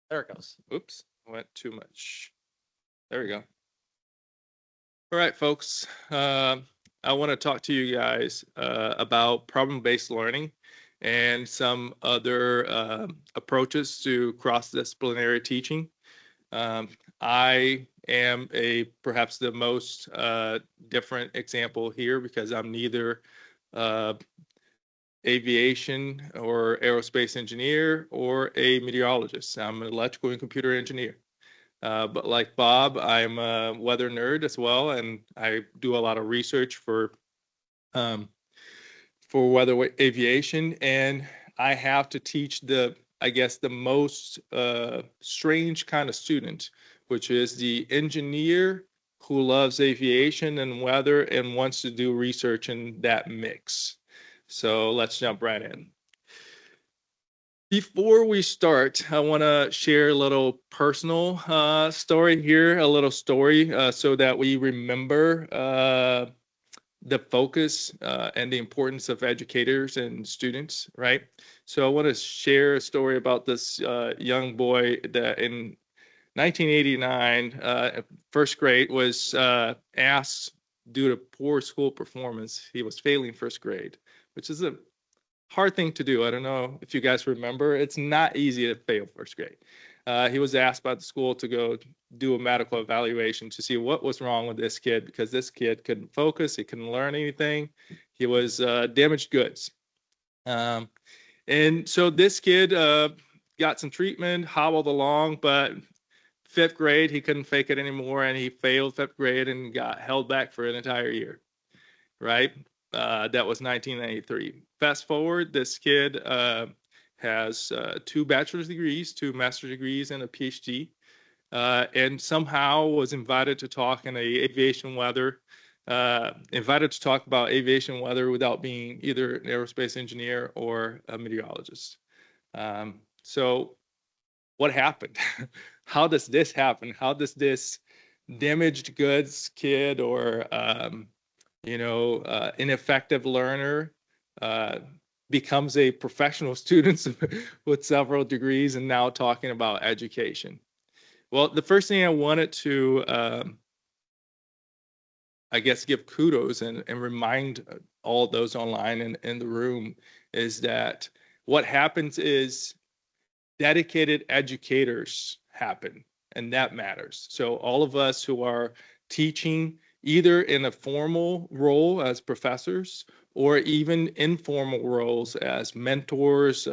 There it goes. Oops, went too much. There we go. All right, folks. I want to talk to you guys about problem-based learning and some other approaches to cross-disciplinary teaching. I am perhaps the most different example here because I'm neither aviation or aerospace engineer or a meteorologist. I'm an electrical and computer engineer. But like Bob, I'm a weather nerd as well, and I do a lot of research for weather aviation, and I have to teach I guess, the most strange kind of student, which is the engineer who loves aviation and weather and wants to do research in that mix. So let's jump right in. Before we start, I want to share a little personal story here, a little story so that we remember the focus and the importance of educators and students, right? So I want to share a story about this young boy that in 1989, first grade, was asked due to poor school performance. He was failing first grade, which is a hard thing to do. I don't know if you guys remember. It's not easy to fail first grade. He was asked by the school to go do a medical evaluation to see what was wrong with this kid, because this kid couldn't focus, he couldn't learn anything. He was damaged goods. And so this kid got some treatment, hobbled along, but fifth grade, he couldn't fake it anymore, and he failed fifth grade and got held back for an entire year, right? That was 1993. Fast forward, this kid has 2 bachelor's degrees, 2 master's degrees, and a PhD, and somehow was invited to talk in aviation weather, invited to talk about aviation weather without being either an aerospace engineer or a meteorologist. So what happened? How does this happen? How does this damaged goods kid or ineffective learner becomes a professional student with several degrees and now talking about education? Well, the first thing I wanted to, I guess, give kudos and remind all those online and in the room is that what happens is dedicated educators happen, and that matters. So all of us who are teaching either in a formal role as professors or even informal roles as mentors,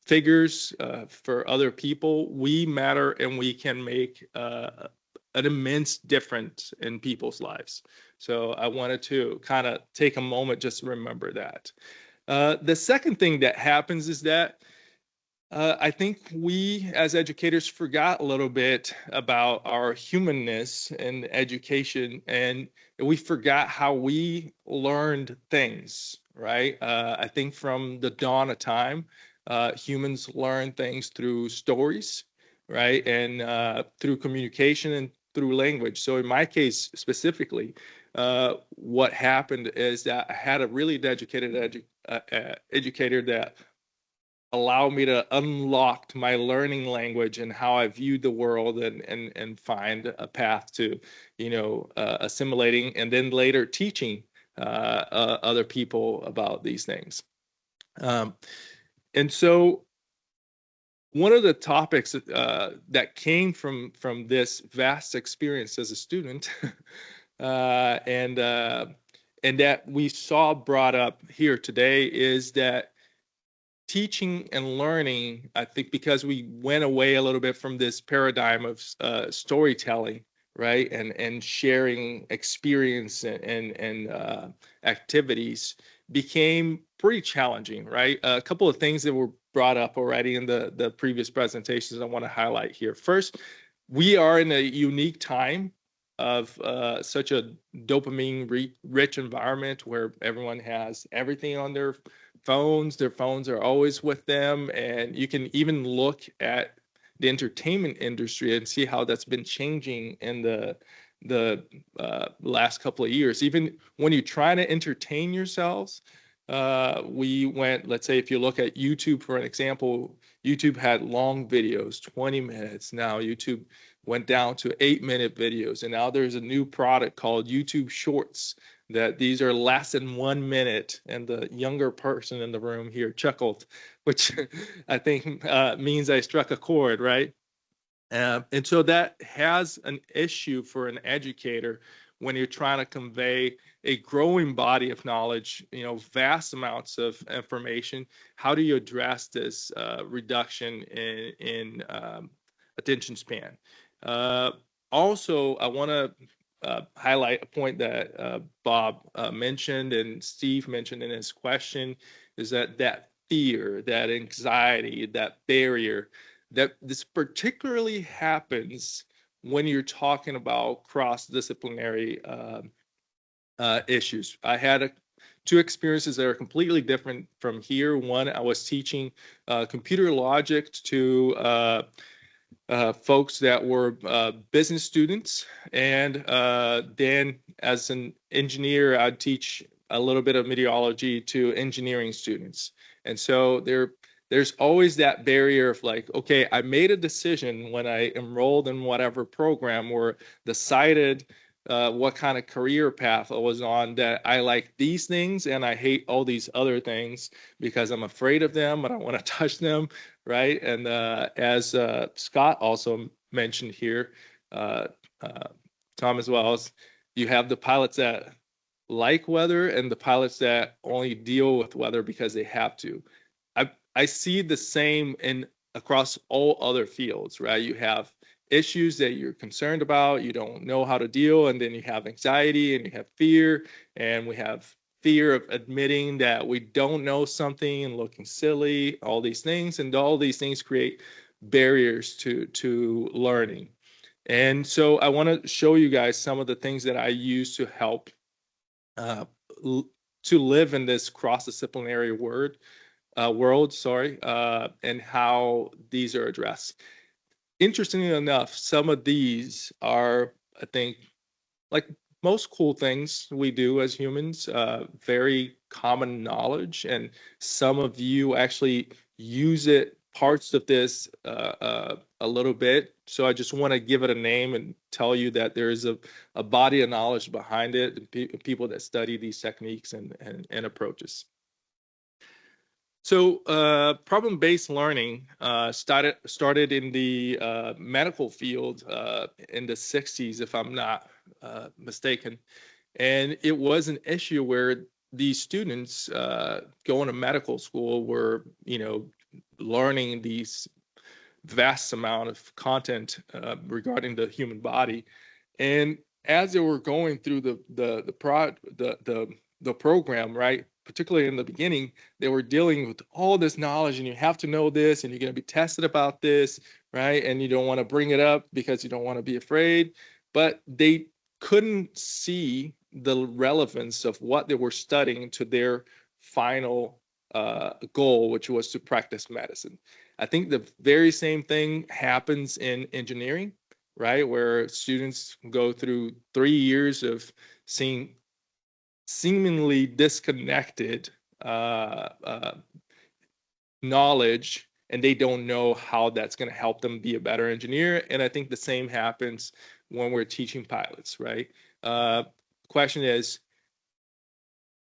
figures for other people, we matter and we can make an immense difference in people's lives. So I wanted to kind of take a moment just to remember that. The second thing that happens is that I think we as educators forgot a little bit about our humanness in education, and we forgot how we learned things, right? I think from the dawn of time, humans learn things through stories, right? And through communication and through language. So in my case specifically, what happened is that I had a really dedicated educator that allowed me to unlock my learning language and how I viewed the world and find a path to, assimilating and then later teaching other people about these things. And so one of the topics that came from this vast experience as a student and that we saw brought up here today is that teaching and learning, I think, because we went away a little bit from this paradigm of storytelling, right, and sharing experience and activities, became pretty challenging, right? A couple of things that were brought up already in the previous presentations I want to highlight here. First, we are in a unique time of such a dopamine-rich environment where everyone has everything on their phones. Their phones are always with them, and you can even look at the entertainment industry and see how that's been changing in the last couple of years. Even when you try to entertain yourselves, We went, let's say if you look at YouTube, for an example, YouTube had long videos, 20 minutes. Now YouTube went down to 8-minute videos. And now there's a new product called YouTube Shorts, that these are less than 1 minute. And the younger person in the room here chuckled, which I think means I struck a chord, right? And so that has an issue for an educator when you're trying to convey a growing body of knowledge, vast amounts of information. How do you address this reduction in attention span? Also, I want to highlight a point that Bob mentioned and Steve mentioned in his question, is that fear, that anxiety, that barrier, that this particularly happens when you're talking about cross-disciplinary issues. I had two experiences that are completely different from here. One, I was teaching computer logic to folks that were business students, and then as an engineer, I'd teach a little bit of meteorology to engineering students. And so there's always that barrier of like, okay, I made a decision when I enrolled in whatever program or decided what kind of career path I was on, that I like these things and I hate all these other things because I'm afraid of them, I don't want to touch them, right? And as Scott also mentioned here, Tom as well, is you have the pilots that like weather and the pilots that only deal with weather because they have to. I see the same across all other fields, right? You have issues that you're concerned about, you don't know how to deal, and then you have anxiety and you have fear, and we have fear of admitting that we don't know something and looking silly, all these things, and all these things create barriers to learning. And so I want to show you guys some of the things that I use to help to live in this cross-disciplinary world, and how these are addressed. Interestingly enough, some of these are, I think, like most cool things we do as humans, very common knowledge, and some of you actually use it, parts of this a little bit. So I just want to give it a name and tell you that there is a body of knowledge behind it, people that study these techniques and approaches. So problem-based learning started in the medical field in the 60s, if I'm not mistaken. And it was an issue where these students going to medical school were, learning these vast amount of content regarding the human body. And as they were going through the program, right, particularly in the beginning, they were dealing with all this knowledge, and you have to know this, and you're going to be tested about this, right? And you don't want to bring it up because you don't want to be afraid. But they couldn't see the relevance of what they were studying to their final goal, which was to practice medicine. I think the very same thing happens in engineering, right? Where students go through 3 years of seeing seemingly disconnected knowledge, and they don't know how that's going to help them be a better engineer. And I think the same happens when we're teaching pilots, right? Question is,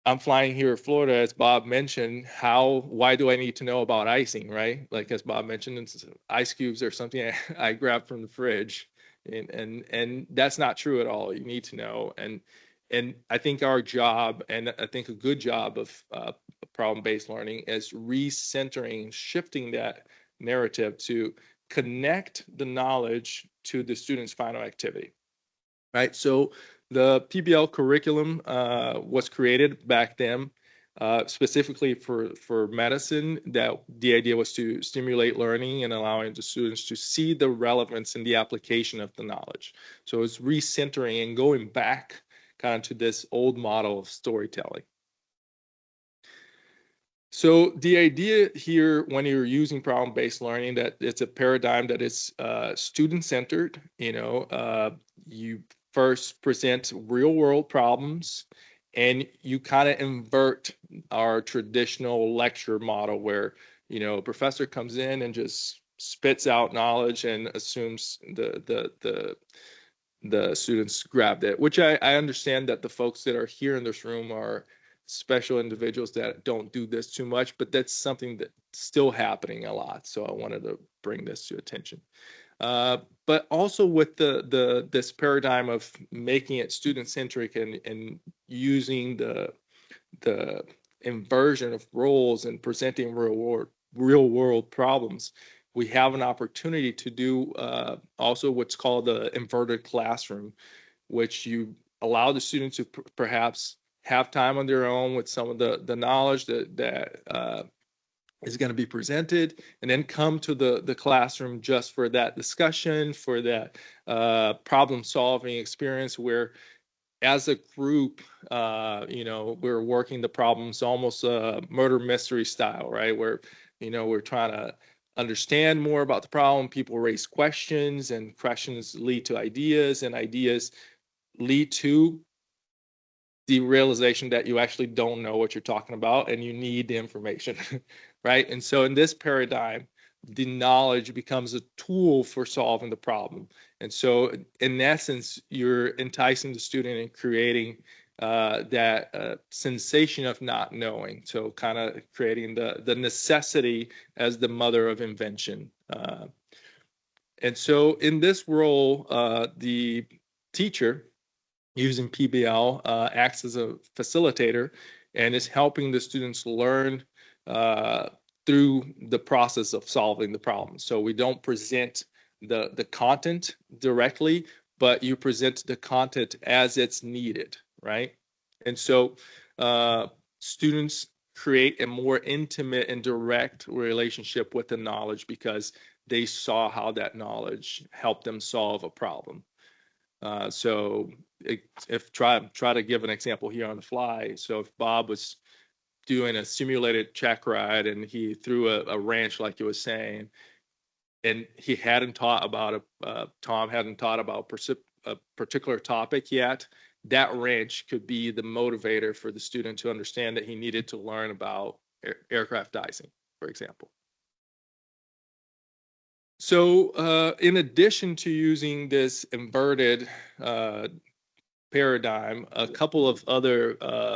I'm flying here in Florida, as Bob mentioned, why do I need to know about icing, right? Like as Bob mentioned, ice cubes are something I grab from the fridge, and that's not true at all. You need to know. And I think our job, and I think a good job of problem-based learning, is recentering, shifting that narrative to connect the knowledge to the student's final activity, right? So the PBL curriculum was created back then specifically for medicine. That the idea was to stimulate learning and allowing the students to see the relevance in the application of the knowledge. So it's recentering and going back kind of to this old model of storytelling. So the idea here, when you're using problem-based learning, that it's a paradigm that is student-centered. You first present real-world problems, And you kind of invert our traditional lecture model where, a professor comes in and just spits out knowledge and assumes the students grabbed it, which I understand that the folks that are here in this room are special individuals that don't do this too much, but that's something that's still happening a lot. So I wanted to bring this to attention. But also with this paradigm of making it student-centric and using the inversion of roles and presenting real world problems, we have an opportunity to do also what's called the inverted classroom, which you allow the students to perhaps have time on their own with some of the knowledge that is going to be presented, and then come to the classroom just for that discussion, for that problem solving experience where as a group, we're working the problems almost murder mystery style, right? Where, we're trying to understand more about the problem. People raise questions, and questions lead to ideas, and ideas lead to the realization that you actually don't know what you're talking about and you need the information, right? And so in this paradigm, the knowledge becomes a tool for solving the problem. And so in essence, you're enticing the student and creating that sensation of not knowing. So kind of creating the necessity as the mother of invention. And so in this role, the teacher using PBL acts as a facilitator and is helping the students learn through the process of solving the problem. So we don't present the content directly, but you present the content as it's needed, right? And so students create a more intimate and direct relationship with the knowledge because they saw how that knowledge helped them solve a problem. If try to give an example here on the fly. So if Bob was doing a simulated check ride and he threw a wrench, like you were saying, and he hadn't taught about Tom hadn't taught about a particular topic yet, that wrench could be the motivator for the student to understand that he needed to learn about aircraft dicing, for example. So in addition to using this inverted paradigm, a couple of other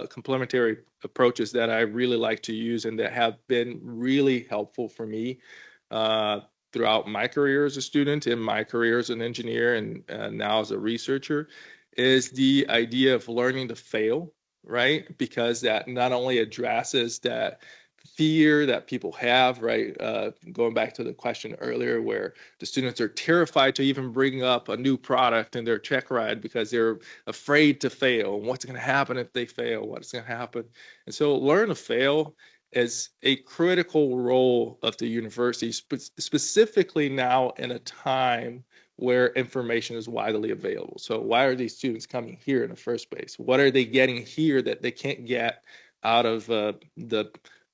complementary approaches that I really like to use and that have been really helpful for me throughout my career as a student and my career as an engineer and now as a researcher is the idea of learning to fail, right? Because that not only addresses that fear that people have, right? Going back to the question earlier where the students are terrified to even bring up a new product in their check ride because they're afraid to fail. What's going to happen if they fail? What's going to happen? And so learn to fail is a critical role of the university, specifically now in a time where information is widely available. So why are these students coming here in the first place? What are they getting here that they can't get out of the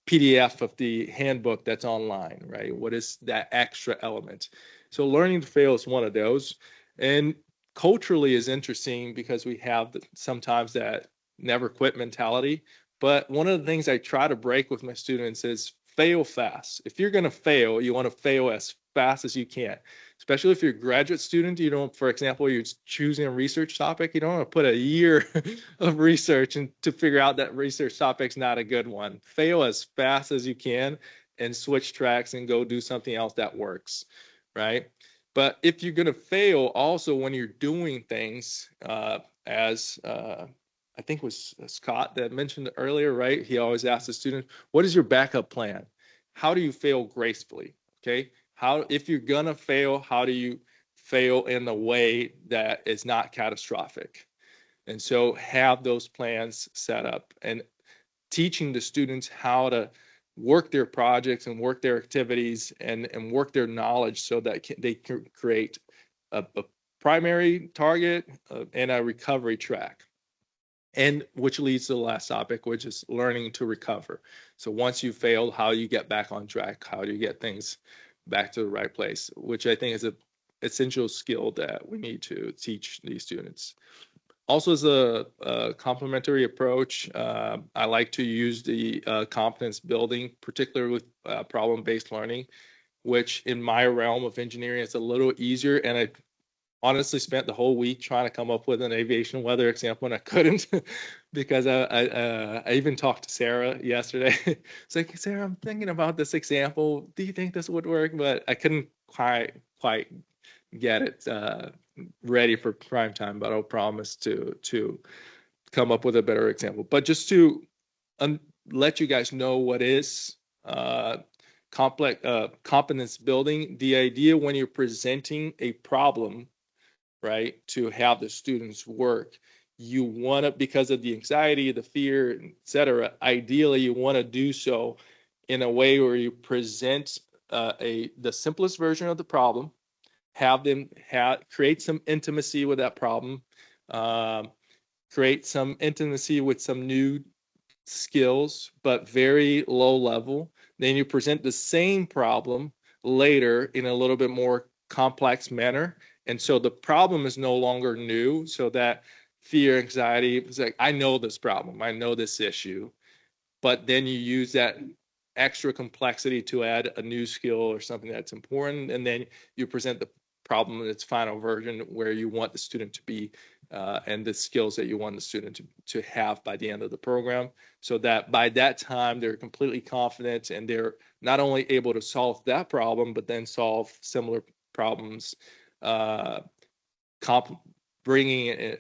PDF of the handbook that's online, right? What is that extra element? So learning to fail is one of those. And culturally is interesting because we have sometimes that never quit mentality. But one of the things I try to break with my students is fail fast. If you're going to fail, you want to fail as fast as you can. Especially if you're a graduate student, you don't, for example, you're choosing a research topic, you don't want to put a year of research and to figure out that research topic's not a good one. Fail as fast as you can and switch tracks and go do something else that works, right? But if you're going to fail also when you're doing things as I think it was Scott that mentioned earlier, right? He always asks the student, what is your backup plan? How do you fail gracefully, okay? If you're gonna fail, how do you fail in a way that is not catastrophic? And so have those plans set up and teaching the students how to work their projects and work their activities and work their knowledge so that they can create a primary target and a recovery track. And which leads to the last topic, which is learning to recover. So once you've failed, how do you get back on track? How do you get things back to the right place, which I think is an essential skill that we need to teach these students. Also, as a complementary approach, I like to use the competence building, particularly with problem-based learning, which in my realm of engineering is a little easier. And I honestly spent the whole week trying to come up with an aviation weather example, and I couldn't because I even talked to Sarah yesterday. It's like, Sarah, I'm thinking about this example. Do you think this would work? But I couldn't quite get it ready for prime time, but I'll promise to come up with a better example. But just to let you guys know what is competence building, the idea when you're presenting a problem, right, to have the students work, you want to, because of the anxiety, the fear, etc., ideally you want to do so in a way where you present the simplest version of the problem, have them create some intimacy with that problem, create some intimacy with some new skills, but very low level. Then you present the same problem later in a little bit more complex manner. And so the problem is no longer new. So that fear, anxiety, it's like, I know this problem, I know this issue, but then you use that extra complexity to add a new skill or something that's important. And then you present the problem in its final version where you want the student to be and the skills that you want the student to have by the end of the program, so that by that time they're completely confident and they're not only able to solve that problem, but then solve similar problems, bringing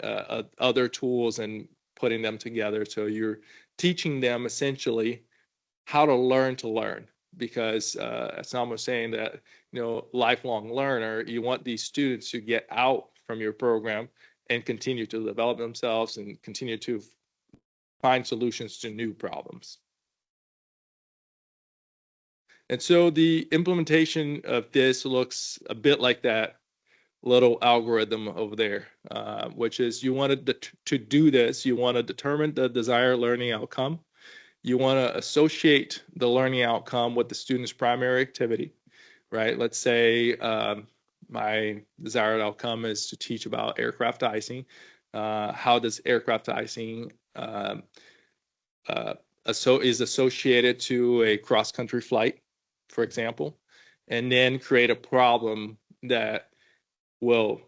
other tools and putting them together. So you're teaching them essentially how to learn, because as Sam was saying, that, you know, lifelong learner, you want these students to get out from your program and continue to develop themselves and continue to find solutions to new problems. And so the implementation of this looks a bit like that little algorithm over there, which is you want to do this, you want to determine the desired learning outcome. You want to associate the learning outcome with the student's primary activity, right? Let's say my desired outcome is to teach about aircraft icing. How does aircraft icing is associated to a cross-country flight, for example, and then create a problem that will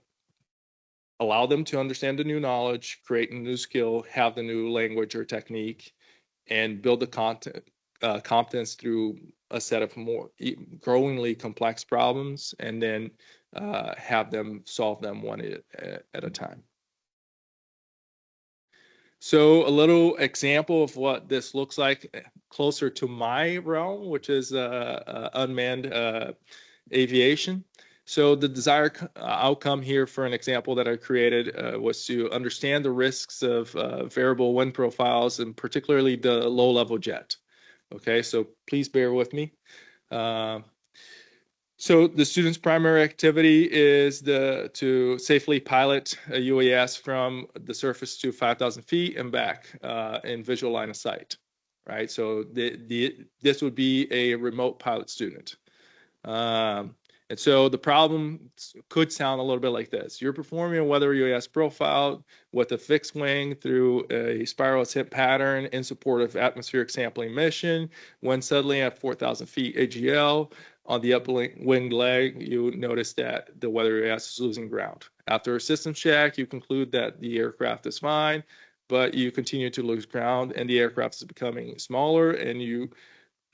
allow them to understand the new knowledge, create a new skill, have the new language or technique, and build the competence through a set of more growingly complex problems, and then have them solve them one at a time. So a little example of what this looks like closer to my realm, which is unmanned aviation. So the desired outcome here for an example that I created was to understand the risks of variable wind profiles, and particularly the low-level jet. Okay, so please bear with me. So the student's primary activity is to safely pilot a UAS from the surface to 5,000 feet and back in visual line of sight, right? So this would be a remote pilot student. And so the problem could sound a little bit like this. You're performing a weather UAS profile with a fixed wing through a spiral ascent pattern in support of atmospheric sampling mission. When suddenly at 4,000 feet AGL, on the upwind leg, you notice that the weather UAS is losing ground. After a system check, you conclude that the aircraft is fine, but you continue to lose ground and the aircraft is becoming smaller, and you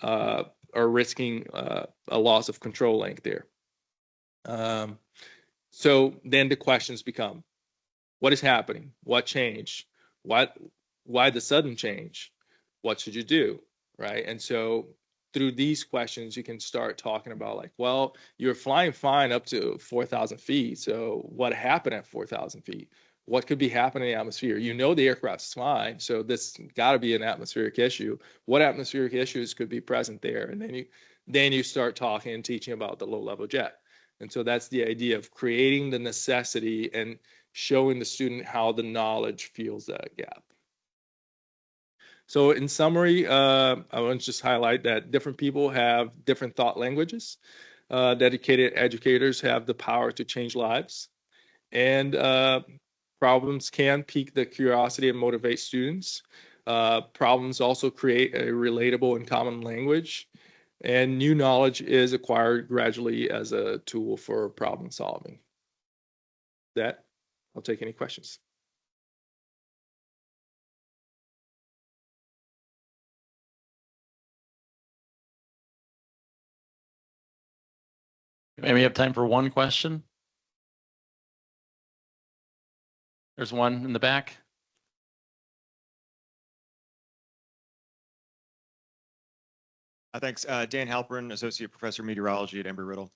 are risking a loss of control length there. So then the questions become, what is happening? What changed? Why the sudden change? What should you do? Right? And so through these questions, you can start talking about, like, well, you're flying fine up to 4,000 feet. So what happened at 4,000 feet? What could be happening in the atmosphere? You know the aircraft's fine, so this got to be an atmospheric issue. What atmospheric issues could be present there? And then you start talking and teaching about the low-level jet. And so that's the idea of creating the necessity and showing the student how the knowledge fills that gap. So in summary, I want to just highlight that different people have different thought languages. Dedicated educators have the power to change lives. And Problems can pique the curiosity and motivate students. Problems also create a relatable and common language, and new knowledge is acquired gradually as a tool for problem solving. That, I'll take any questions. Maybe we have time for one question. There's one in the back. Thanks. Dan Halpern, Associate Professor of Meteorology at Embry-Riddle.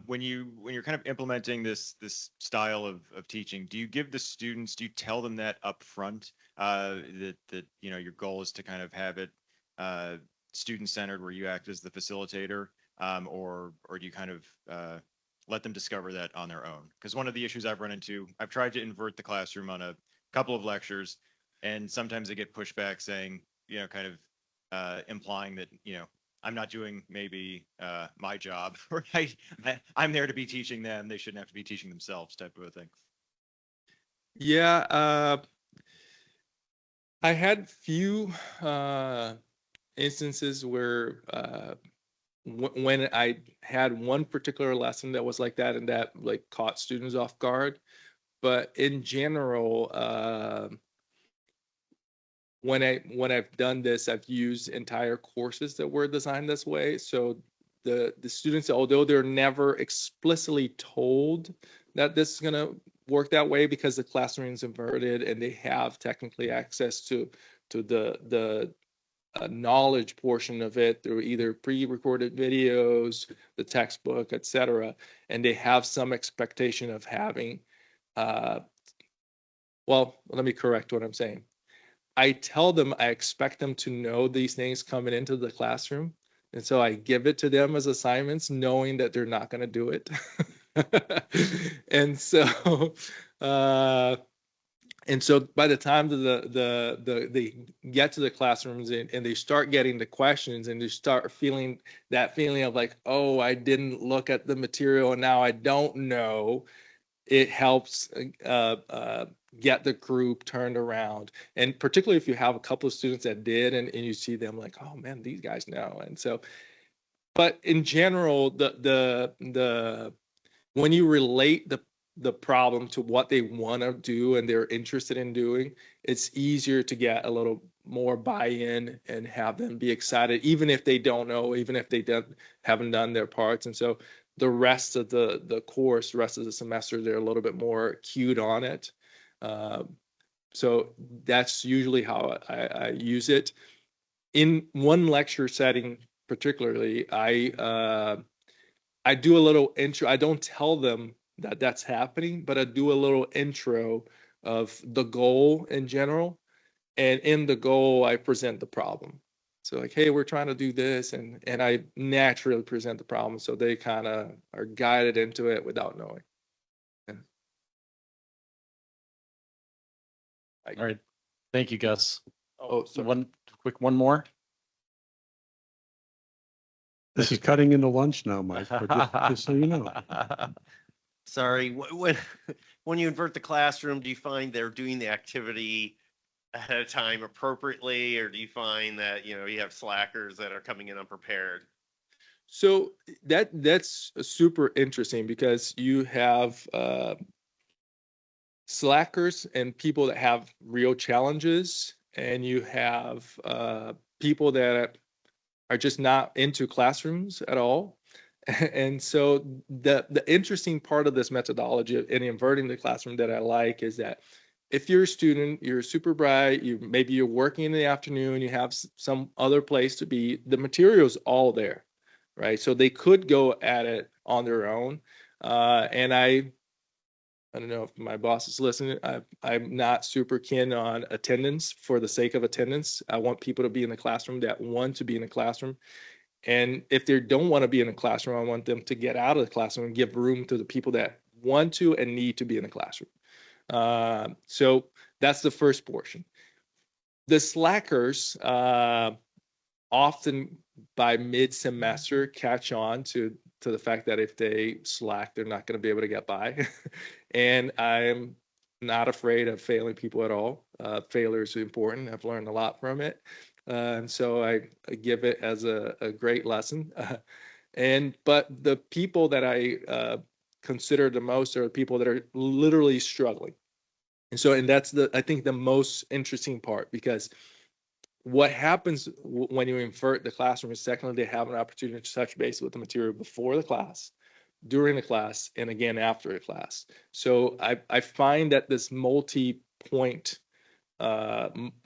When you're kind of implementing this style of teaching, do you give the students, do you tell them that up front, that you know, your goal is to kind of have it student-centered where you act as the facilitator, or do you kind of let them discover that on their own? Because one of the issues I've run into, I've tried to invert the classroom on a couple of lectures, and sometimes I get pushback saying, you know, kind of implying that, you know, I'm not doing maybe my job, or I'm there to be teaching them. They shouldn't have to be teaching themselves, type of a thing. Yeah, I had few instances where when I had one particular lesson that was like that and that like caught students off guard. But in general, when I've done this, I've used entire courses that were designed this way. So the students, although they're never explicitly told that this is going to work that way because the classroom is inverted and they have technically access to the knowledge portion of it through either pre-recorded videos, the textbook, etc., and they have some expectation of having. Well, let me correct what I'm saying. I tell them I expect them to know these things coming into the classroom. And so I give it to them as assignments, knowing that they're not going to do it. And so by the time they get to the classrooms and they start getting the questions and they start feeling that feeling of like, oh, I didn't look at the material and now I don't know, it helps get the group turned around. And particularly if you have a couple of students that did and you see them like, oh man, these guys know. And so, but in general, the when you relate the problem to what they want to do and they're interested in doing, it's easier to get a little more buy-in and have them be excited, even if they don't know, even if they haven't done their parts. And so the rest of the course, the rest of the semester, they're a little bit more cued on it. So that's usually how I use it. In one lecture setting, particularly, I do a little intro. I don't tell them that that's happening, but I do a little intro of the goal in general. And in the goal, I present the problem. So like, hey, we're trying to do this, and I naturally present the problem, so they kind of are guided into it without knowing. Yeah. All right, thank you, Gus. Oh, one more. This is cutting into lunch now, Mike, but just so you know. Sorry, when you invert the classroom, do you find they're doing the activity ahead of time appropriately, or do you find that, you know, you have slackers that are coming in unprepared? So that's super interesting because you have slackers and people that have real challenges, and you have people that are just not into classrooms at all. And so the interesting part of this methodology in inverting the classroom that I like is that if you're a student, you're super bright, maybe you're working in the afternoon, you have some other place to be, the material's all there, right? So they could go at it on their own. And I don't know if my boss is listening. I'm not super keen on attendance for the sake of attendance. I want people to be in the classroom that want to be in the classroom. And if they don't want to be in the classroom, I want them to get out of the classroom and give room to the people that want to and need to be in the classroom. So that's the first portion. The slackers often by mid-semester catch on to the fact that if they slack, they're not going to be able to get by. And I'm not afraid of failing people at all. Failure is important. I've learned a lot from it. And so I give it as a great lesson. But the people that I consider the most are people that are literally struggling. And that's I think the most interesting part, because what happens when you invert the classroom is, secondly, they have an opportunity to touch base with the material before the class, during the class, and again after the class. So I find that this multi-point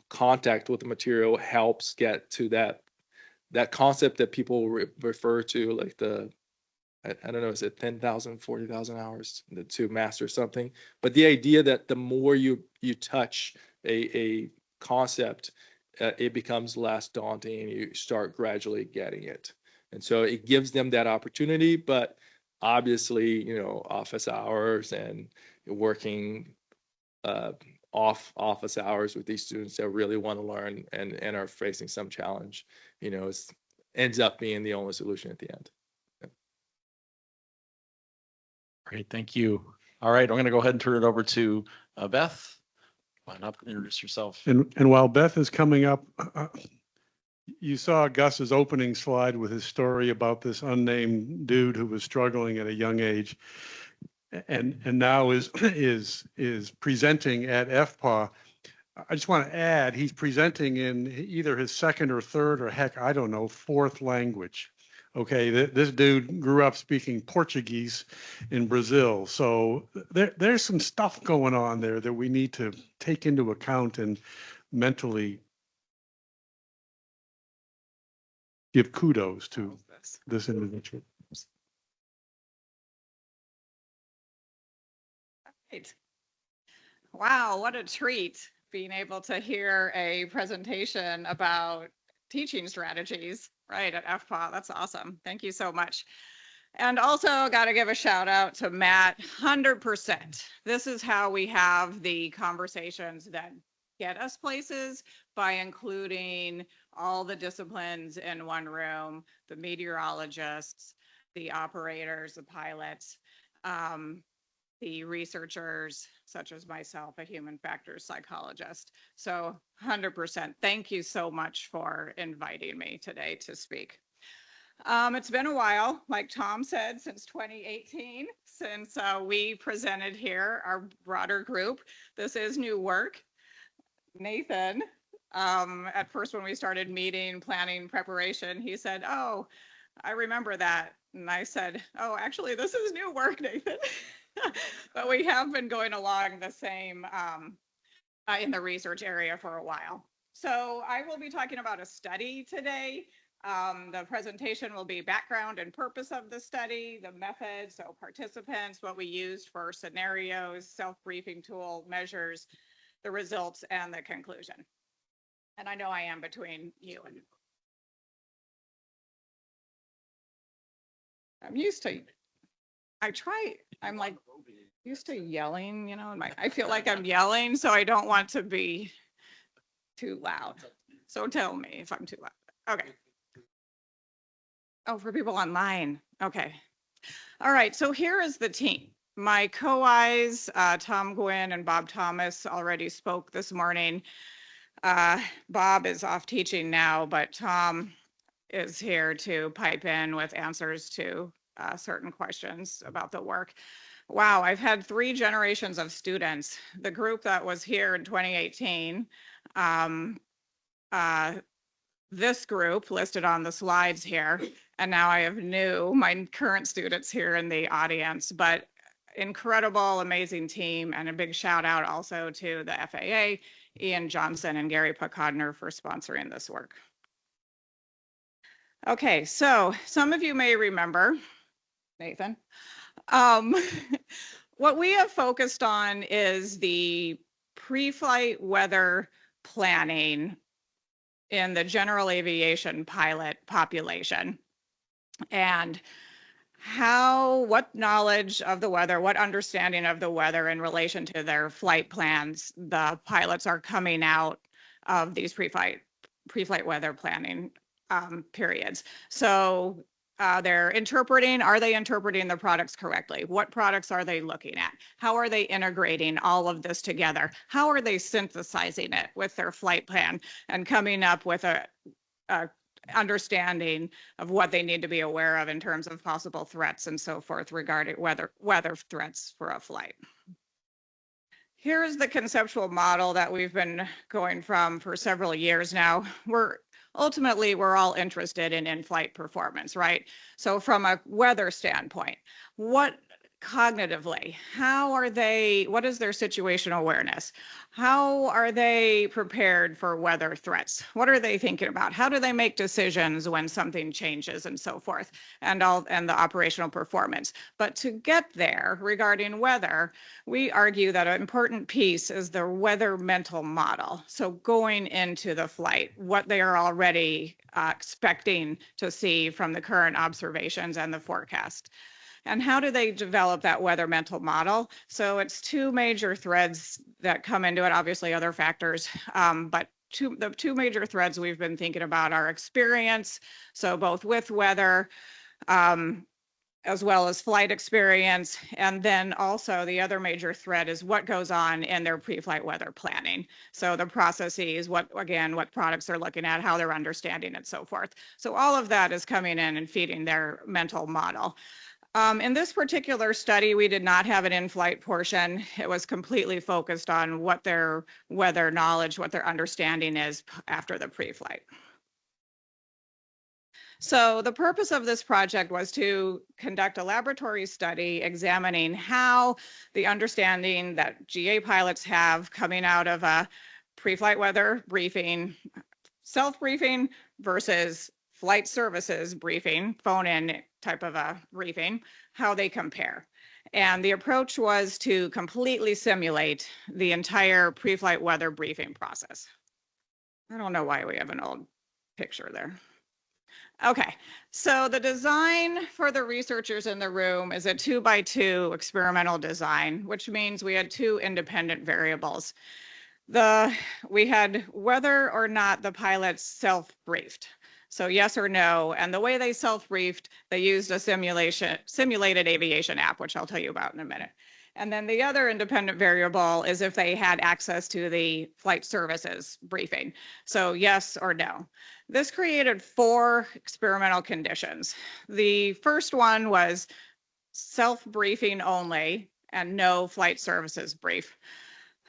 contact with the material helps get to that concept that people refer to, like I don't know, is it 10,000, 40,000 hours to master something? But the idea that the more you touch a concept, it becomes less daunting and you start gradually getting it. And so it gives them that opportunity, but obviously, office hours and working off office hours with these students that really want to learn and are facing some challenge, ends up being the only solution at the end. Great, thank you. All right, I'm going to go ahead and turn it over to Beth. Why not introduce yourself? And while Beth is coming up, you saw Gus's opening slide with his story about this unnamed dude who was struggling at a young age, and now is presenting at FPAW. I just want to add, he's presenting in either his second or third, or heck, I don't know, fourth language. Okay, this dude grew up speaking Portuguese in Brazil. So there's some stuff going on there that we need to take into account and mentally give kudos to this individual. Right. Wow, what a treat being able to hear a presentation about teaching strategies right at FPAW. That's awesome. Thank you so much. And also got to give a shout out to Matt. 100%. This is how we have the conversations that get us places, by including all the disciplines in one room, the meteorologists, the operators, the pilots, the researchers, such as myself, a human factors psychologist. So 100%. Thank you so much for inviting me today to speak. It's been a while, like Tom said, since 2018, since we presented here, our broader group. This is new work. Nathan, at first when we started meeting, planning, preparation, he said, "Oh, I remember that." And I said, "Oh, actually, this is new work, Nathan." But we have been going along the same in the research area for a while. So I will be talking about a study today. The presentation will be background and purpose of the study, the method, so participants, what we used for scenarios, self-briefing tool, measures, the results, and the conclusion. And I know I am between you and I'm used to, I'm like used to yelling, and I feel like I'm yelling, so I don't want to be too loud. So tell me if I'm too loud. Okay. Oh, for people online. Okay. All right. So here is the team. My co-Is, Tom Guinn and Bob Thomas, already spoke this morning. Bob is off teaching now, but Tom is here to pipe in with answers to certain questions about the work. Wow, I've had 3 generations of students. The group that was here in 2018, this group listed on the slides here, and now I have my current students here in the audience, but incredible, amazing team, and a big shout out also to the FAA, Ian Johnson and Gary Puckhodner for sponsoring this work. Okay, so some of you may remember, Nathan, what we have focused on is the pre-flight weather planning in the general aviation pilot population, and what knowledge of the weather, what understanding of the weather in relation to their flight plans the pilots are coming out of these pre-flight weather planning periods. So they're interpreting. Are they interpreting the products correctly? What products are they looking at? How are they integrating all of this together? How are they synthesizing it with their flight plan and coming up with a understanding of what they need to be aware of in terms of possible threats and so forth regarding weather threats for a flight? Here's the conceptual model that we've been going from for several years now. Ultimately, we're all interested in in-flight performance, right? So from a weather standpoint, what cognitively, what is their situational awareness? How are they prepared for weather threats? What are they thinking about? How do they make decisions when something changes and so forth, and the operational performance? But to get there regarding weather, we argue that an important piece is the weather mental model. So going into the flight, what they are already expecting to see from the current observations and the forecast. And how do they develop that weather mental model? So it's two major threads that come into it, obviously other factors, but the two major threads we've been thinking about are experience, so both with weather, as well as flight experience. And then also the other major thread is what goes on in their pre-flight weather planning. So the processes, what products they're looking at, how they're understanding it, so forth. So all of that is coming in and feeding their mental model. In this particular study, we did not have an in-flight portion. It was completely focused on what their weather knowledge, what their understanding is after the pre-flight. So the purpose of this project was to conduct a laboratory study examining how the understanding that GA pilots have coming out of a pre-flight weather briefing, self-briefing versus flight services briefing, phone-in type of a briefing, how they compare. And the approach was to completely simulate the entire pre-flight weather briefing process. I don't know why we have an old picture there. Okay, so the design for the researchers in the room is a 2x2 experimental design, which means we had two independent variables. We had whether or not the pilots self-briefed. So yes or no, and the way they self-briefed, they used a simulated aviation app, which I'll tell you about in a minute. And then the other independent variable is if they had access to the flight services briefing. So yes or no. This created 4 experimental conditions. The first one was self-briefing only and no flight services brief.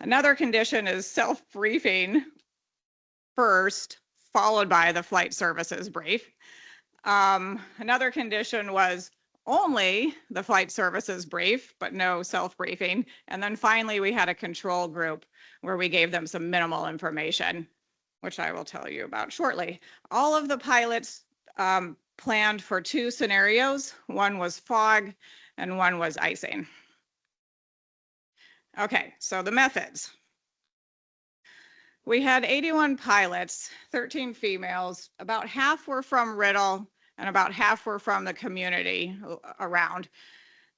Another condition is self-briefing first, followed by the flight services brief. Another condition was only the flight services brief, but no self-briefing. And then finally, we had a control group where we gave them some minimal information, which I will tell you about shortly. All of the pilots planned for 2 scenarios. One was fog and one was icing. Okay, so the methods. We had 81 pilots, 13 females, about half were from Riddle and about half were from the community around.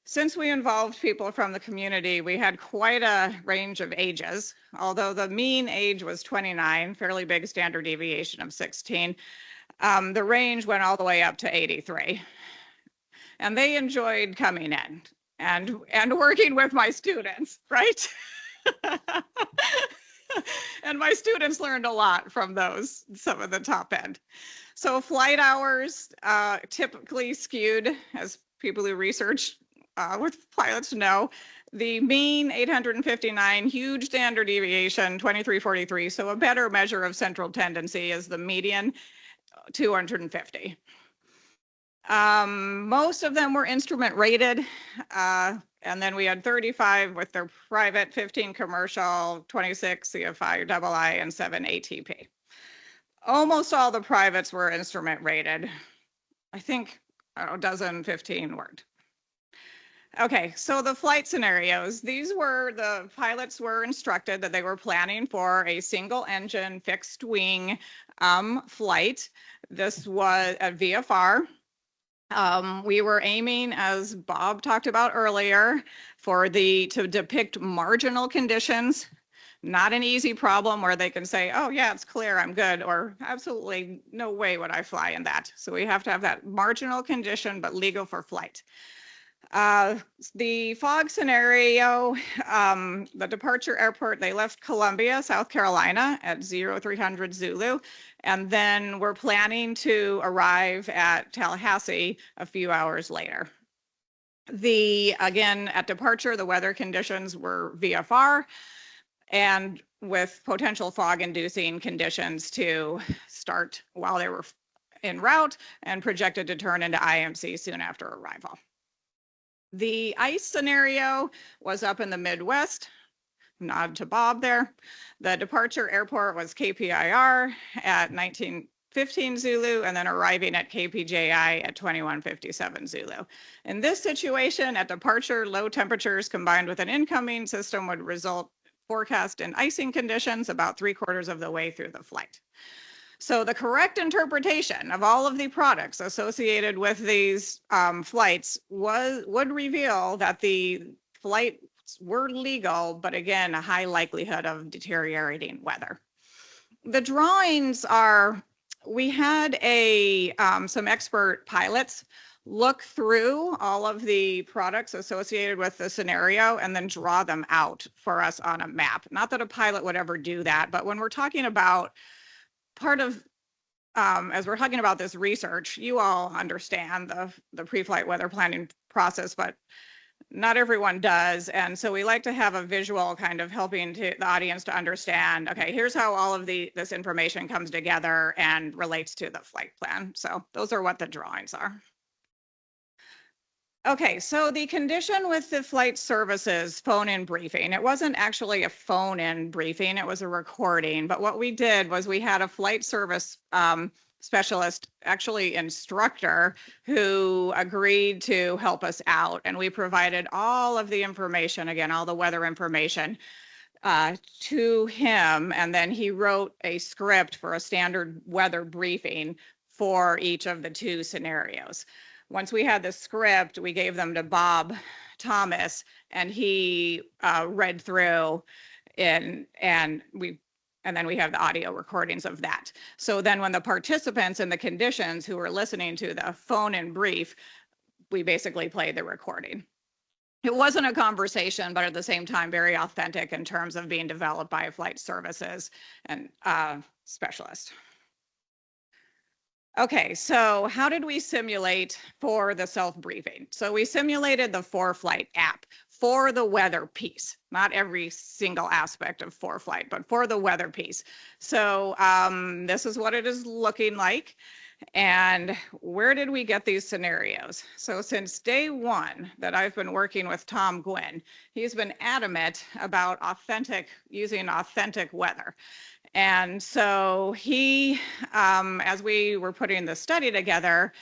Since we involved people from the community, we had quite a range of ages, although the mean age was 29, fairly big standard deviation of 16. The range went all the way up to 83. And they enjoyed coming in and working with my students, right? And my students learned a lot from some of the top end. So flight hours typically skewed, as people who research with pilots know, the mean 859, huge standard deviation, 2343. So a better measure of central tendency is the median, 250. Most of them were instrument rated. And then we had 35 with their private, 15 commercial, 26 CFI, II, and 7 ATP. Almost all the privates were instrument rated. I think a dozen, 15 weren't. Okay, so the flight scenarios, the pilots were instructed that they were planning for a single engine fixed wing flight. This was a VFR. We were aiming, as Bob talked about earlier, to depict marginal conditions, Not an easy problem where they can say, oh yeah, it's clear, I'm good, or absolutely no way would I fly in that. So we have to have that marginal condition, but legal for flight. The fog scenario, the departure airport, they left Columbia, South Carolina at 0300 Zulu, and then we're planning to arrive at Tallahassee a few hours later. Again, at departure, the weather conditions were VFR, and with potential fog-inducing conditions to start while they were en route and projected to turn into IMC soon after arrival. The ice scenario was up in the Midwest. Nod to Bob there. The departure airport was KPIR at 1915 Zulu, and then arriving at KPJI at 2157 Zulu. In this situation, at departure, low temperatures combined with an incoming system would result forecast in icing conditions about 3/4 of the way through the flight. So the correct interpretation of all of the products associated with these flights would reveal that the flights were legal, but again, a high likelihood of deteriorating weather. The drawings are, we had some expert pilots look through all of the products associated with the scenario and then draw them out for us on a map. Not that a pilot would ever do that, but when we're talking about part of, as we're talking about this research, you all understand the pre-flight weather planning process, but not everyone does. And so we like to have a visual kind of helping the audience to understand, okay, here's how all of this information comes together and relates to the flight plan. So those are what the drawings are. Okay, so the condition with the flight services phone-in briefing, it wasn't actually a phone-in briefing, it was a recording. But what we did was we had a flight service specialist, actually instructor, who agreed to help us out. And we provided all of the information, again, all the weather information to him. And then he wrote a script for a standard weather briefing for each of the two scenarios. Once we had the script, we gave them to Bob Thomas, and he read through, and then we have the audio recordings of that. So then when the participants and the conditions who were listening to the phone-in brief, we basically played the recording. It wasn't a conversation, but at the same time, very authentic in terms of being developed by a flight services and specialist. Okay, so how did we simulate for the self-briefing? So we simulated the ForeFlight app for the weather piece, not every single aspect of ForeFlight, but for the weather piece. So this is what it is looking like. And where did we get these scenarios? So since day one that I've been working with Tom Guinn, he's been adamant about using authentic weather. And so he, as we were putting the study together,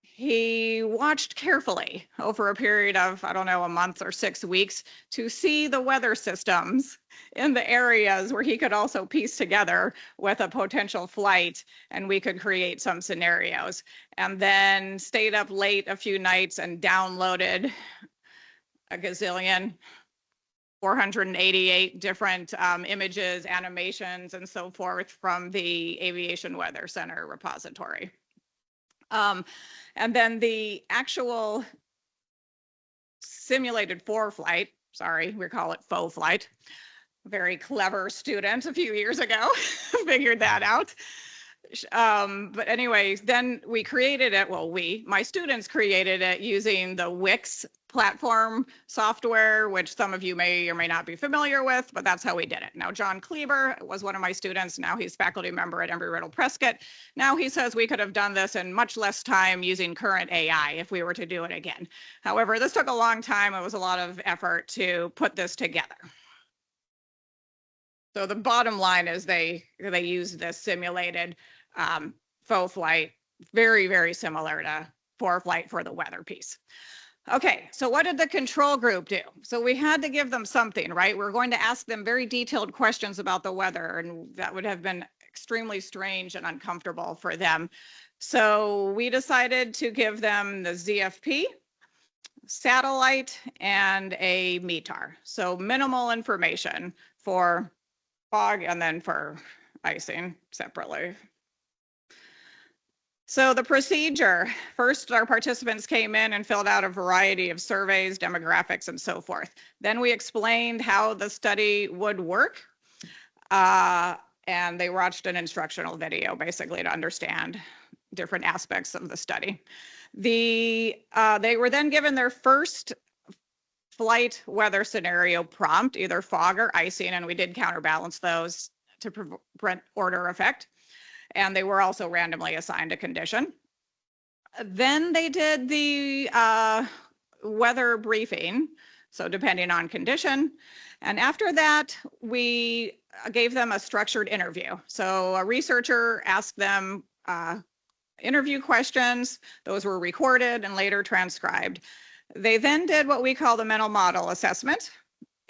he watched carefully over a period of, I don't know, a month or 6 weeks to see the weather systems in the areas where he could also piece together with a potential flight, and we could create some scenarios. And then stayed up late a few nights and downloaded a gazillion, 488 different images, animations, and so forth from the Aviation Weather Center repository. And then the actual simulated ForeFlight, sorry, we call it faux flight. Very clever student a few years ago figured that out. But anyways, then we created it, well, my students created it using the Wix platform software, which some of you may or may not be familiar with, but that's how we did it. Now, John Kleber was one of my students. Now he's faculty member at Embry-Riddle-Prescott. Now he says we could have done this in much less time using current AI if we were to do it again. However, this took a long time. It was a lot of effort to put this together. So the bottom line is they used this simulated faux flight, very, very similar to ForeFlight for the weather piece. Okay, so what did the control group do? So we had to give them something, right? We're going to ask them very detailed questions about the weather, and that would have been extremely strange and uncomfortable for them. So we decided to give them the ZFP, satellite, and a METAR. So minimal information for fog and then for icing separately. So the procedure, first our participants came in and filled out a variety of surveys, demographics, and so forth. Then we explained how the study would work. And they watched an instructional video basically to understand different aspects of the study. They were then given their first flight weather scenario prompt, either fog or icing, and we did counterbalance those to prevent order effect. And they were also randomly assigned a condition. Then they did the weather briefing, so depending on condition. And after that, we gave them a structured interview. So a researcher asked them interview questions. Those were recorded and later transcribed. They then did what we call the mental model assessment.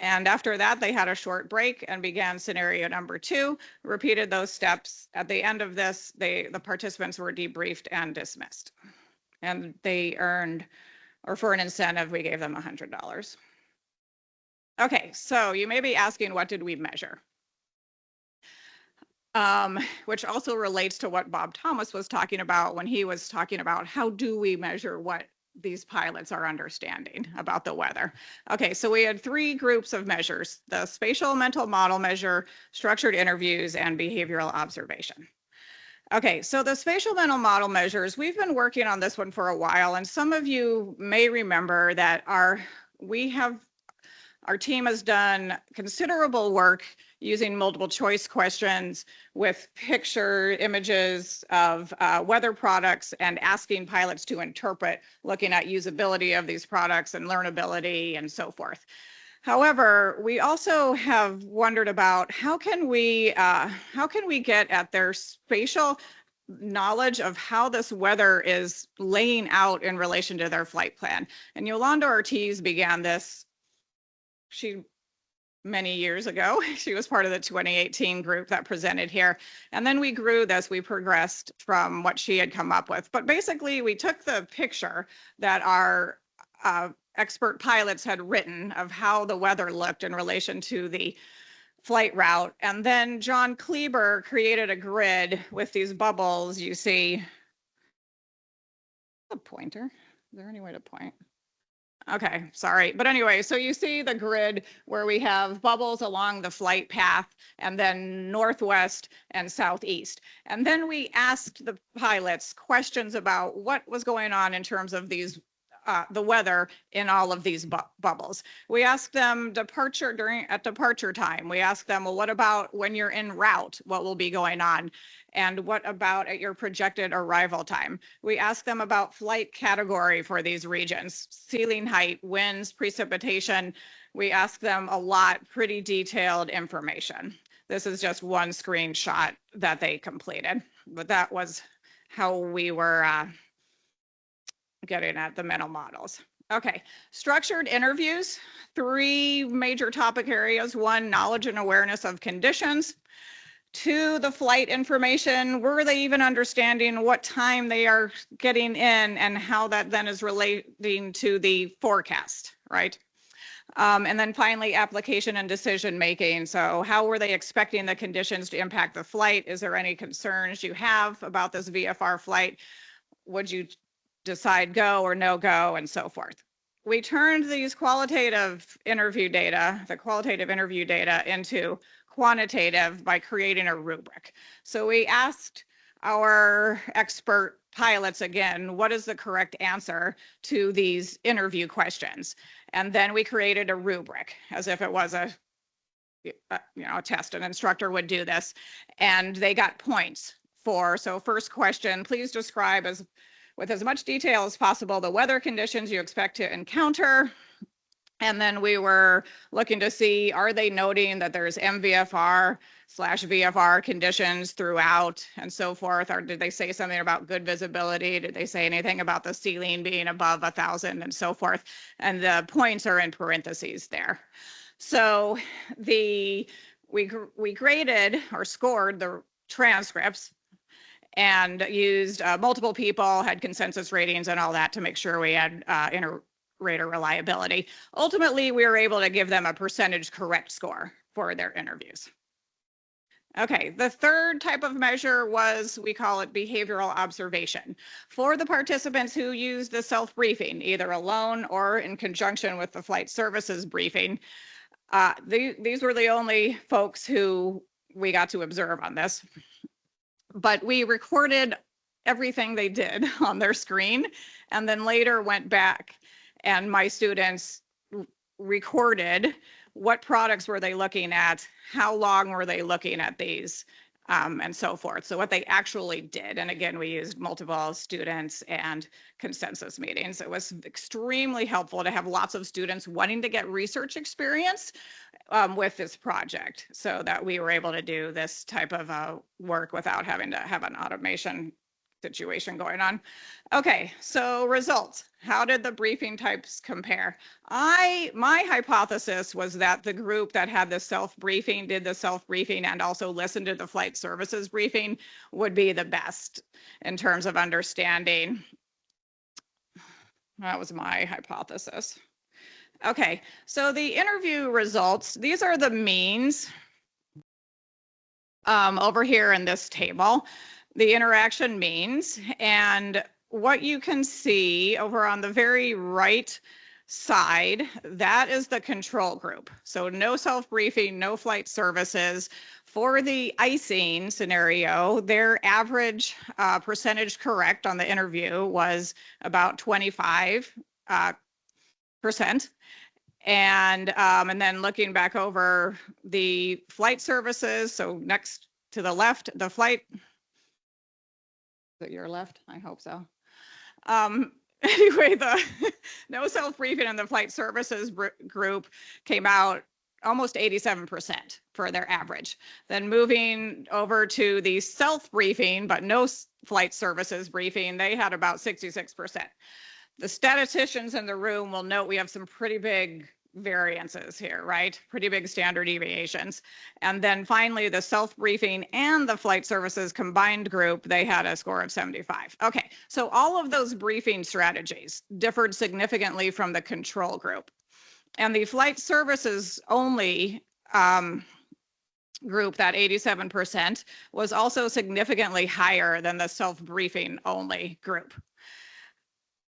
And after that, they had a short break and began scenario number 2, repeated those steps. At the end of this, the participants were debriefed and dismissed. And they earned, or for an incentive, we gave them $100. Okay, so you may be asking, what did we measure? Which also relates to what Bob Thomas was talking about when he was talking about how do we measure what these pilots are understanding about the weather. Okay, so we had 3 groups of measures: the spatial mental model measure, structured interviews, and behavioral observation. Okay, so the spatial mental model measures, we've been working on this one for a while, and some of you may remember that our team has done considerable work using multiple choice questions with picture images of weather products and asking pilots to interpret, looking at usability of these products and learnability and so forth. However, we also have wondered about how can we get at their spatial knowledge of how this weather is laying out in relation to their flight plan. And Yolanda Ortiz began this many years ago. She was part of the 2018 group that presented here. And then we grew this, we progressed from what she had come up with. But basically, we took the picture that our expert pilots had written of how the weather looked in relation to the flight route. And then John Kleber created a grid with these bubbles. You see a pointer. Is there any way to point? Okay, sorry. But anyway, so you see the grid where we have bubbles along the flight path and then northwest and southeast. And then we asked the pilots questions about what was going on in terms of these the weather in all of these bubbles. We asked them at departure time. We asked them, well, what about when you're en route? What will be going on? And what about at your projected arrival time? We asked them about flight category for these regions, ceiling height, winds, precipitation. We asked them a lot, pretty detailed information. This is just one screenshot that they completed, but that was how we were getting at the mental models. Okay, structured interviews, 3 major topic areas. 1, knowledge and awareness of conditions. 2, the flight information. Were they even understanding what time they are getting in and how that then is relating to the forecast, right? And then finally, application and decision making. So how were they expecting the conditions to impact the flight? Is there any concerns you have about this VFR flight? Would you decide go or no go, and so forth? We turned these qualitative interview data, into quantitative by creating a rubric. So we asked our expert pilots again, what is the correct answer to these interview questions? And then we created a rubric as if it was a test. An instructor would do this, and they got points for. So first question, please describe with as much detail as possible the weather conditions you expect to encounter. And then we were looking to see, are they noting that there's MVFR/VFR conditions throughout and so forth? Or did they say something about good visibility? Did they say anything about the ceiling being above 1,000 and so forth? And the points are in parentheses there. So we graded or scored the transcripts and used multiple people, had consensus ratings and all that to make sure we had inter-rater reliability. Ultimately, we were able to give them a percentage correct score. for their interviews. Okay, the third type of measure was, we call it behavioral observation. For the participants who use the self-briefing, either alone or in conjunction with the flight services briefing, these were the only folks who we got to observe on this. But we recorded everything they did on their screen, and then later went back and my students recorded what products were they looking at, how long were they looking at these, and so forth. So what they actually did. And again, we used multiple students and consensus meetings. It was extremely helpful to have lots of students wanting to get research experience with this project, so that we were able to do this type of work without having to have an automation situation going on. Okay, so results. How did the briefing types compare? My hypothesis was that the group that had the self-briefing, did the self-briefing and also listened to the flight services briefing would be the best in terms of understanding. That was my hypothesis. Okay, so the interview results, these are the means over here in this table. The interaction means, and what you can see over on the very right side, that is the control group. So no self-briefing, no flight services. For the icing scenario, their average percentage correct on the interview was about 25%. And then looking back over the flight services, so next to the left, the flight, is it your left? I hope so. Anyway, the no self-briefing in the flight services group came out almost 87% for their average. Then moving over to the self-briefing, but no flight services briefing, they had about 66%. The statisticians in the room will note we have some pretty big variances here, right? Pretty big standard deviations. And then finally, the self-briefing and the flight services combined group, they had a score of 75. Okay, so all of those briefing strategies differed significantly from the control group. And the flight services only group, that 87%, was also significantly higher than the self-briefing only group.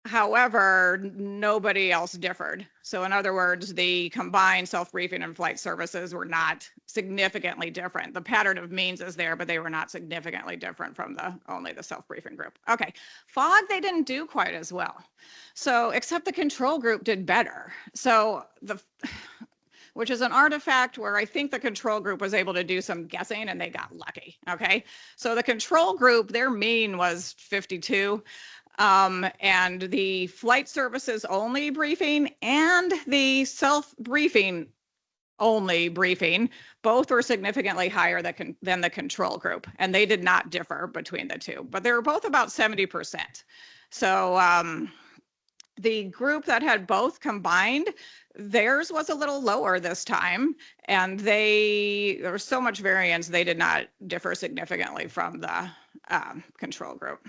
However, nobody else differed. So in other words, the combined self-briefing and flight services were not significantly different. The pattern of means is there, but they were not significantly different from only the self-briefing group. Okay, FOG, they didn't do quite as well. So except the control group did better. So which is an artifact where I think the control group was able to do some guessing and they got lucky, okay? So the control group, their mean was 52. And the flight services only briefing and the self-briefing only briefing, both were significantly higher than the control group. And they did not differ between the two, but they were both about 70%. So the group that had both combined, theirs was a little lower this time. And there was so much variance, they did not differ significantly from the control group.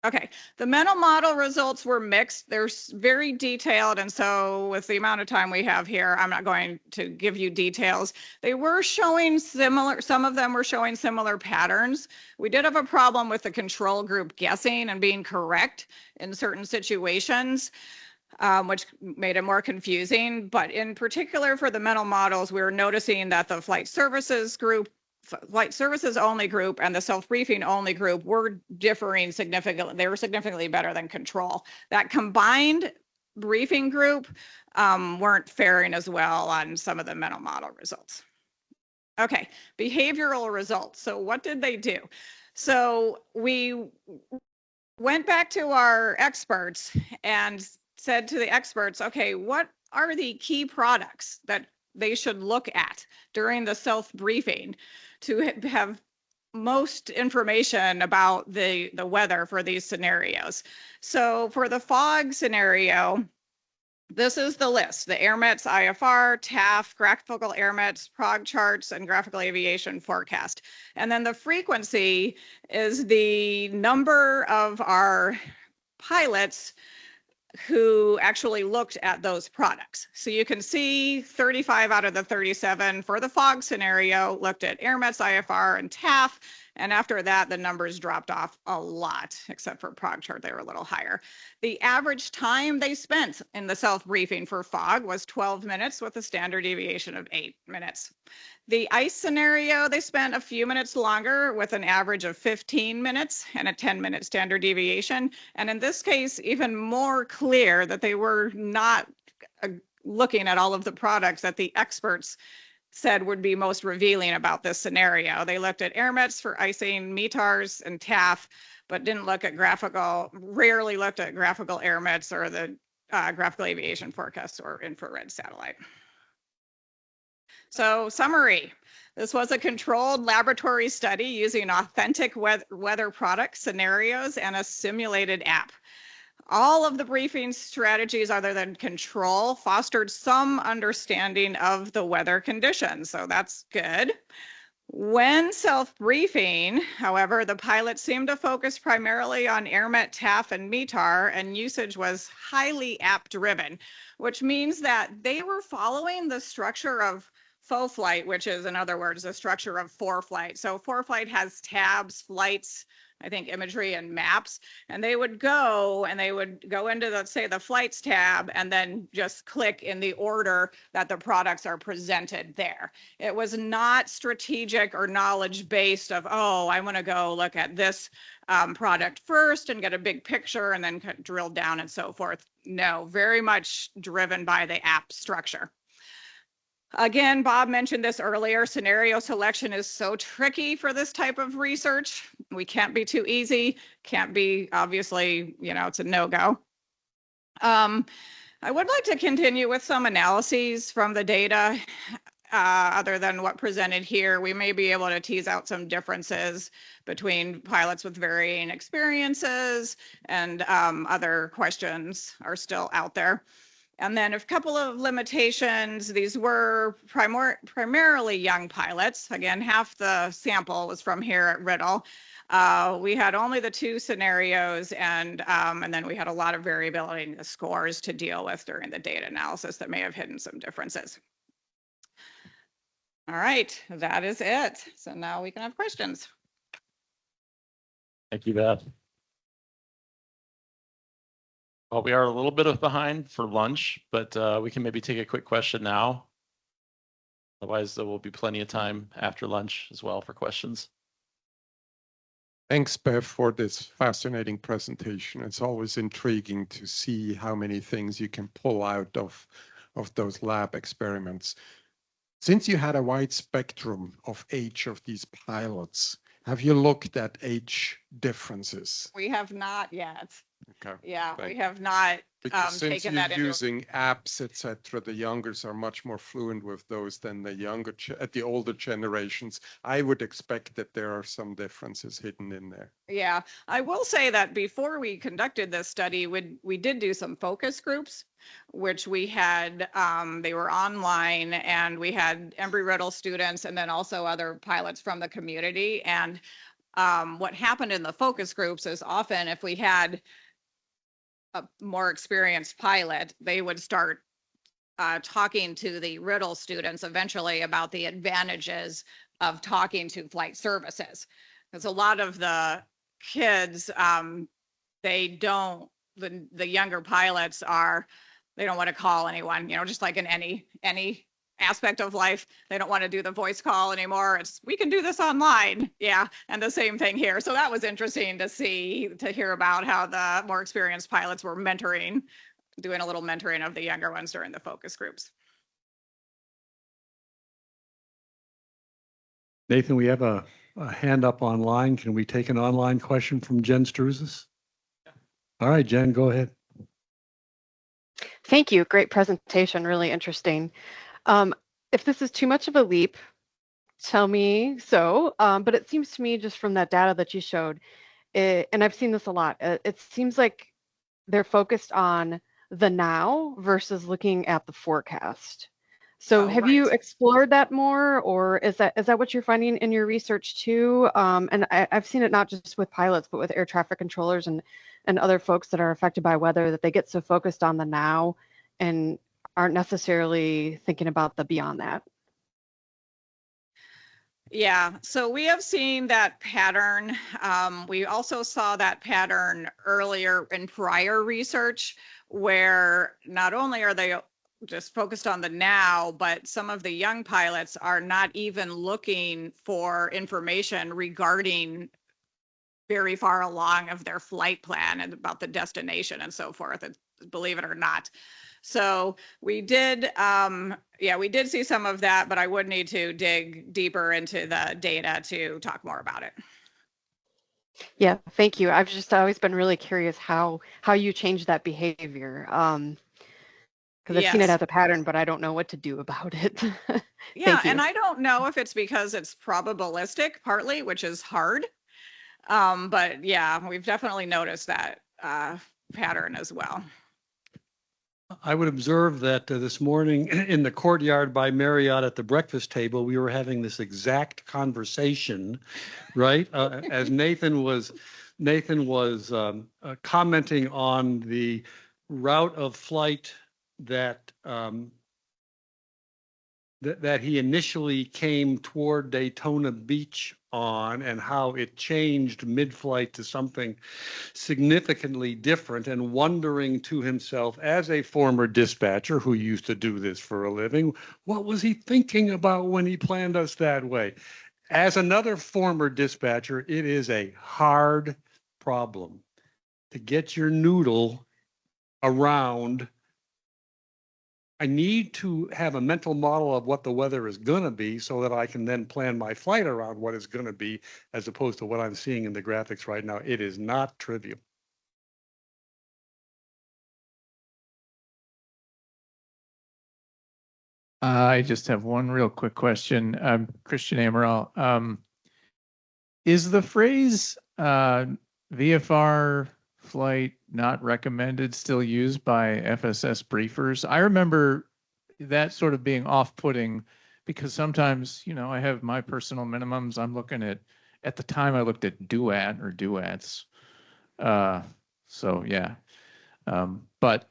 Okay, the mental model results were mixed. They're very detailed, and so with the amount of time we have here, I'm not going to give you details. They were showing similar, some of them were showing similar patterns. We did have a problem with the control group guessing and being correct in certain situations, which made it more confusing. But in particular for the mental models, we were noticing that the flight services only group and the self-briefing only group were differing significantly. They were significantly better than control. That combined briefing group weren't faring as well on some of the mental model results. Okay, behavioral results. So what did they do? So we went back to our experts and said to the experts, okay, what are the key products that they should look at during the self-briefing to have most information about the weather for these scenarios? So for the FOG scenario, this is the list: the AirMets IFR, TAF, graphical AirMets, PROG charts, and graphical aviation forecast. And then the frequency is the number of our pilots who actually looked at those products. So you can see 35 out of the 37 for the FOG scenario looked at AirMets, IFR, and TAF. And after that, the numbers dropped off a lot, except for ProgChart, they were a little higher. The average time they spent in the self-briefing for FOG was 12 minutes with a standard deviation of 8 minutes. The ICE scenario, they spent a few minutes longer with an average of 15 minutes and a 10-minute standard deviation. And in this case, even more clear that they were not looking at all of the products that the experts said would be most revealing about this scenario. They looked at AirMets for icing, METARs, and TAF, but didn't look at rarely looked at graphical AirMets or the graphical aviation forecast or infrared satellite. So summary, this was a controlled laboratory study using authentic weather product scenarios and a simulated app. All of the briefing strategies other than control fostered some understanding of the weather conditions, so that's good. When self-briefing, however, the pilots seemed to focus primarily on AirMet, TAF, and METAR, and usage was highly app-driven, which means that they were following the structure of faux flight, which is, in other words, the structure of ForeFlight. So ForeFlight has tabs, flights, I think imagery and maps, and they would go into the, say, the flights tab and then just click in the order that the products are presented there. It was not strategic or knowledge based of, oh, I want to go look at this product first and get a big picture and then drill down and so forth. No, very much driven by the app structure. Again, Bob mentioned this earlier, scenario selection is so tricky for this type of research. We can't be too easy, can't be, obviously, you know, it's a no-go. I would like to continue with some analyses from the data other than what presented here. We may be able to tease out some differences between pilots with varying experiences and other questions are still out there. And then a couple of limitations. These were primarily young pilots. Again, half the sample was from here at Riddle. We had only the 2 scenarios, and then we had a lot of variability in the scores to deal with during the data analysis that may have hidden some differences. All right, that is it. So now we can have questions. Thank you, Beth. Well, we are a little bit behind for lunch, but we can maybe take a quick question now. Otherwise, there will be plenty of time after lunch as well for questions. Thanks, Bev, for this fascinating presentation. It's always intriguing to see how many things you can pull out of those lab experiments. Since you had a wide spectrum of age of these pilots, have you looked at age differences? We have not yet. Okay. Yeah, we have not Because since taken you're that into using apps, etc., the youngers are much more fluent with those than the older generations. I would expect that there are some differences hidden in there. Yeah, I will say that before we conducted this study, we did do some focus groups, which we had, they were online, and we had Embry-Riddle students and then also other pilots from the community. And what happened in the focus groups is often if we had a more experienced pilot, they would start talking to the Riddle students eventually about the advantages of talking to flight services. Because a lot of the kids, they don't, the younger pilots they don't want to call anyone, you know, just like in any aspect of life, they don't want to do the voice call anymore. We can do this online. Yeah. And the same thing here. So that was interesting to hear about how the more experienced pilots were doing a little mentoring of the younger ones during the focus groups. Nathan, we have a hand up online. Can we take an online question from Jen Struzis? Yeah. All right, Jen, go ahead. Thank you. Great presentation. Really interesting. If this is too much of a leap, tell me so. But it seems to me just from that data that you showed, and I've seen this a lot, it seems like they're focused on the now versus looking at the forecast. So Oh, have you right. explored that more, or is that what you're finding in your research too? And I've seen it not just with pilots, but with air traffic controllers and other folks that are affected by weather, that they get so focused on the now and aren't necessarily thinking about the beyond that. Yeah, so we have seen that pattern. We also saw that pattern earlier in prior research, where not only are they just focused on the now, but some of the young pilots are not even looking for information regarding very far along of their flight plan and about the destination and so forth, believe it or not. So we did, yeah, we did see some of that, but I would need to dig deeper into the data to talk more about it. Yeah, thank you. I've just always been really curious how you change that behavior. Because I've seen it Yes. as a pattern, but I don't know what to do about it. Yeah, Thank you. and I don't know if it's because it's probabilistic partly, which is hard. But yeah, we've definitely noticed that pattern as well. I would observe that this morning in the courtyard by Marriott at the breakfast table, we were having this exact conversation, right? As Nathan was commenting on the route of flight that that he initially came toward Daytona Beach on, and how it changed mid-flight to something significantly different, and wondering to himself, as a former dispatcher who used to do this for a living, what was he thinking about when he planned us that way? As another former dispatcher, it is a hard problem to get your noodle around. I need to have a mental model of what the weather is going to be so that I can then plan my flight around what it's going to be, as opposed to what I'm seeing in the graphics right now. It is not trivial. I just have one real quick question. Christian Amaral. Is the phrase VFR flight not recommended still used by FSS briefers? I remember that sort of being off-putting, because sometimes, you know, I have my personal minimums. I'm looking at the time I looked at duat or duats. So yeah. But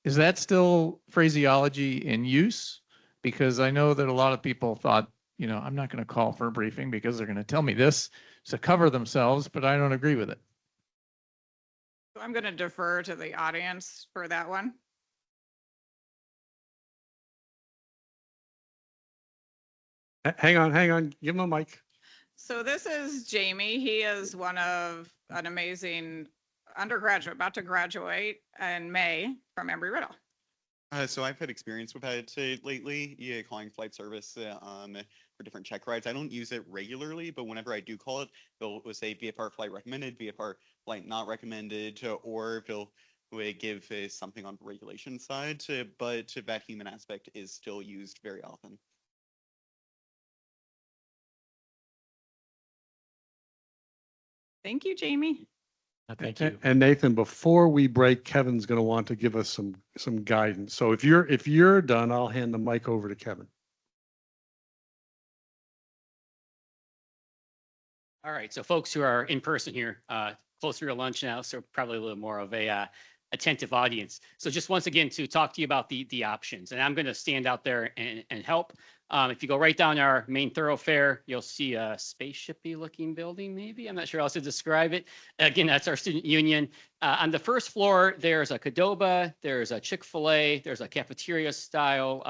is that still phraseology in use? Because I know that a lot of people thought, you know, I'm not going to call for a briefing because they're going to tell me this to cover themselves, but I don't agree with it. I'm going to defer to the audience for that one. Hang on, give him a mic. So this is Jamie. He is one of an amazing undergraduate, about to graduate in May from Embry-Riddle. So I've had experience with that lately, calling flight service for different check rides. I don't use it regularly, but whenever I do call it, they'll say VFR flight recommended, VFR flight not recommended, or they'll give something on the regulation side, but that human aspect is still used very often. Thank you, Jamie. Thank you. And Nathan, before we break, Kevin's going to want to give us some guidance. So if you're done, I'll hand the mic over to Kevin. All right, so folks who are in person here, closer to lunch now, so probably a little more of a attentive audience. So just once again to talk to you about the options, and I'm going to stand out there and help. If you go right down our main thoroughfare, you'll see a spaceshipy looking building, maybe. I'm not sure how else to describe it. Again, that's our student union. On the first floor, there's a Qdoba, there's a Chick-fil-A, there's a cafeteria style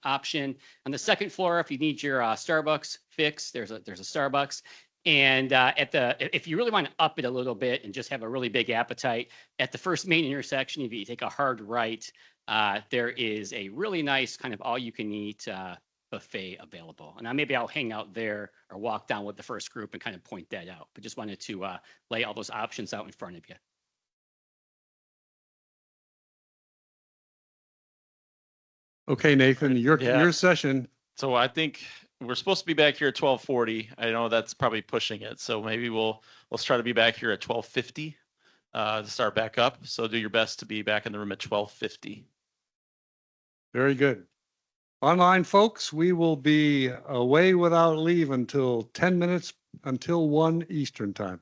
option. On the second floor, if you need your Starbucks fix, there's a Starbucks. And if you really want to up it a little bit and just have a really big appetite, at the first main intersection, if you take a hard right, there is a really nice kind of all-you-can-eat buffet available. And maybe I'll hang out there or walk down with the first group and kind of point that out. But just wanted to lay all those options out in front of you. Okay, Nathan, your session. So I think we're supposed to be back here at 12:40. I know that's probably pushing it. So maybe let's try to be back here at 12:50 to start back up. So do your best to be back in the room at 12:50. Very good. Online folks, we will be away without leave until 10 minutes until 1 Eastern time.